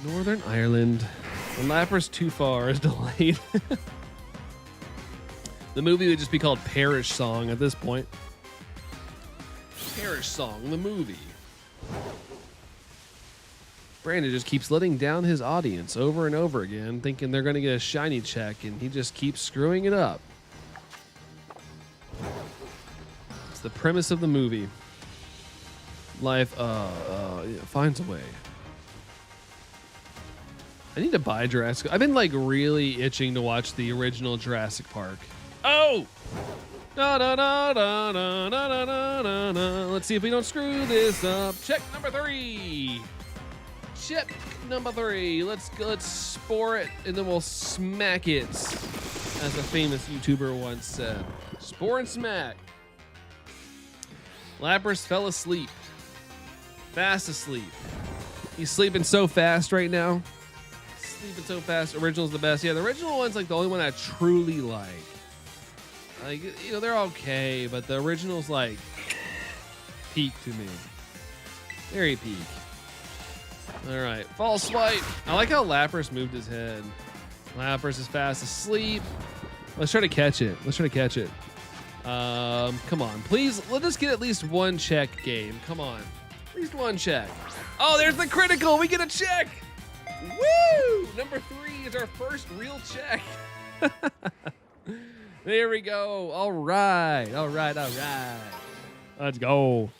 Northern Ireland. When Lapras Too Far is delayed. The movie would just be called Parish Song at this point. Parish Song, the movie. Brandon just keeps letting down his audience over and over again, thinking they're going to get a shiny check, and he just keeps screwing it up. It's the premise of the movie. Life finds a way. I need to buy Jurassic. I've been like really itching to watch the original Jurassic Park. Oh! Da, da, da, da, da, da, da, da, da. Let's see if we don't screw this up. Check number 3. Chip number 3. Let's spore it and then we'll smack it, as a famous YouTuber once said. Spore and smack. Lapras fell asleep. Fast asleep. He's sleeping so fast right now. Sleeping so fast. Original's the best. Yeah, the original one's like the only one I truly like. Like, you know, they're okay, but the original's like peak to me. Very peak. All right, false swipe. I like how Lapras moved his head. Lapras is fast asleep. Let's try to catch it. Come on, please. Let us get at least one check game. Come on, at least one check. Oh, there's the critical. We get a check. Woo! Number 3 is our first real check. There we go. All right. Let's go.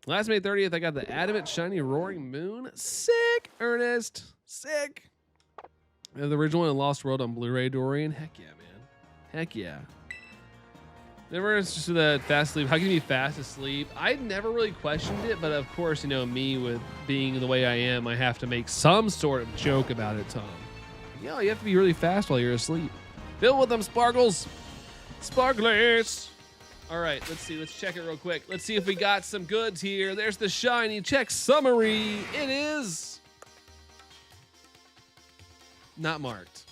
Last May 30th, I got the Adamant Shiny Roaring Moon. Sick, Ernest. Sick. And the original one in Lost World on Blu-ray, Dorian. Heck yeah, man. Heck yeah. Never interested in that fast sleep. How can you be fast asleep? I never really questioned it, but of course, you know, me with being the way I am, I have to make some sort of joke about it, Tom. Yo, you have to be really fast while you're asleep. Fill with them sparkles. Sparklers. All right, let's see. Let's check it real quick. Let's see if we got some goods here. There's the shiny check summary. It is not marked.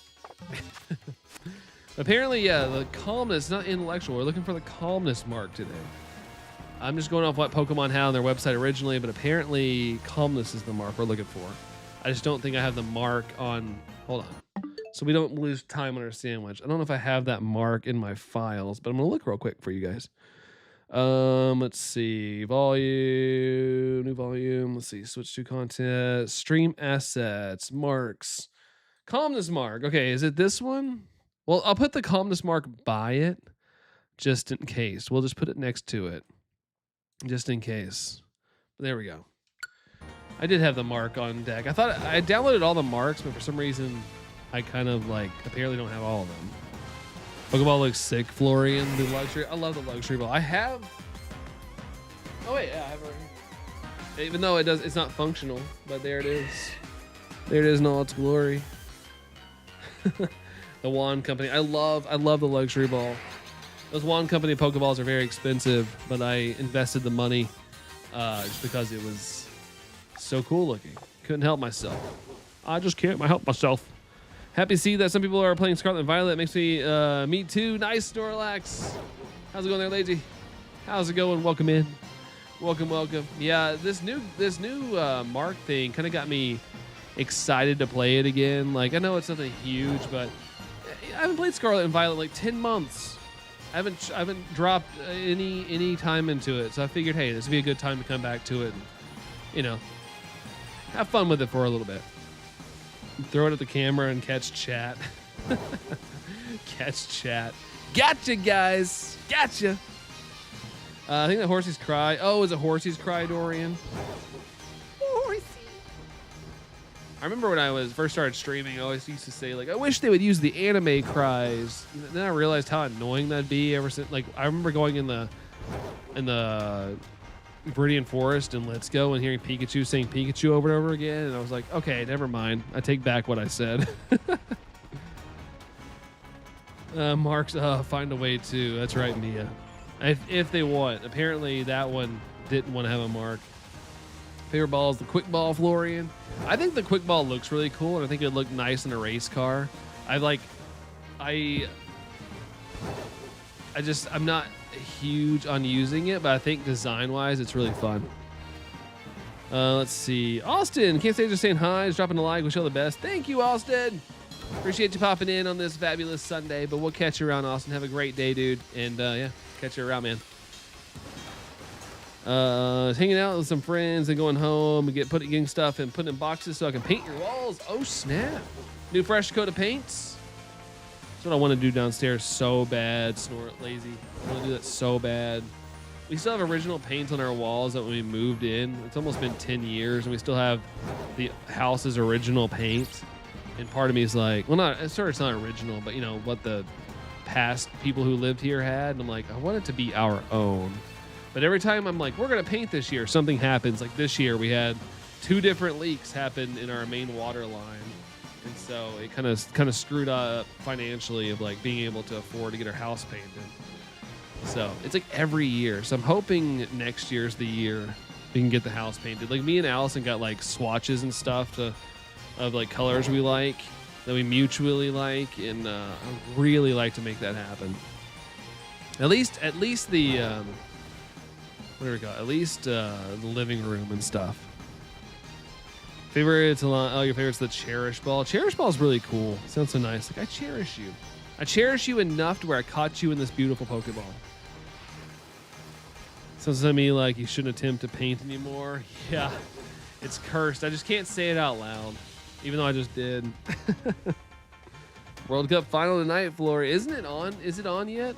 Apparently, yeah, the calmness, not intellectual. We're looking for the calmness mark today. I'm just going off what Pokemon had on their website originally, but apparently calmness is the mark we're looking for. I just don't think I have the mark on, hold on. So we don't lose time on our sandwich. I don't know if I have that mark in my files, but I'm gonna look real quick for you guys. Let's see, volume, new volume. Let's see, switch to content, stream assets, marks, calmness mark. Okay, is it this one? Well, I'll put the calmness mark by it, just in case. We'll just put it next to it, just in case. There we go. I did have the mark on deck. I thought I downloaded all the marks, but for some reason, I kind of like apparently don't have all of them. Pokeball looks sick, Florian. The luxury. I love the luxury ball. I have. Oh wait, yeah, I have it right here. Even though it's not functional, but there it is. There it is in all its glory. The Wand Company. I love the luxury ball. Those Wand Company Pokeballs are very expensive, but I invested the money just because it was so cool looking. Couldn't help myself. I just can't help myself. Happy to see that some people are playing Scarlet and Violet. Makes me too. Nice, Snorlax. How's it going there, Lazy? How's it going? Welcome in. Welcome. Yeah, this new Mark thing kind of got me excited to play it again. Like, I know it's nothing huge, but I haven't played Scarlet and Violet in like 10 months. I haven't dropped any time into it, so I figured, hey, this would be a good time to come back to it and, you know, have fun with it for a little bit. Throw it at the camera and catch chat. Catch chat. Gotcha, guys. Gotcha. I think that Horsey's Cry. Oh, is it Horsey's Cry, Dorian? Horsey. I remember when I was first started streaming, I always used to say, like, I wish they would use the anime cries. Then I realized how annoying that'd be ever since. Like, I remember going in the Viridian Forest and Let's Go and hearing Pikachu saying Pikachu over and over again, and I was like, okay, never mind. I take back what I said. Marks, find a way to. That's right, Mia. If they want. Apparently that one didn't want to have a mark. Favorite ball is the Quick Ball, Florian. I think the Quick Ball looks really cool, and I think it would look nice in a race car. I'm not huge on using it, but I think design-wise, it's really fun. Let's see. Austin, can't say just saying hi. Just dropping a like. Wish you all the best. Thank you, Austin. Appreciate you popping in on this fabulous Sunday, but we'll catch you around, Austin. Have a great day, dude. And, yeah, catch you around, man. Hanging out with some friends and going home and getting stuff and putting in boxes so I can paint your walls. Oh, snap. New fresh coat of paints. That's what I want to do downstairs so bad. Snort lazy. I want to do that so bad. We still have original paint on our walls that when we moved in. It's almost been 10 years and we still have the house's original paint. And part of me is like, well, it's not original, but you know what the past people who lived here had. And I'm like, I want it to be our own. But every time I'm like, we're going to paint this year, something happens. Like this year, we had 2 different leaks happened in our main water line. And so it kind of screwed up financially of like being able to afford to get our house painted. So it's like every year. So I'm hoping next year's the year we can get the house painted. Like me and Allison got like swatches and stuff of like colors we like that we mutually like, and I really like to make that happen. At least the what do we got? At least the living room and stuff. Favorites a lot. Oh, your favorite's the Cherish Ball. Cherish Ball is really cool. Sounds so nice. Like I cherish you. I cherish you enough to where I caught you in this beautiful Pokeball. Sounds to me like you shouldn't attempt to paint anymore. Yeah, it's cursed. I just can't say it out loud, even though I just did. World Cup final tonight, Flory. Isn't it on? Is it on yet?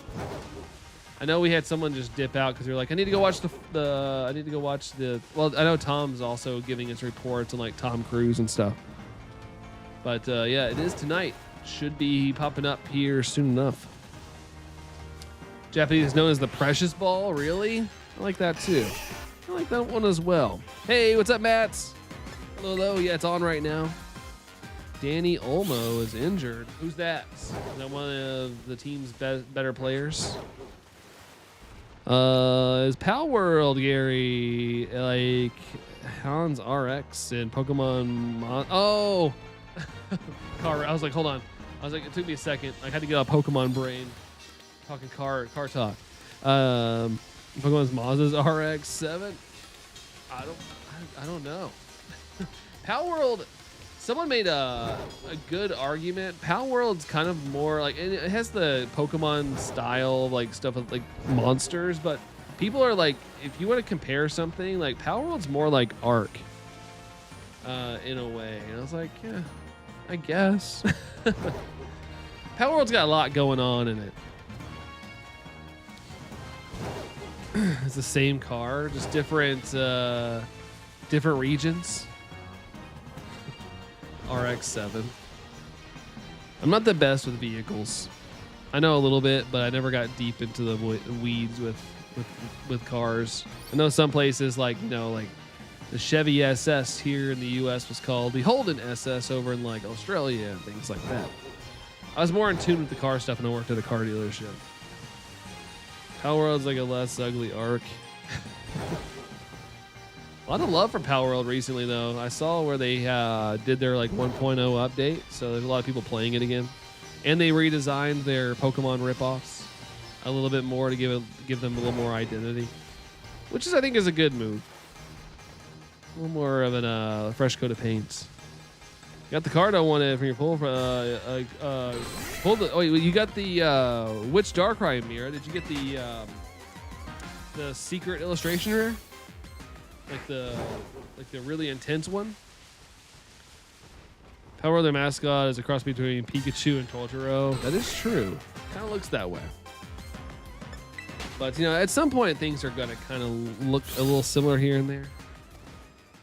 I know we had someone just dip out because they're like, I need to go watch I need to go watch the. Well, I know Tom's also giving his reports on like Tom Cruise and stuff. But yeah, it is tonight. Should be popping up here soon enough. Japanese is known as the Precious Ball. Really? I like that too. I like that one as well. Hey, what's up, Mats? Hello, hello. Yeah, it's on right now. Danny Olmo is injured. Who's that? Is that one of the team's better players? Is Pal World, Gary, like Hans RX and Pokemon Oh! Car. I was like, hold on. I was like, it took me a second. I had to get a Pokemon brain. Talking car talk. Pokemon's Maz's RX-7. I don't know. Pal World. Someone made a good argument. Pal World's kind of more like it has the Pokemon style like stuff with like monsters, but people are like, if you want to compare something, like Pal World's more like Ark in a way. And I was like, yeah, I guess. Pal World's got a lot going on in it. It's the same car, just different regions. RX-7. I'm not the best with vehicles. I know a little bit, but I never got deep into the weeds with cars. I know some places like, you know, like the Chevy SS here in the US was called the Holden SS over in like Australia and things like that. I was more in tune with the car stuff and I worked at a car dealership. Power World's like a less ugly Ark. A lot of love for Power World recently, though. I saw where they did their like 1.0 update, so there's a lot of people playing it again, and they redesigned their Pokemon ripoffs a little bit more to give them a little more identity, which is I think is a good move. A little more of a fresh coat of paint. You got the card I wanted from your pull. You got the Witch Darkrai Mirror. Did you get the secret illustration rare? Like the really intense one. Power World, their mascot is a cross between Pikachu and Totoro. That is true. Kind of looks that way. But you know, at some point things are gonna kind of look a little similar here and there.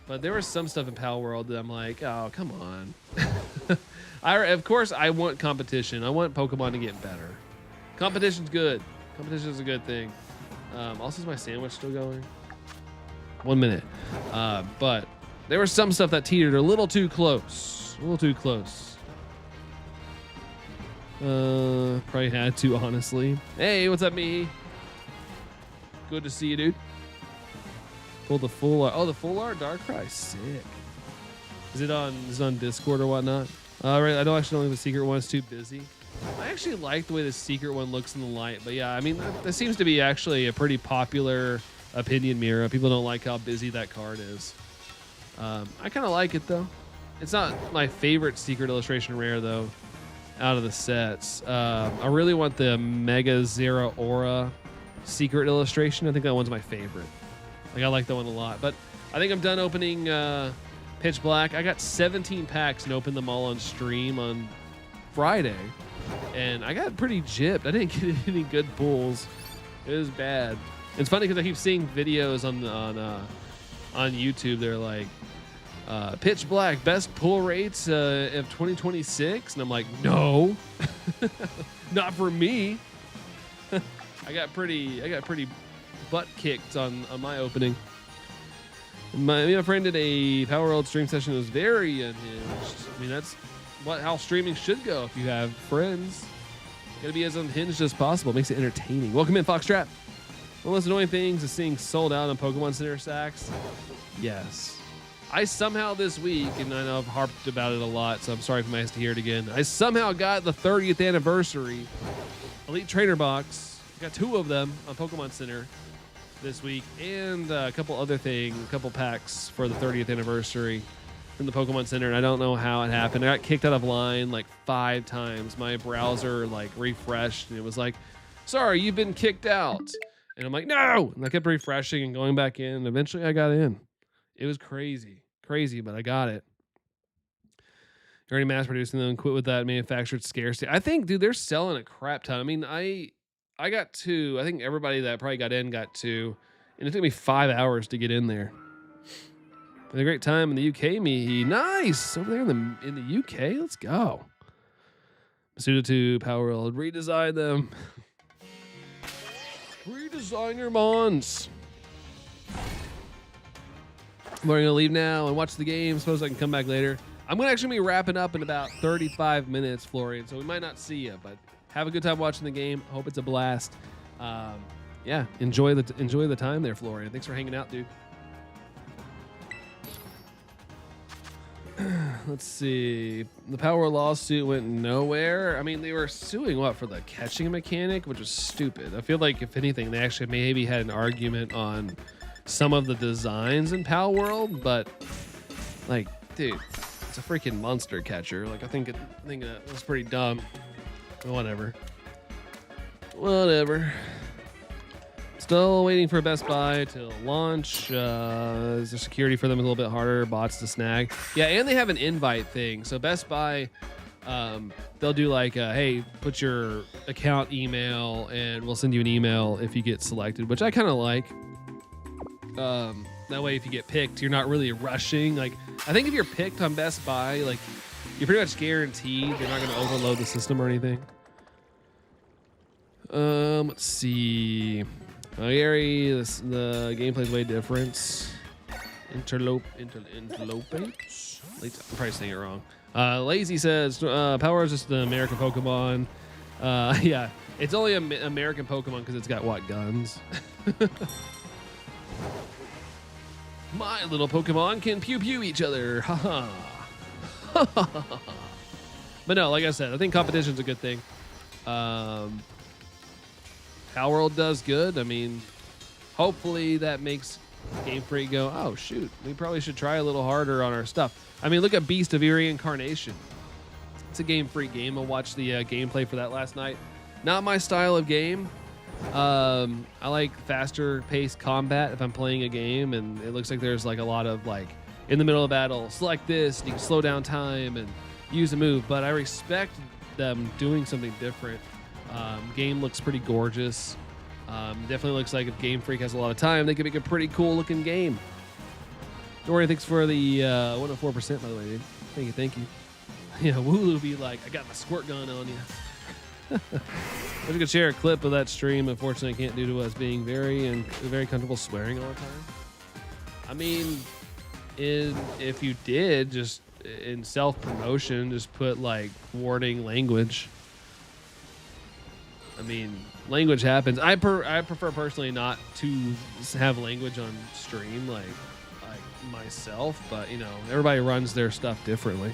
But there was some stuff in Power World that I'm like, oh come on. Of course, I want competition. I want Pokemon to get better. Competition's good. Competition is a good thing. Also, is my sandwich still going? 1 minute. But there was some stuff that teetered a little too close. A little too close. Probably had to, honestly. Hey, what's up, me? Good to see you, dude. Pull the full art. Oh, the full art Darkrai. Sick. Is it on Discord or whatnot? Right, I don't actually know if the secret one's too busy. I actually like the way the secret one looks in the light, but yeah, I mean, that seems to be actually a pretty popular opinion mirror. People don't like how busy that card is. I kind of like it though. It's not my favorite secret illustration rare though, out of the sets. I really want the Mega Zera Aura secret illustration. I think that one's my favorite. Like I like that one a lot. But I think I'm done opening Pitch Black. I got 17 packs and opened them all on stream on Friday, and I got pretty gypped. I didn't get any good pulls. It was bad. It's funny because I keep seeing videos on YouTube. They're like, Pitch Black best pull rates of 2026, and I'm like, no, not for me. I got pretty butt kicked on my opening. My friend did a Power World stream session. It was very unhinged. I mean, that's how streaming should go if you have friends. Gotta be as unhinged as possible. Makes it entertaining. Welcome in, Foxtrap. One of the most annoying things is seeing sold out on Pokemon Center sacks. Yes. I somehow this week, and I know I've harped about it a lot, so I'm sorry if I have to hear it again. I somehow got the 30th anniversary Elite Trainer box. Got 2 of them on Pokemon Center this week, and a couple other things, a couple packs for the 30th anniversary from the Pokemon Center, and I don't know how it happened. I got kicked out of line like 5 times. My browser like refreshed, and it was like, sorry, you've been kicked out. And I'm like, no! And I kept refreshing and going back in, and eventually I got in. It was crazy, but I got it. You're already mass producing them, quit with that manufactured scarcity. I think, dude, they're selling a crap ton. I mean, I got 2. I think everybody that probably got in got 2. And it took me 5 hours to get in there. Had a great time in the UK, me. Nice! Over there in the UK, let's go. Masuda 2, Power World, redesign them. Redesign your mons. I'm going to leave now and watch the game. Suppose I can come back later. I'm going to actually be wrapping up in about 35 minutes, Florian, so we might not see you, but have a good time watching the game. Hope it's a blast. Yeah, enjoy the time there, Florian. Thanks for hanging out, dude. Let's see. The Power lawsuit went nowhere. I mean, they were suing for the catching mechanic, which was stupid. I feel like, if anything, they actually maybe had an argument on some of the designs in Power World, but like, dude, it's a freaking monster catcher. Like, I think it was pretty dumb. Whatever. Still waiting for Best Buy to launch. Is the security for them a little bit harder? Bots to snag. Yeah, and they have an invite thing. So Best Buy, they'll do like, hey, put your account email and we'll send you an email if you get selected, which I kind of like. That way, if you get picked, you're not really rushing. Like, I think if you're picked on Best Buy, like, you're pretty much guaranteed they're not going to overload the system or anything. Let's see. Gary, the gameplay's way different. Interlope. I'm probably saying it wrong. Lazy says, Power is just the American Pokemon. Yeah, it's only an American Pokemon because it's got what, guns? My little Pokemon can pew pew each other. Haha. But no, like I said, I think competition's a good thing. Power World does good. I mean, hopefully that makes Game Freak go, oh shoot, we probably should try a little harder on our stuff. I mean, look at Beast of Reincarnation. It's a Game Freak game. I watched the gameplay for that last night. Not my style of game. I like faster paced combat if I'm playing a game, and it looks like there's like a lot of like in the middle of battle, select this, and you can slow down time and use a move, but I respect them doing something different. Game looks pretty gorgeous. Definitely looks like if Game Freak has a lot of time, they could make a pretty cool looking game. Dorian, thanks for the 104%, by the way, dude. Thank you. Yeah, Wooloo be like, I got my squirt gun on you. Wish I could share a clip of that stream. Unfortunately, I can't due to us being very comfortable swearing all the time. I mean, if you did, just in self-promotion, just put like warning language. I mean, language happens. I prefer personally not to have language on stream like myself, but you know, everybody runs their stuff differently.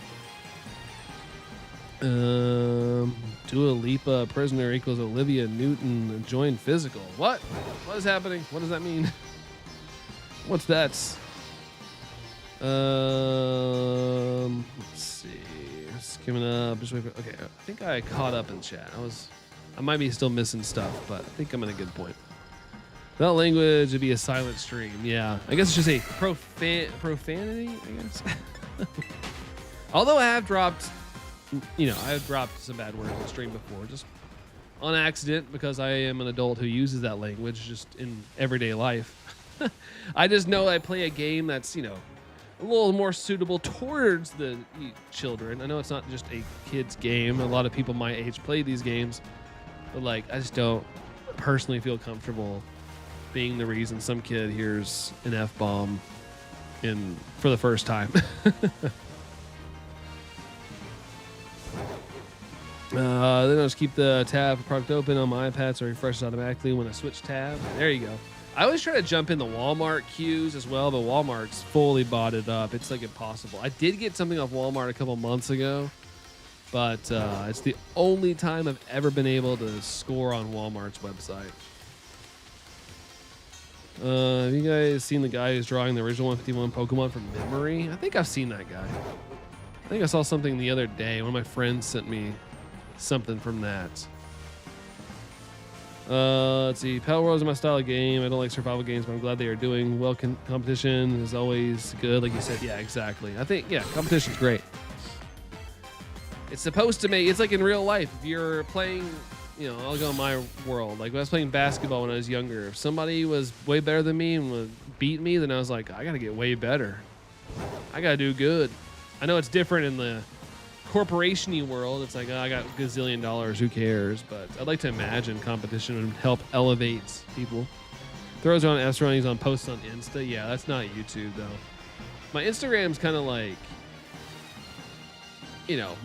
Dua Lipa prisoner equals Olivia Newton joined physical. What is happening? What does that mean? What's that? Let's see. Skimming up. Just wait for, okay, I think I caught up in chat. I might be still missing stuff, but I think I'm in a good point. Without language, it'd be a silent stream. Yeah, I guess it's just a profanity, I guess. Although I have dropped some bad words on stream before, just on accident, because I am an adult who uses that language just in everyday life. I just know I play a game that's, you know, a little more suitable towards the children. I know it's not just a kid's game. A lot of people my age play these games, but like, I just don't personally feel comfortable being the reason some kid hears an F-bomb for the first time. Then I'll just keep the tab for product open on my iPad so it refreshes automatically when I switch tab. There you go. I always try to jump in the Walmart queues as well, but Walmart's fully bought it up. It's like impossible. I did get something off Walmart a couple months ago, but it's the only time I've ever been able to score on Walmart's website. Have you guys seen the guy who's drawing the original 151 Pokemon from memory? I think I've seen that guy. I think I saw something the other day. One of my friends sent me something from that. Let's see. Pal World is my style of game. I don't like survival games, but I'm glad they are doing well. Competition is always good, like you said. Yeah, exactly. I think, yeah, competition's great. It's supposed to make, it's like in real life. If you're playing, you know, I'll go in my world. Like when I was playing basketball when I was younger, if somebody was way better than me and would beat me, then I was like, I got to get way better. I got to do good. I know it's different in the corporation-y world. It's like, oh, I got a gazillion dollars, who cares? But I'd like to imagine competition would help elevate people. Throws around F runnings on posts on Insta. Yeah, that's not YouTube though. My Instagram's kind of like, you know,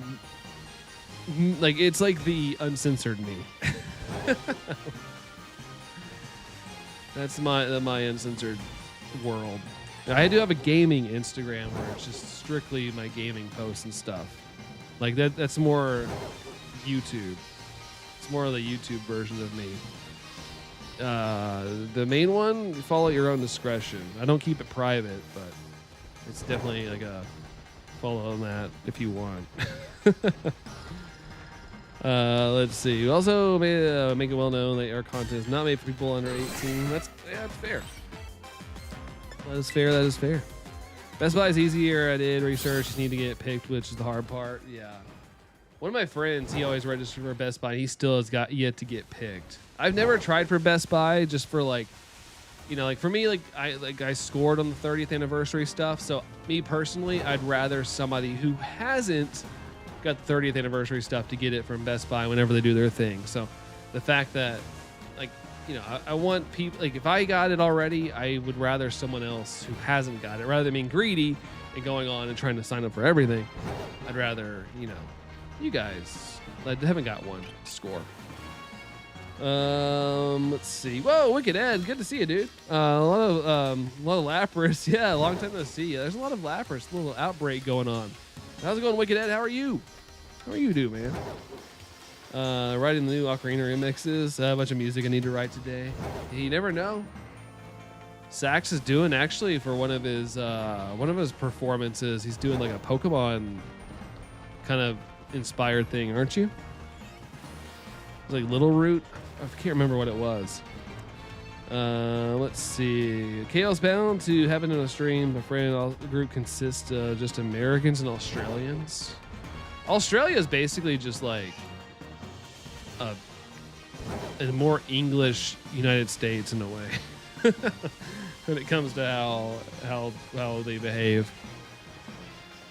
like it's like the uncensored me. That's my uncensored world. I do have a gaming Instagram where it's just strictly my gaming posts and stuff. Like that's more YouTube. It's more of the YouTube version of me. The main one, follow at your own discretion. I don't keep it private, but it's definitely like a follow on that if you want. Let's see. We also make it well known that our content is not made for people under 18. That's fair. That is fair. That is fair. Best Buy is easier. I did research. Just need to get picked, which is the hard part. Yeah. One of my friends, he always registered for Best Buy. He still has got yet to get picked. I've never tried for Best Buy just for like, you know, like for me, I scored on the 30th anniversary stuff. So me personally, I'd rather somebody who hasn't got the 30th anniversary stuff to get it from Best Buy whenever they do their thing. So the fact that, like, you know, I want people, like, if I got it already, I would rather someone else who hasn't got it, rather than being greedy and going on and trying to sign up for everything. I'd rather, you know, you guys that haven't got one score. Let's see. Whoa, Wicked Ed, good to see you, dude. A lot of Lapras. Yeah, long time no see you. There's a lot of Lapras. A little outbreak going on. How's it going, Wicked Ed? How are you? How are you doing, man? Writing the new Ocarina remixes. A bunch of music I need to write today. You never know. Sax is doing actually for one of his performances. He's doing like a Pokemon kind of inspired thing, aren't you? It was like Little Root. I can't remember what it was. Let's see. Kale's bound to happen in a stream. My friend, the group consists of just Americans and Australians. Australia is basically just like a more English United States in a way when it comes to how they behave.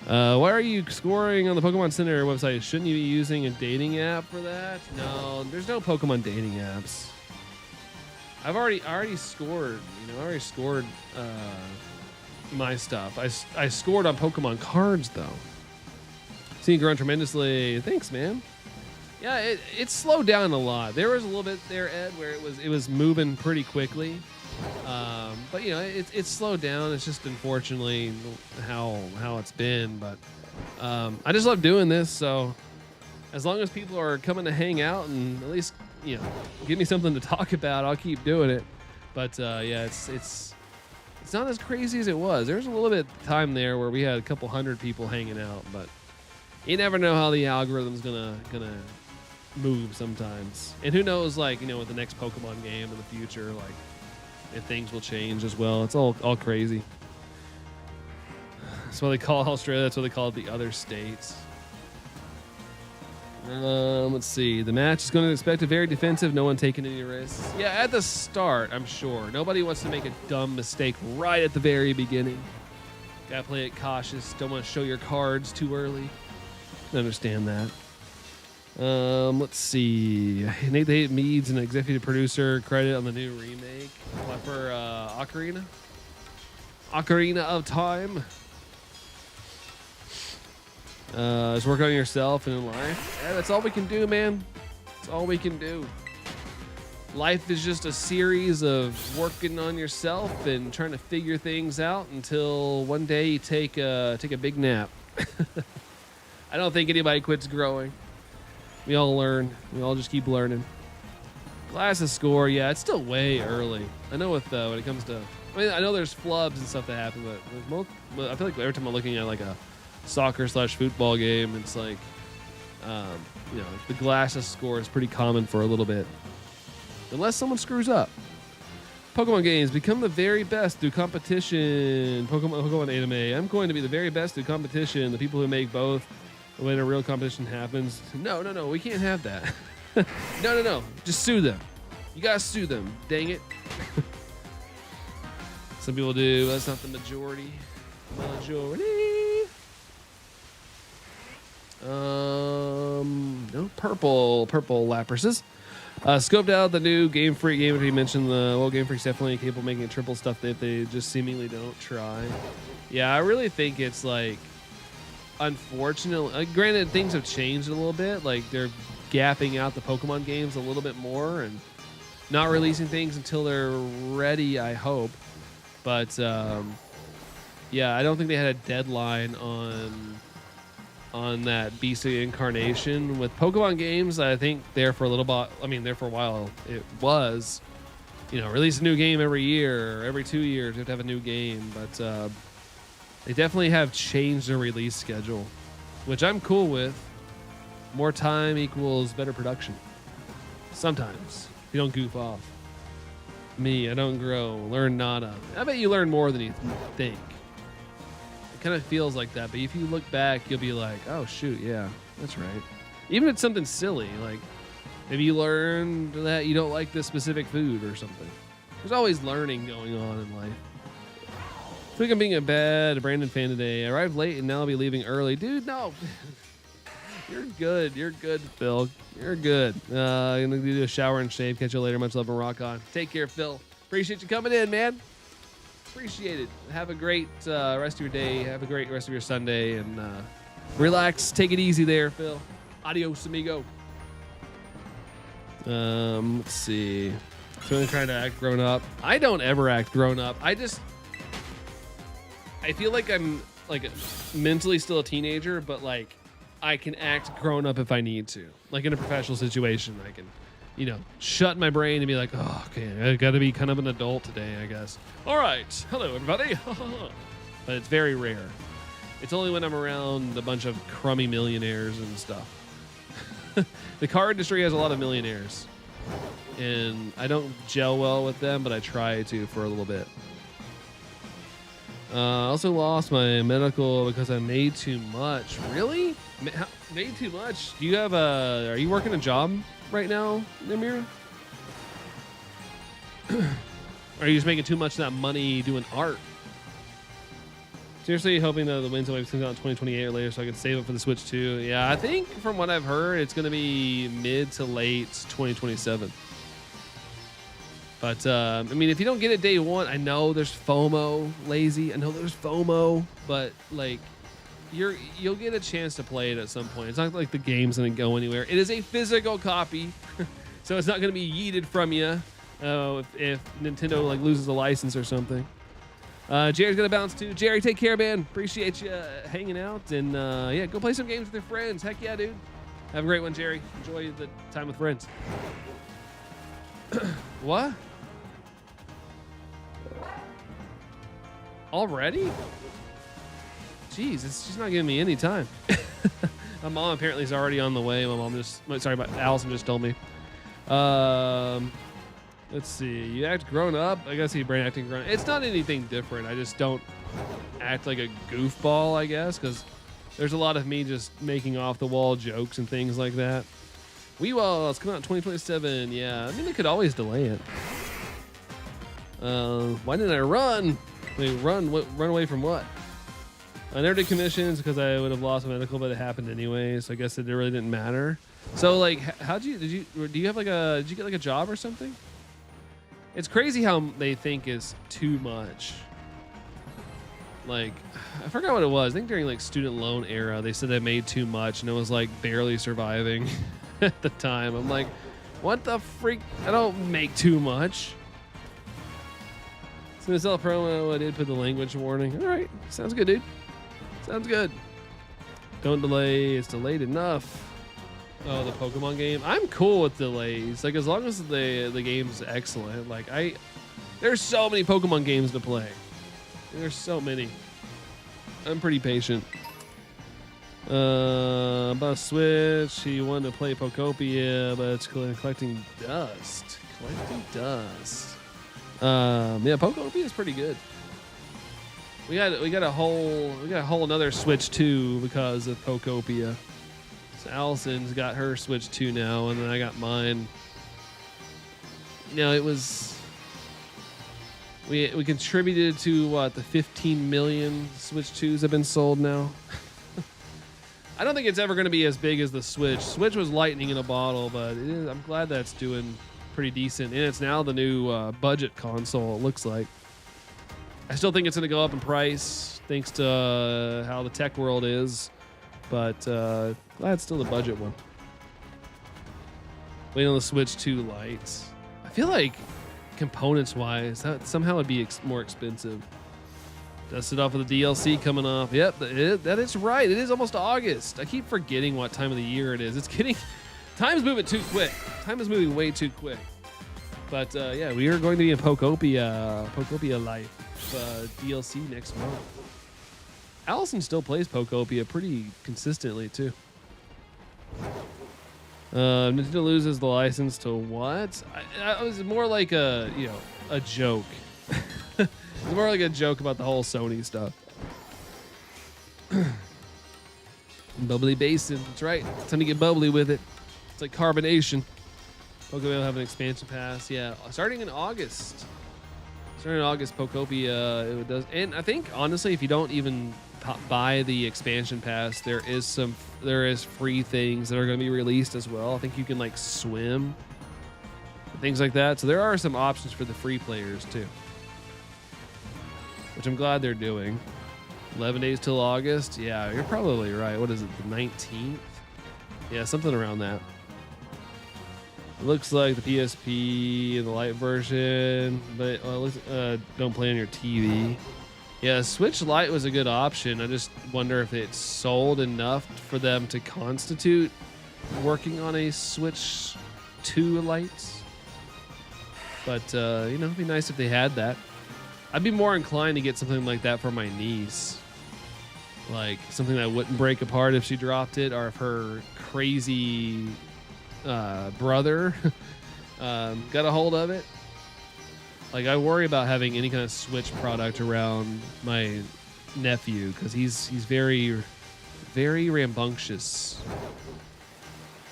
Why are you scoring on the Pokemon Center website? Shouldn't you be using a dating app for that? No, there's no Pokemon dating apps. I've already scored. You know, I already scored my stuff. I scored on Pokemon cards though. Seeing grown tremendously. Thanks, man. Yeah, it slowed down a lot. There was a little bit there, Ed, where it was moving pretty quickly. But you know, it's slowed down. It's just unfortunately how it's been. But I just love doing this. So as long as people are coming to hang out and at least, you know, give me something to talk about, I'll keep doing it. But yeah, it's not as crazy as it was. There was a little bit of time there where we had a couple hundred people hanging out, but you never know how the algorithm's gonna move sometimes. And who knows, like, you know, with the next Pokemon game in the future, like, if things will change as well. It's all crazy. That's what they call Australia. That's what they call it, the other states. Let's see. The match is going to expect a very defensive, no one taking any risks. Yeah, at the start, I'm sure. Nobody wants to make a dumb mistake right at the very beginning. Gotta play it cautious. Don't want to show your cards too early. I understand that. Let's see. Nate Mead's an executive producer. Credit on the new remake for Ocarina. Ocarina of Time. Just work on yourself and in life. Yeah, that's all we can do, man. That's all we can do. Life is just a series of working on yourself and trying to figure things out until one day you take a big nap. I don't think anybody quits growing. We all learn. We all just keep learning. Glasses score, yeah, it's still way early. I know with when it comes to, I mean, I know there's flubs and stuff that happen, but I feel like every time I'm looking at like a soccer/football game, it's like, you know, the glasses score is pretty common for a little bit. Unless someone screws up. Pokemon games become the very best through competition. Pokemon anime. I'm going to be the very best through competition. The people who make both when a real competition happens. No. We can't have that. No. Just sue them. You gotta sue them. Dang it. Some people do. That's not the majority. No purple Laprases. Scoped out the new Game Freak game. He mentioned Game Freak's definitely capable of making triple stuff that they just seemingly don't try. Yeah, I really think it's like, unfortunately, granted things have changed a little bit. Like they're gapping out the Pokemon games a little bit more and not releasing things until they're ready, I hope. But yeah, I don't think they had a deadline on that beastly incarnation. With Pokemon games, I think there for a while it was, you know, release a new game every year, or every 2 years you have to have a new game. But they definitely have changed their release schedule, which I'm cool with. More time equals better production. Sometimes you don't goof off. Me, I don't grow, learn nada. I bet you learn more than you think. Kind of feels like that, but if you look back, you'll be like, oh shoot, yeah, that's right. Even if it's something silly, like maybe you learned that you don't like this specific food or something. There's always learning going on in life. I think I'm being a bad Brandon fan today. I arrived late and now I'll be leaving early. Dude, no. You're good, Phil. You're good. I'm gonna do a shower and shave. Catch you later. Much love and rock on. Take care, Phil. Appreciate you coming in, man. Appreciate it. Have a great rest of your day. Have a great rest of your Sunday, and relax. Take it easy there, Phil. Adios, amigo. Let's see. So I'm trying to act grown up. I don't ever act grown up. I feel like I'm like mentally still a teenager, but like I can act grown up if I need to. Like in a professional situation, I can, you know, shut my brain and be like, oh, okay, I got to be kind of an adult today, I guess. All right. Hello, everybody. But it's very rare. It's only when I'm around a bunch of crummy millionaires and stuff. The car industry has a lot of millionaires, and I don't gel well with them, but I try to for a little bit. I also lost my medical because I made too much. Really? Made too much? Do you have are you working a job right now, Namir? Are you just making too much of that money doing art? Seriously, hoping that the Winds Wave comes out in 2028 or later so I can save it for the Switch too. Yeah, I think from what I've heard, it's going to be mid to late 2027. But, I mean, if you don't get it day one, I know there's FOMO, lazy. I know there's FOMO, but, like, you'll get a chance to play it at some point. It's not like the game's going to go anywhere. It is a physical copy, so it's not going to be yeeted from you if Nintendo, like, loses a license or something. Jerry's going to bounce, too. Jerry, take care, man. Appreciate you hanging out. And, yeah, go play some games with your friends. Heck yeah, dude. Have a great one, Jerry. Enjoy the time with friends. What? Already? Jeez, she's not giving me any time. My mom apparently is already on the way. Allison just told me. Let's see. You act grown up. I guess your brain acting grown up. It's not anything different. I just don't act like a goofball, I guess, because there's a lot of me just making off the wall jokes and things like that. It's coming out in 2027. Yeah, I mean, they could always delay it. Why didn't I run? Wait, run away from what? I never did commissions because I would have lost my medical, but it happened anyway, so I guess it really didn't matter. So, like, did you get like a job or something? It's crazy how they think is too much. Like, I forgot what it was. I think during like student loan era, they said they made too much and it was like barely surviving at the time. I'm like, what the freak? I don't make too much. So to sell a promo, I did put the language warning. All right, sounds good, dude. Sounds good. Don't delay. It's delayed enough. Oh, the Pokemon game. I'm cool with delays. Like as long as the game's excellent. Like there's so many Pokemon games to play. There's so many. I'm pretty patient. About Switch, he wanted to play Pokopia, but it's collecting dust. Collecting dust. Yeah, Pokopia is pretty good. We got a whole another Switch 2 because of Pokopia. So Allison's got her Switch 2 now, and then I got mine. You know, it was we contributed to what, the 15 million Switch 2s have been sold now. I don't think it's ever going to be as big as the Switch. Switch was lightning in a bottle, but I'm glad that's doing pretty decent, and it's now the new budget console. It looks like. I still think it's going to go up in price thanks to how the tech world is, but glad it's still the budget one. Waiting on the Switch 2 Lite. I feel like components-wise, that somehow would be more expensive. Dusted off with the DLC coming off. Yep, that is right. It is almost August. I keep forgetting what time of the year it is. It's getting... Time's moving too quick. Time is moving way too quick. But yeah, we are going to be in Pokopia Life DLC next month. Allison still plays Pokopia pretty consistently too. Nintendo loses the license to what? I was more like a joke. It's more like a joke about the whole Sony stuff. Bubbly Basin, that's right. It's time to get bubbly with it. It's like carbonation. Pokemon will have an expansion pass. Yeah, starting in August. Pokopia it does. And I think honestly, if you don't even buy the expansion pass, there is free things that are going to be released as well. I think you can like swim, things like that. So there are some options for the free players too, which I'm glad they're doing. 11 days till August. Yeah, you're probably right. What is it, the 19th? Yeah, something around that. It looks like the PSP and the Lite version, but don't play on your TV. Yeah, Switch Lite was a good option. I just wonder if it's sold enough for them to constitute working on a Switch 2 Lite. But, it'd be nice if they had that. I'd be more inclined to get something like that for my niece. Like something that wouldn't break apart if she dropped it, or if her crazy brother got a hold of it. Like I worry about having any kind of Switch product around my nephew because he's very, very rambunctious.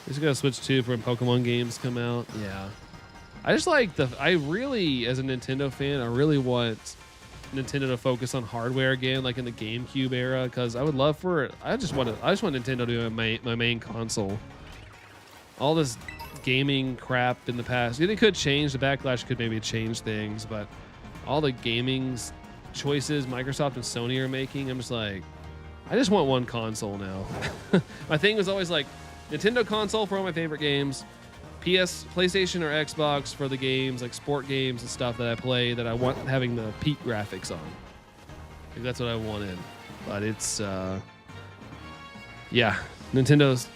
He's got a Switch 2 for when Pokemon games come out. Yeah. I just like I really, as a Nintendo fan, I really want Nintendo to focus on hardware again, like in the GameCube era, because I just want Nintendo to be my main console. All this gaming crap in the past, it could change. The backlash could maybe change things, but all the gaming choices Microsoft and Sony are making, I'm just like, I just want one console now. My thing was always like Nintendo console for all my favorite games, PlayStation or Xbox for the games, like sport games and stuff that I play that I want having the peak graphics on. Like that's what I wanted. But it's, yeah, Nintendo's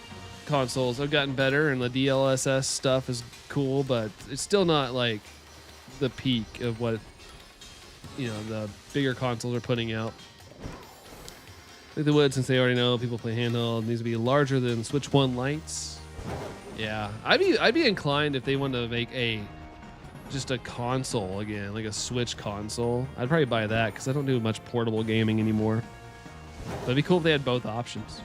consoles have gotten better and the DLSS stuff is cool, but it's still not like the peak of what, the bigger consoles are putting out. I think they would, since they already know people play handheld, it needs to be larger than Switch 1 Lites. Yeah, I'd be inclined if they wanted to make just a console again, like a Switch console. I'd probably buy that because I don't do much portable gaming anymore. But it'd be cool if they had both options.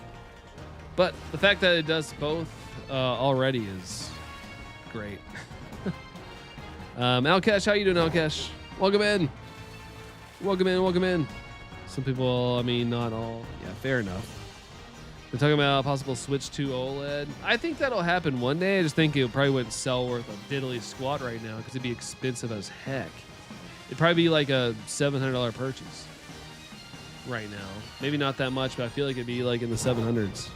But the fact that it does both already is great. Alkesh, how you doing, Alkesh? Welcome in. Welcome in. Some people, not all. Yeah, fair enough. They're talking about possible Switch 2 OLED. I think that'll happen one day. I just think it probably wouldn't sell worth a diddly squat right now because it'd be expensive as heck. It'd probably be like a $700 purchase. right now. Maybe not that much, but I feel like it'd be like in the 700s.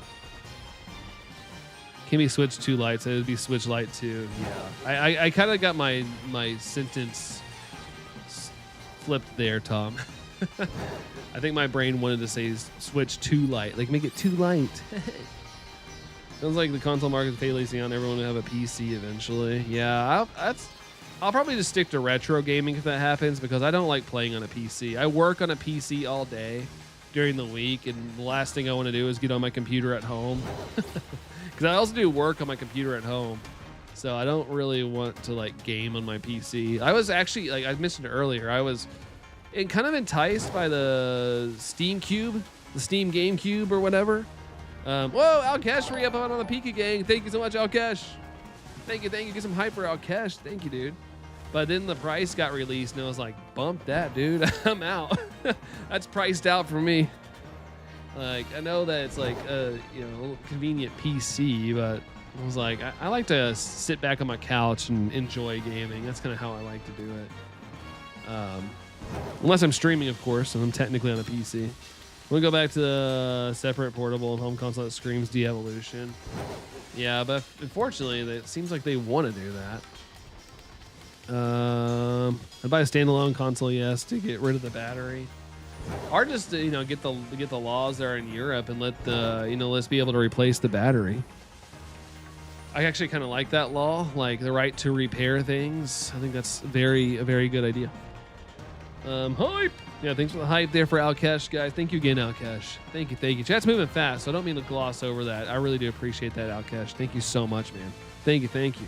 Can be Switch 2 Lite, so it'd be Switch Lite 2. Yeah, I kind of got my sentence flipped there, Tom. I think my brain wanted to say Switch 2 Lite, like make it too light. Sounds like the console market is fatally on everyone will have a PC eventually. Yeah, I'll probably just stick to retro gaming if that happens, because I don't like playing on a PC. I work on a PC all day during the week, and the last thing I want to do is get on my computer at home. Because I also do work on my computer at home, so I don't really want to like game on my PC. I was actually, like I mentioned earlier, I was kind of enticed by the Steam Cube, the Steam GameCube or whatever. Whoa, Outcash re-up on the Pika gang. Thank you so much, Outcash. Thank you. Get some hype for Outcash. Thank you, dude. But then the price got released, and I was like, bump that, dude. I'm out. That's priced out for me. Like, I know that it's like a convenient PC, but I was like, I like to sit back on my couch and enjoy gaming. That's kind of how I like to do it. Unless I'm streaming, of course, and I'm technically on a PC. We'll go back to the separate portable and home console that screams de-evolution. Yeah, but unfortunately, it seems like they want to do that. I'd buy a standalone console, yes, to get rid of the battery. Or just to, get the laws that are in Europe and let the let's be able to replace the battery. I actually kind of like that law, like the right to repair things. I think that's a very good idea. Hype. Yeah, thanks for the hype there for Outcash, guys. Thank you again, Outcash. Thank you. Chat's moving fast, so I don't mean to gloss over that. I really do appreciate that, Outcash. Thank you so much, man. Thank you.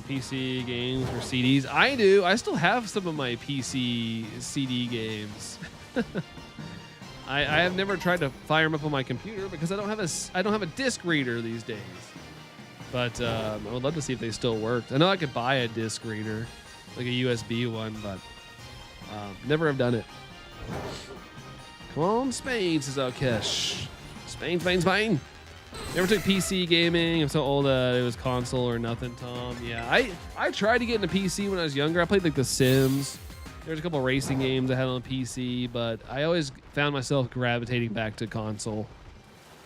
PC games or CDs. I do. I still have some of my PC CD games. I have never tried to fire them up on my computer because I don't have a disc reader these days. But I would love to see if they still worked. I know I could buy a disc reader, like a USB one, but never have done it. Come on, Spain, says Outcash. Spain. Never took PC gaming. I'm so old that it was console or nothing, Tom. Yeah, I tried to get into PC when I was younger. I played like The Sims. There's a couple racing games I had on PC, but I always found myself gravitating back to console.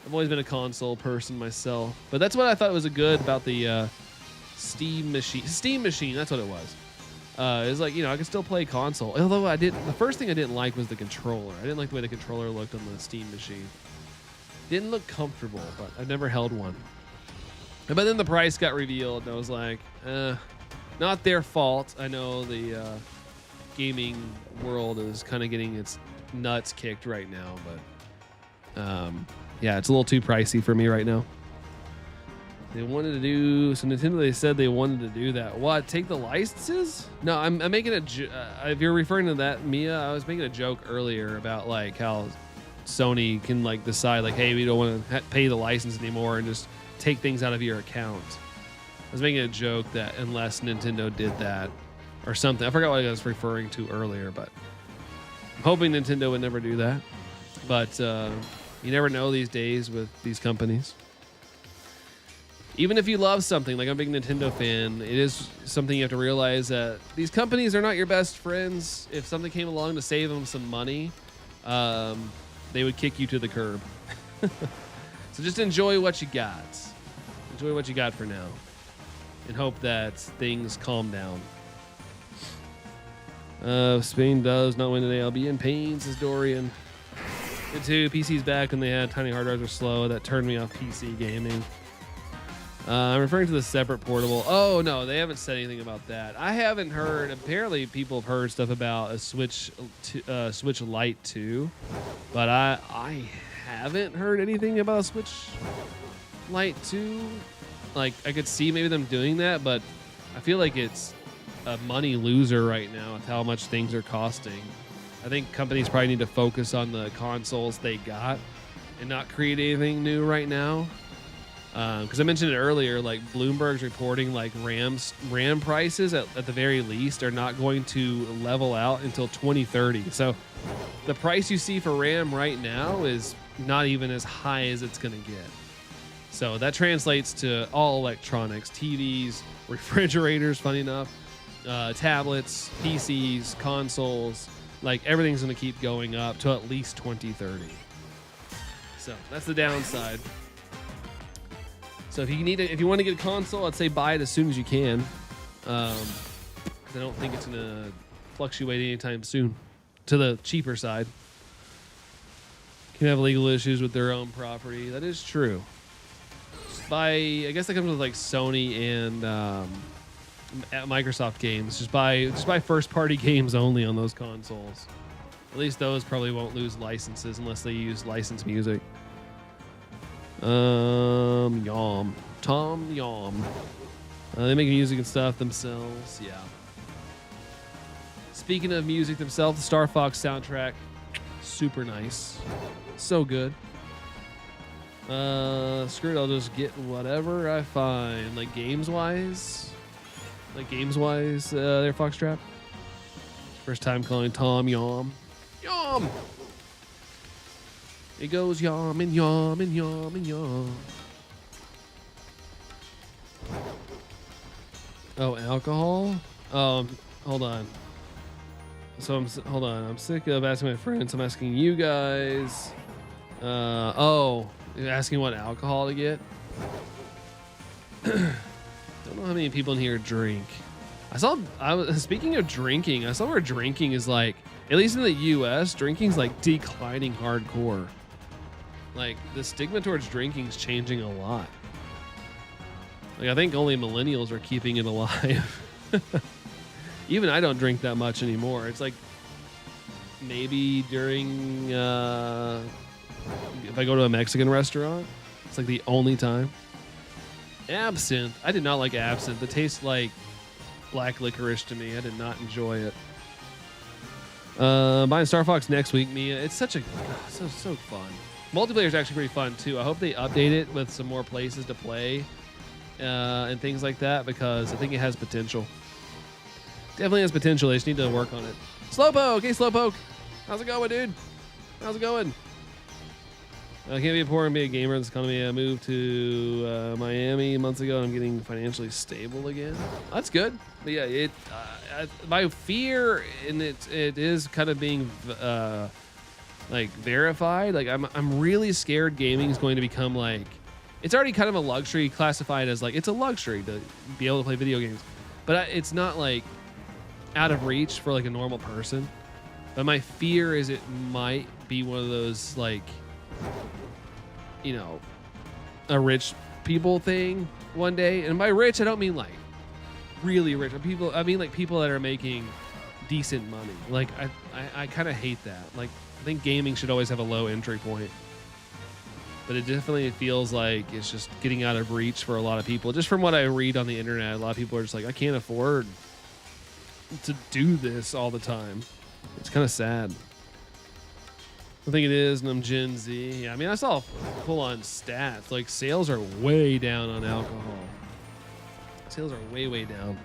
I've always been a console person myself. But that's what I thought was good about the Steam machine. Steam machine, that's what it was. It was like, I could still play console. Although the first thing I didn't like was the controller. I didn't like the way the controller looked on the Steam machine. Didn't look comfortable, but I've never held one. But then the price got revealed, and I was like, not their fault. I know the gaming world is kind of getting its nuts kicked right now, but yeah, it's a little too pricey for me right now. They wanted to do so. Nintendo, they said they wanted to do that. What? Take the licenses? No, I'm making if you're referring to that, Mia, I was making a joke earlier about like how Sony can like decide like, hey, we don't want to pay the license anymore and just take things out of your account. I was making a joke that unless Nintendo did that or something, I forgot what I was referring to earlier, but I'm hoping Nintendo would never do that. But you never know these days with these companies. Even if you love something, like I'm a big Nintendo fan, it is something you have to realize that these companies are not your best friends. If something came along to save them some money, they would kick you to the curb. So just enjoy what you got. Enjoy what you got for now. And hope that things calm down. Spain does not win today. I'll be in pain, says Dorian. Good too. PC's back when they had tiny hard drives were slow. That turned me off PC gaming. I'm referring to the separate portable. Oh, no, they haven't said anything about that. I haven't heard. Apparently, people have heard stuff about a Switch Lite 2, but I haven't heard anything about a Switch Lite 2. Like, I could see maybe them doing that, but I feel like it's a money loser right now with how much things are costing. I think companies probably need to focus on the consoles they got and not create anything new right now. Because I mentioned it earlier, like Bloomberg's reporting like RAM prices at the very least are not going to level out until 2030. So the price you see for RAM right now is not even as high as it's going to get. So that translates to all electronics, TVs, refrigerators, funny enough, tablets, PCs, consoles, Like everything's going to keep going up to at least 2030. So that's the downside. So if you want to get a console, I'd say buy it as soon as you can. Because I don't think it's going to fluctuate anytime soon to the cheaper side. Can have legal issues with their own property. That is true. I guess that comes with like Sony and Microsoft games. Just buy first party games only on those consoles. At least those probably won't lose licenses unless they use licensed music. Yum. Tom Yum. They make music and stuff themselves. Yeah. Speaking of music themselves, the Star Fox soundtrack, super nice. So good. Screw it, I'll just get whatever I find. Like games-wise, there, Foxtrap. First time calling Tom Yum. Yum! It goes yum and yum and yum and yum. Oh, alcohol? Hold on. Hold on. I'm sick of asking my friends. I'm asking you guys. You're asking what alcohol to get? Don't know how many people in here drink. Speaking of drinking, I saw where drinking is like, at least in the US, drinking's like declining hardcore. Like the stigma towards drinking is changing a lot. Like I think only millennials are keeping it alive. Even I don't drink that much anymore. It's like maybe during if I go to a Mexican restaurant, it's like the only time. Absinthe. I did not like absinthe. It tastes like black licorice to me. I did not enjoy it. Buying Star Fox next week, Mia. It's so fun. Multiplayer is actually pretty fun too. I hope they update it with some more places to play and things like that because I think it has potential. Definitely has potential. They just need to work on it. Slowpoke. Hey, Slowpoke. How's it going, dude? How's it going? I can't be poor and be a gamer in this economy. I moved to Miami months ago and I'm getting financially stable again. That's good. But yeah, my fear in it is kind of being like verified. Like I'm really scared gaming is going to become like, it's already kind of a luxury, classified as like, it's a luxury to be able to play video games. But it's not like out of reach for like a normal person. But my fear is it might be one of those like, you know, a rich people thing one day. And by rich, I don't mean like really rich people. I mean like people that are making decent money. Like I kind of hate that. Like I think gaming should always have a low entry point. But it definitely feels like it's just getting out of reach for a lot of people. Just from what I read on the internet, a lot of people are just like, I can't afford to do this all the time. It's kind of sad. I think it is, and I'm Gen Z. Yeah, I mean, I saw full-on stats. Like, sales are way down on alcohol. Sales are way, way down.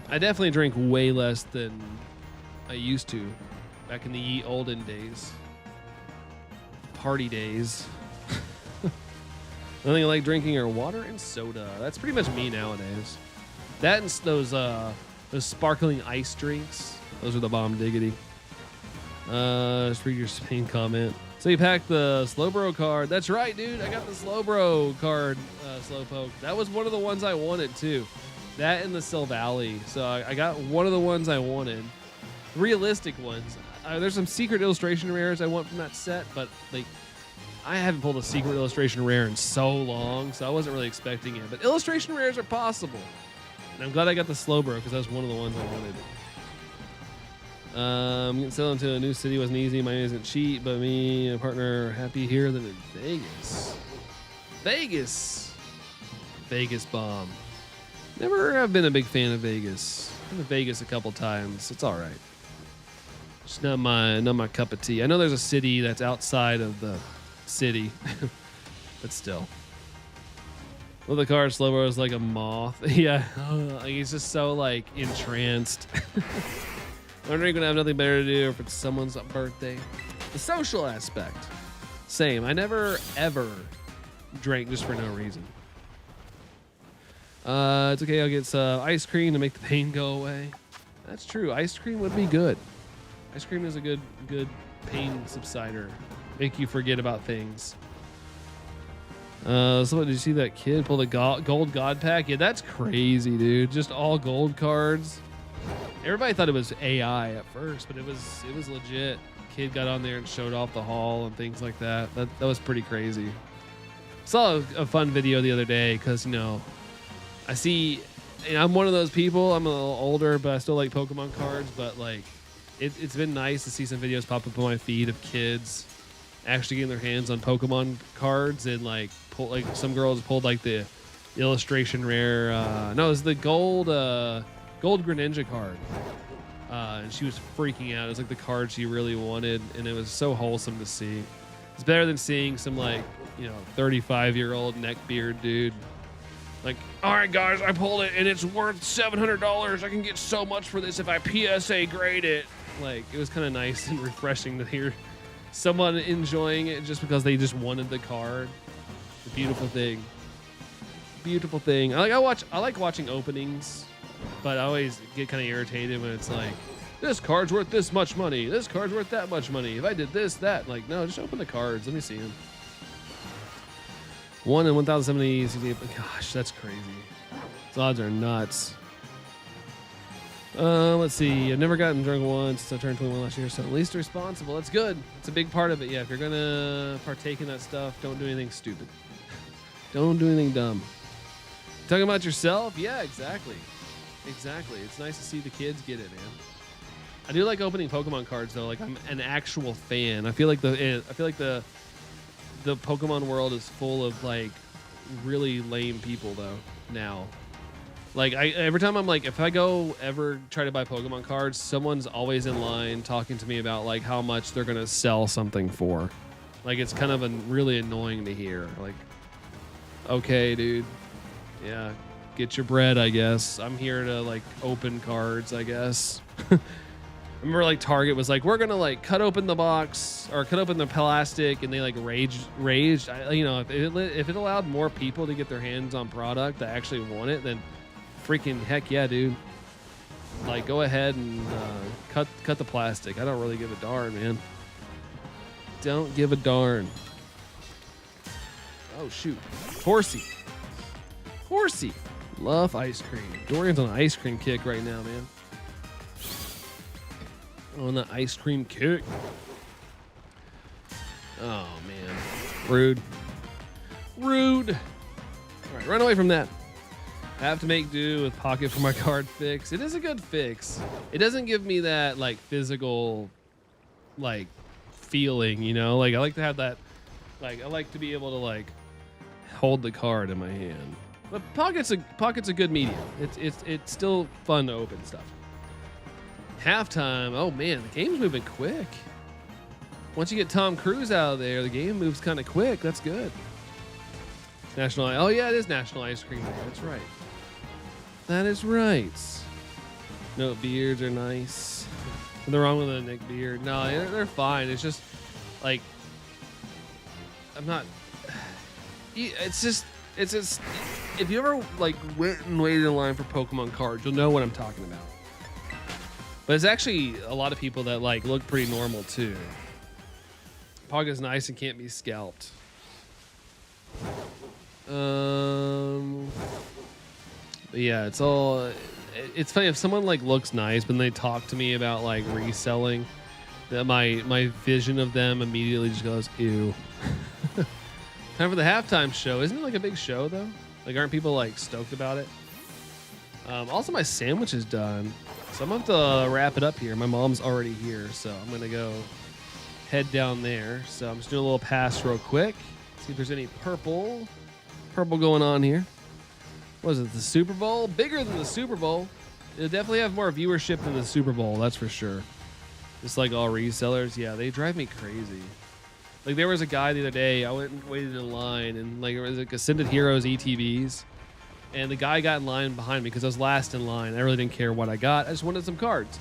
I definitely drink way less than I used to back in the ye olden days. Party days. The only thing I like drinking are water and soda. That's pretty much me nowadays. That and those sparkling ice drinks. Those are the bomb diggity. Just read your Spain comment. So you packed the Slowbro card. That's right, dude. I got the Slowbro card, Slowpoke. That was one of the ones I wanted, too. That and the Silvally. So I got one of the ones I wanted. Realistic ones. There's some secret illustration rares I want from that set, but like I haven't pulled a secret illustration rare in so long, so I wasn't really expecting it. But illustration rares are possible. And I'm glad I got the Slowbro because that was one of the ones I wanted. Getting settled into a new city wasn't easy. Miami isn't cheap, but me and a partner are happy here than in Vegas. Vegas bomb. Never have been a big fan of Vegas. Been to Vegas a couple times. It's all right. It's not my cup of tea. I know there's a city that's outside of the city, but still. Well, the card Slowbro is like a moth. Yeah, like he's just so like entranced. Wondering when I have nothing better to do, or if it's someone's birthday. The social aspect, same. I never ever drank just for no reason. It's okay. I'll get some ice cream to make the pain go away. That's true. Ice cream would be good. Ice cream is a good pain subsider. Make you forget about things. So did you see that kid pull the gold god pack? Yeah, that's crazy, dude. Just all gold cards. Everybody thought it was AI at first, but it was legit. Kid got on there and showed off the haul and things like that. That was pretty crazy. Saw a fun video the other day because, you know, I see, and I'm one of those people. I'm a little older, but I still like Pokemon cards. But like, it's been nice to see some videos pop up on my feed of kids actually getting their hands on Pokemon cards and like some girls pulled like the illustration rare. No, it was the gold Greninja card. And she was freaking out. It was like the card she really wanted, and it was so wholesome to see. It's better than seeing some like, you know, 35-year-old neckbeard dude like, all right guys, I pulled it and it's worth $700. I can get so much for this if I PSA grade it. Like, it was kind of nice and refreshing to hear someone enjoying it just because they just wanted the card. It's a beautiful thing. Beautiful thing. I like watching openings, but I always get kind of irritated when it's like, this card's worth this much money. This card's worth that much money. If I did this, that. Like, no, just open the cards. Let me see them. 1 in 1,070. Gosh, that's crazy. Those odds are nuts. Let's see. I've never gotten drunk once. I turned 21 last year, so at least responsible. That's good. It's a big part of it. Yeah, if you're going to partake in that stuff, don't do anything stupid. Don't do anything dumb. Talking about yourself? Yeah, exactly. Exactly. It's nice to see the kids get it, man. I do like opening Pokemon cards though. Like, I'm an actual fan. I feel like the Pokemon world is full of like really lame people though now. Like, every time I'm like, if I go ever try to buy Pokemon cards, someone's always in line talking to me about like how much they're gonna sell something for. Like, it's kind of really annoying to hear. Like, okay, dude. Yeah, get your bread, I guess. I'm here to like open cards, I guess. I remember like Target was like, we're gonna like cut open the box or cut open the plastic, and they like raged. You know, if it allowed more people to get their hands on product that actually want it, then freaking heck yeah, dude. Like, go ahead and cut the plastic. I don't really give a darn, man. Don't give a darn. Oh shoot, Horsey. Love ice cream. Dorian's on an ice cream kick right now, man. On the ice cream kick. Oh man, rude. All right, run away from that. I have to make do with Pocket for my card fix. It is a good fix. It doesn't give me that like physical like feeling, you know? Like, I like to have that, like, I like to be able to like hold the card in my hand. But Pocket's a good medium. It's still fun to open stuff. Halftime. Oh man, the game's moving quick. Once you get Tom Cruise out of there, the game moves kind of quick. That's good. National. Oh yeah, it is National Ice Cream Day. That's right. That is right. No, beards are nice. Nothing wrong with a Nick beard. No, they're fine. It's just like, I'm not. It's just. If you ever like went and waited in line for Pokemon cards, you'll know what I'm talking about. But it's actually a lot of people that like look pretty normal too. Pocket's nice and can't be scalped. But yeah, it's funny if someone like looks nice, but they talk to me about like reselling, that my vision of them immediately just goes, ew. Time for the halftime show. Isn't it like a big show though? Like, aren't people like stoked about it? Also, my sandwich is done, so I'm gonna have to wrap it up here. My mom's already here, so I'm gonna go head down there. So I'm just doing a little pass real quick. See if there's any purple going on here. What is it? The Super Bowl? Bigger than the Super Bowl. It'll definitely have more viewership than the Super Bowl. That's for sure. Just like all resellers, yeah, they drive me crazy. Like, there was a guy the other day, I went and waited in line, and like, it was like Ascended Heroes ETBs, and the guy got in line behind me because I was last in line. I really didn't care what I got. I just wanted some cards.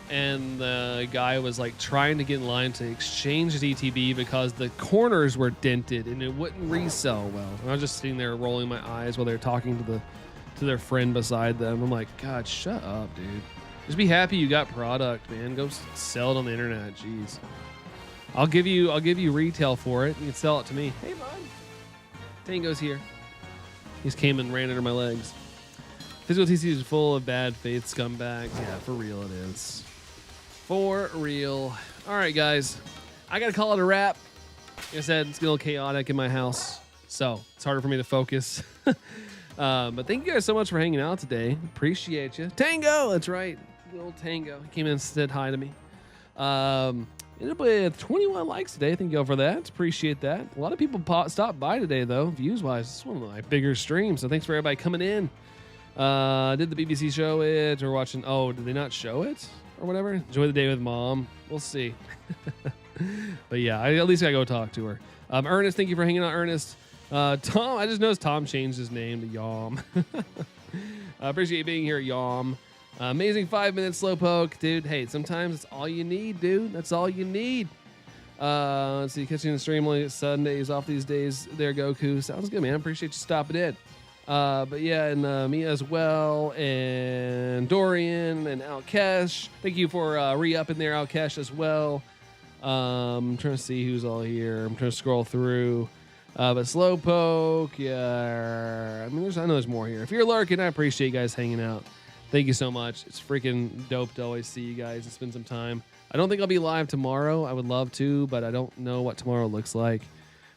And the guy was like trying to get in line to exchange his ETB because the corners were dented and it wouldn't resell well. And I was just sitting there rolling my eyes while they were talking to their friend beside them. I'm like, God, shut up, dude. Just be happy you got product, man. Go sell it on the internet. Jeez. I'll give you retail for it. You can sell it to me. Hey, bud. Tango's here. He just came and ran under my legs. Physical TC is full of bad faith scumbags. Yeah, for real it is. For real. All right, guys. I got to call it a wrap. Like I said, it's getting a little chaotic in my house, so it's harder for me to focus. But thank you guys so much for hanging out today. Appreciate you. Tango, that's right. The old Tango. He came in and said hi to me. Ended up with 21 likes today. Thank you for that. Appreciate that. A lot of people stopped by today, though, views-wise. This is one of my bigger streams, so thanks for everybody coming in. Did the BBC show it or watching? Oh, did they not show it or whatever? Enjoy the day with mom. We'll see. But yeah, I at least gotta go talk to her. Ernest, thank you for hanging out, Ernest. Tom, I just noticed Tom changed his name to Yom. I appreciate you being here, Yom. Amazing 5 minute slowpoke, dude. Hey, sometimes it's all you need, dude. That's all you need. Let's see, catching the stream only Sundays off these days. There, Goku. Sounds good, man. Appreciate you stopping in. But yeah, and me as well, and Dorian and Alkesh. Thank you for re-upping there, Alkesh, as well. I'm trying to see who's all here. I'm trying to scroll through. But Slowpoke, yeah. I mean, I know there's more here. If you're lurking, I appreciate you guys hanging out. Thank you so much. It's freaking dope to always see you guys and spend some time. I don't think I'll be live tomorrow. I would love to, but I don't know what tomorrow looks like.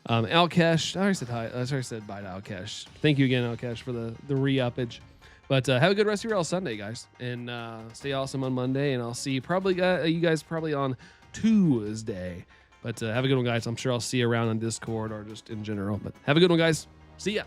Alkesh, I already said hi. I already said bye to Alkesh. Thank you again, Alkesh, for the re-uppage. But have a good rest of your all Sunday, guys, and stay awesome on Monday. And I'll see you guys probably on Tuesday. But have a good one, guys. I'm sure I'll see you around on Discord or just in general. But have a good one, guys. See ya.